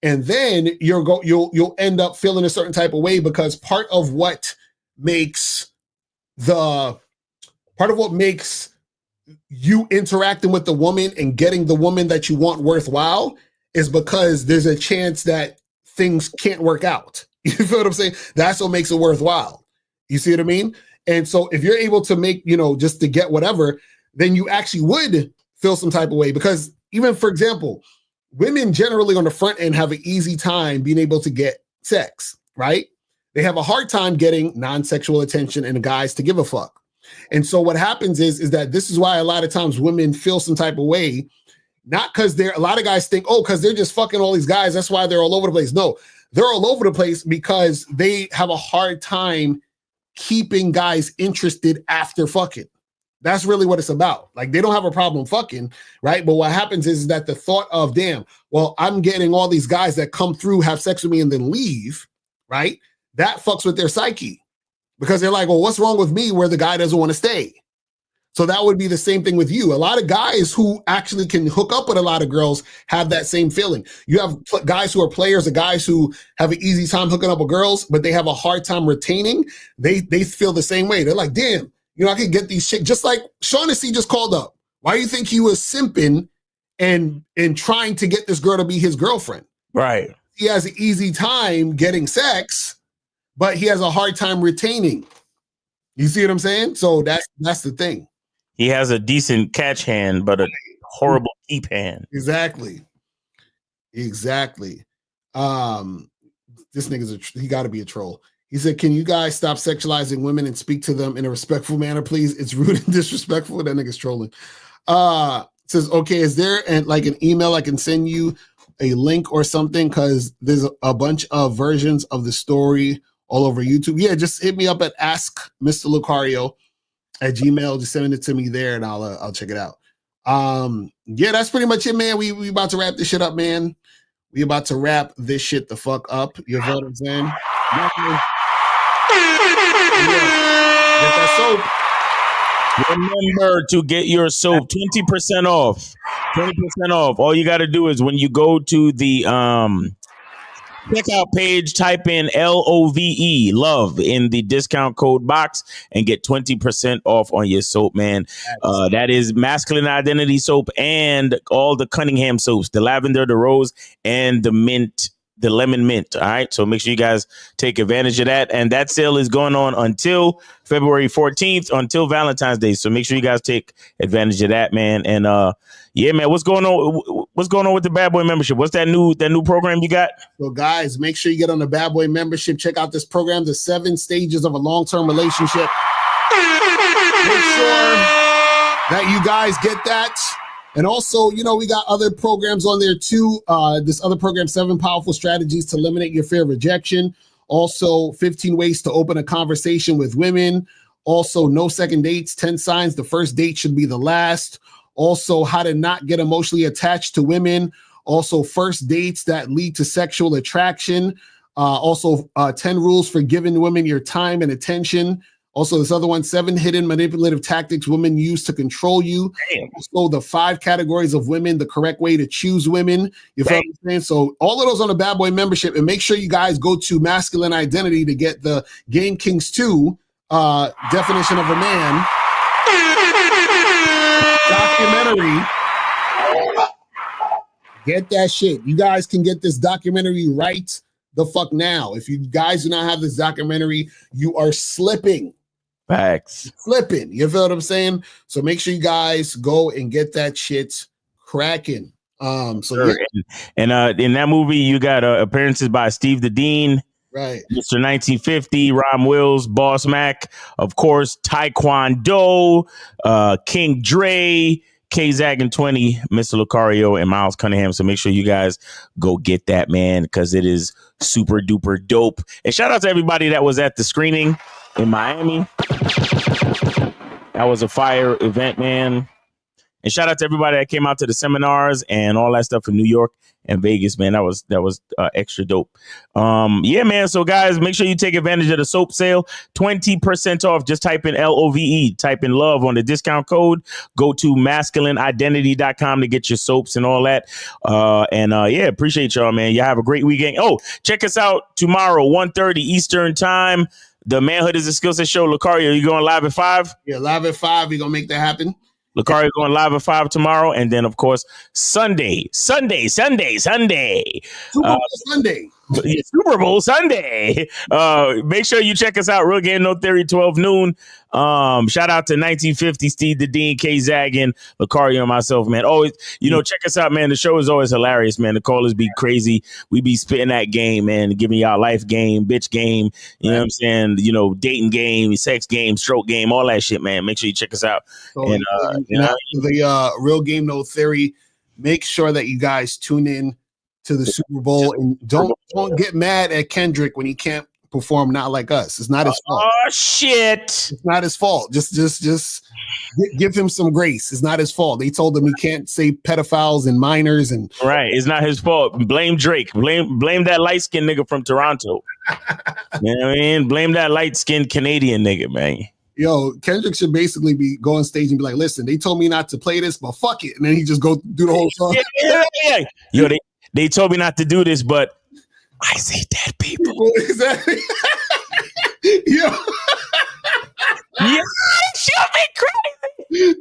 And then you'll end up feeling a certain type of way because part of what makes you interacting with the woman and getting the woman that you want worthwhile is because there's a chance that things can't work out. You feel what I'm saying? That's what makes it worthwhile. You see what I mean? And so if you're able to make, just to get whatever, then you actually would feel some type of way because even, for example, women generally on the front end have an easy time being able to get sex, right? They have a hard time getting non-sexual attention and guys to give a fuck. And so what happens is that this is why a lot of times women feel some type of way, not because a lot of guys think, oh, because they're just fucking all these guys. That's why they're all over the place. No, they're all over the place because they have a hard time keeping guys interested after fucking. That's really what it's about. Like they don't have a problem fucking, right? But what happens is that the thought of, damn, well, I'm getting all these guys that come through, have sex with me and then leave, right? That fucks with their psyche. Because they're like, well, what's wrong with me where the guy doesn't want to stay? So that would be the same thing with you. A lot of guys who actually can hook up with a lot of girls have that same feeling. You have guys who are players, the guys who have an easy time hooking up with girls, but they have a hard time retaining. They feel the same way. They're like, damn, I can get these chicks. Just like Shaughnessy just called up. Why do you think he was simping and trying to get this girl to be his girlfriend? Right. He has an easy time getting sex, but he has a hard time retaining. You see what I'm saying? So that's the thing. He has a decent catch hand, but a horrible keep hand. Exactly. This nigga's he got to be a troll. He said, can you guys stop sexualizing women and speak to them in a respectful manner, please? It's rude and disrespectful. That nigga's trolling. Says, okay, is there an email I can send you a link or something? Because there's a bunch of versions of the story all over YouTube. Yeah, just hit me up at Ask Mr. Locario at Gmail. Just send it to me there and I'll check it out. Yeah, that's pretty much it, man. We about to wrap this shit up, man. We about to wrap this shit the fuck up. You know what I'm saying? Yeah. Get that soap. Remember to get your soap 20% off. 20% off. All you got to do is when you go to the checkout page, type in LOVE, love, in the discount code box and get 20% off on your soap, man. That is Masculine Identity soap and all the Cunningham soaps, the lavender, the rose, and the mint, the lemon mint. All right. So make sure you guys take advantage of that. And that sale is going on until February 14th, until Valentine's Day. So make sure you guys take advantage of that, man. And yeah, man, what's going on? What's going on with the Bad Boy membership? What's that new program you got? So guys, make sure you get on the Bad Boy membership. Check out this program, the 7 stages of a long-term relationship. Make sure that you guys get that. And also, you know, we got other programs on there too. This other program, 7 Powerful Strategies to Eliminate Your Fear of Rejection. Also, 15 Ways to Open a Conversation with Women. Also, No Second Dates, 10 Signs the First Date Should Be the Last. Also, How to Not Get Emotionally Attached to Women. Also, First Dates That Lead to Sexual Attraction. Also, 10 Rules for Giving Women Your Time and Attention. Also, this other one, 7 Hidden Manipulative Tactics Women Use to Control You. Damn. Also, the 5 Categories of Women, the Correct Way to Choose Women. You feel what I'm saying? So all of those on the Bad Boy membership. And make sure you guys go to Masculine Identity to get the Game Kings 2 Definition of a Man documentary. Get that shit. You guys can get this documentary right the fuck now. If you guys do not have this documentary, you are slipping. Facts. Flipping. You feel what I'm saying? So make sure you guys go and get that shit cracking. So sure. yeah. And in that movie, you got appearances by Steve the Dean, right? Mr. 1950, Ron Wills, Boss Mac, of course, Taekwondo, King Dre, K Zaggin 20, Mr. Locario, and Miles Cunningham. So make sure you guys go get that, man, because it is super duper dope. And shout out to everybody that was at the screening in Miami. That was a fire event, man. And shout out to everybody that came out to the seminars and all that stuff in New York and Vegas, man. That was extra dope. Yeah, man. So guys, make sure you take advantage of the soap sale. 20% off. Just type in LOVE, type in love on the discount code. Go to masculineidentity.com to get your soaps and all that. Yeah, appreciate y'all, man. Y'all have a great weekend. Oh, check us out tomorrow, 1:30 Eastern time. The Manhood is a Skill Set Show. Lucario, you going live at 5? Yeah, live at 5. We're gonna make that happen. Lucario going live at 5 tomorrow, and then of course Sunday. Super Bowl Sunday. Super Bowl Sunday. Make sure you check us out. Real Game No Theory, 12 noon. Shout out to 1950, Steve the Dean, K Zaggin, Lucario, and myself, man. Always, check us out, man. The show is always hilarious, man. The callers be crazy. We be spitting that game, man, giving y'all life game, bitch game, you know what I'm saying? Dating game, sex game, stroke game, all that shit, man. Make sure you check us out. So, the Real Game No Theory. Make sure that you guys tune in to the Super Bowl and don't get mad at Kendrick when he can't perform Not Like Us. It's not his fault. Oh shit. It's not his fault. Just give him some grace. It's not his fault. They told him he can't say pedophiles and minors and right. It's not his fault. Blame Drake. Blame that light-skinned nigga from Toronto. You know what I mean? Blame that light-skinned Canadian nigga, man. Yo, Kendrick should basically go on stage and be like, listen, they told me not to play this, but fuck it. And then he just go do the whole song. Yeah. Yo, they told me not to do this, but I see dead people. Exactly. Yeah. Yeah, she'll be crazy.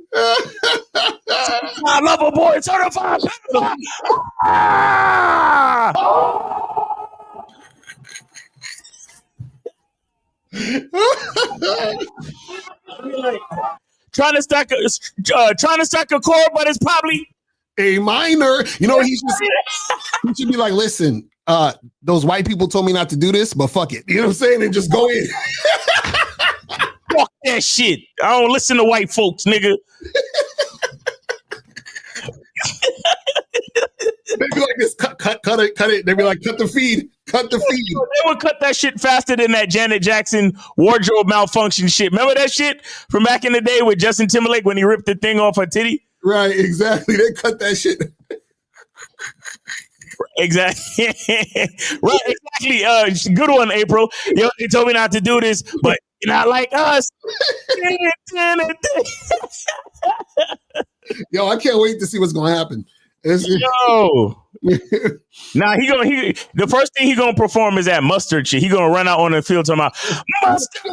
I love a boy, certified. Trying to stack a chord, but it's probably a minor. He should be like, listen, those white people told me not to do this, but fuck it. You know what I'm saying? And just go in. Fuck that shit. I don't listen to white folks, nigga. They'd be like this, cut it. They'd be like, cut the feed. They would cut that shit faster than that Janet Jackson wardrobe malfunction shit. Remember that shit from back in the day with Justin Timberlake when he ripped the thing off her titty? Right, exactly. They cut that shit. Exactly. Right, exactly. Good one, April. Yo, they told me not to do this, but you're not like us. Yo, I can't wait to see what's going to happen. Nah, the first thing he gonna perform is that mustard shit. He gonna run out on the field talking about mustard.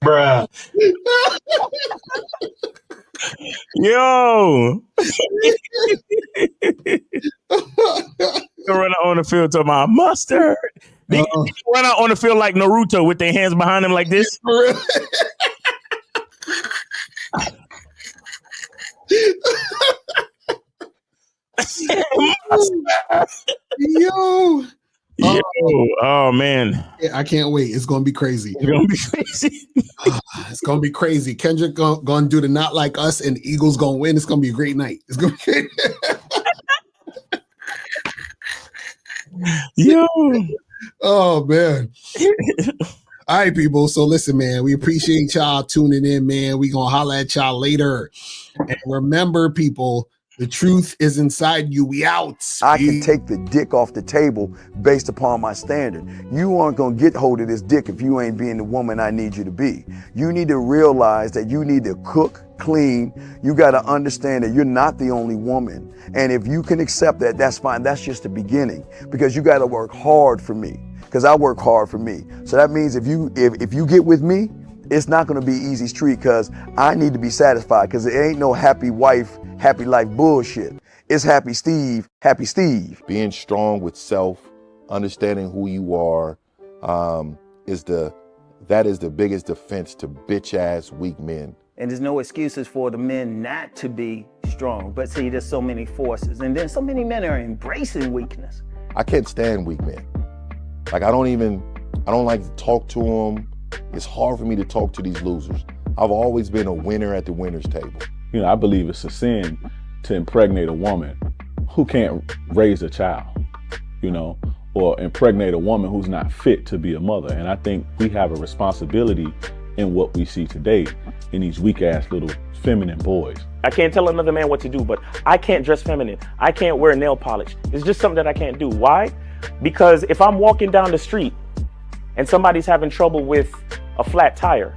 Bruh. Yo. Gonna run out on the field talking about mustard. They run out on the field like Naruto with their hands behind him like this. Yo. Yo, oh man. I can't wait. It's gonna be crazy. It's gonna be crazy. It's gonna be crazy. Kendrick gonna do the Not Like Us and the Eagles gonna win. It's gonna be a great night. It's gonna be great. Yo. Oh man. All right, people. So listen, man, we appreciate y'all tuning in, man. We gonna holla at y'all later. And remember, people, the truth is inside you. We out. I can take the dick off the table based upon my standard. You aren't gonna get hold of this dick if you ain't being the woman I need you to be. You need to realize that you need to cook, clean. You gotta understand that you're not the only woman. And if you can accept that, that's fine. That's just the beginning, because you gotta work hard for me, because I work hard for me. So that means if you get with me, it's not gonna be easy street, because I need to be satisfied, because it ain't no happy wife, happy life bullshit. It's happy Steve, happy Steve. Being strong with self, understanding who you are, is the biggest defense to bitch ass weak men. And there's no excuses for the men not to be strong. But see, there's so many forces. And then so many men are embracing weakness. I can't stand weak men. Like I don't like to talk to them. It's hard for me to talk to these losers. I've always been a winner at the winner's table. You know, I believe it's a sin to impregnate a woman who can't raise a child, you know, or impregnate a woman who's not fit to be a mother. And I think we have a responsibility in what we see today in these weak ass little feminine boys. I can't tell another man what to do, but I can't dress feminine. I can't wear nail polish. It's just something that I can't do. Why? Because if I'm walking down the street and somebody's having trouble with a flat tire,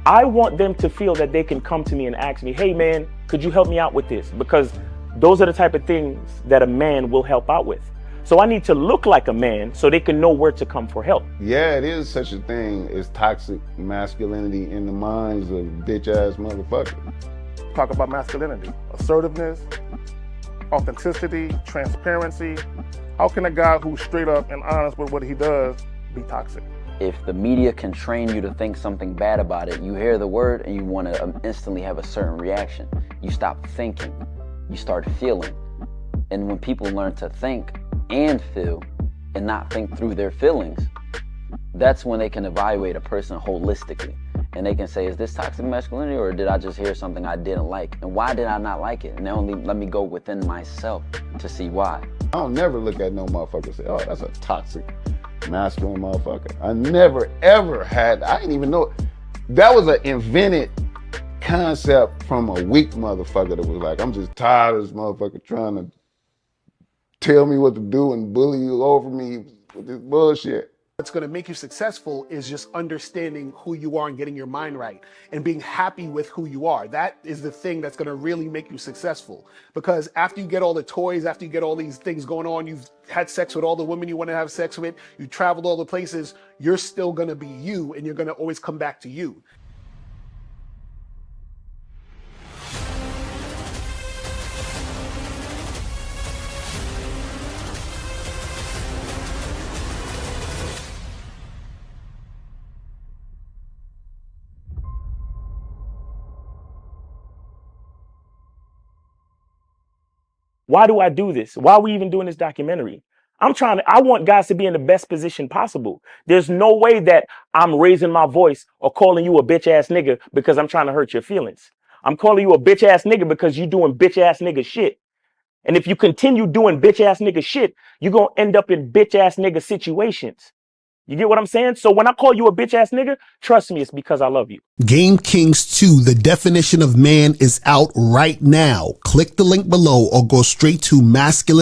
I want them to feel that they can come to me and ask me, hey man, could you help me out with this? Because those are the type of things that a man will help out with. So I need to look like a man so they can know where to come for help. Yeah, it is such a thing as toxic masculinity in the minds of bitch ass motherfuckers. Talk about masculinity, assertiveness, authenticity, transparency. How can a guy who's straight up and honest with what he does be toxic? If the media can train you to think something bad about it, you hear the word and you want to instantly have a certain reaction. You stop thinking, you start feeling. And when people learn to think and feel and not think through their feelings, that's when they can evaluate a person holistically. And they can say, is this toxic masculinity, or did I just hear something I didn't like? And why did I not like it? And only let me go within myself to see why. I don't never look at no motherfucker and say, oh, that's a toxic masculine motherfucker. I never ever had, I didn't even know, that was an invented concept from a weak motherfucker that was like, I'm just tired of this motherfucker trying to tell me what to do and bully you over me with this bullshit. What's going to make you successful is just understanding who you are and getting your mind right and being happy with who you are. That is the thing that's going to really make you successful. Because after you get all the toys, after you get all these things going on, you've had sex with all the women you want to have sex with, you traveled all the places, you're still going to be you, and you're going to always come back to you. Why do I do this? Why are we even doing this documentary? I want guys to be in the best position possible. There's no way that I'm raising my voice or calling you a bitch ass nigga because I'm trying to hurt your feelings. I'm calling you a bitch ass nigga because you're doing bitch ass nigga shit. And if you continue doing bitch ass nigga shit, you're going to end up in bitch ass nigga situations. You get what I'm saying? So when I call you a bitch ass nigga, trust me, it's because I love you. Game Kings 2, the definition of man, is out right now. Click the link below or go straight to masculine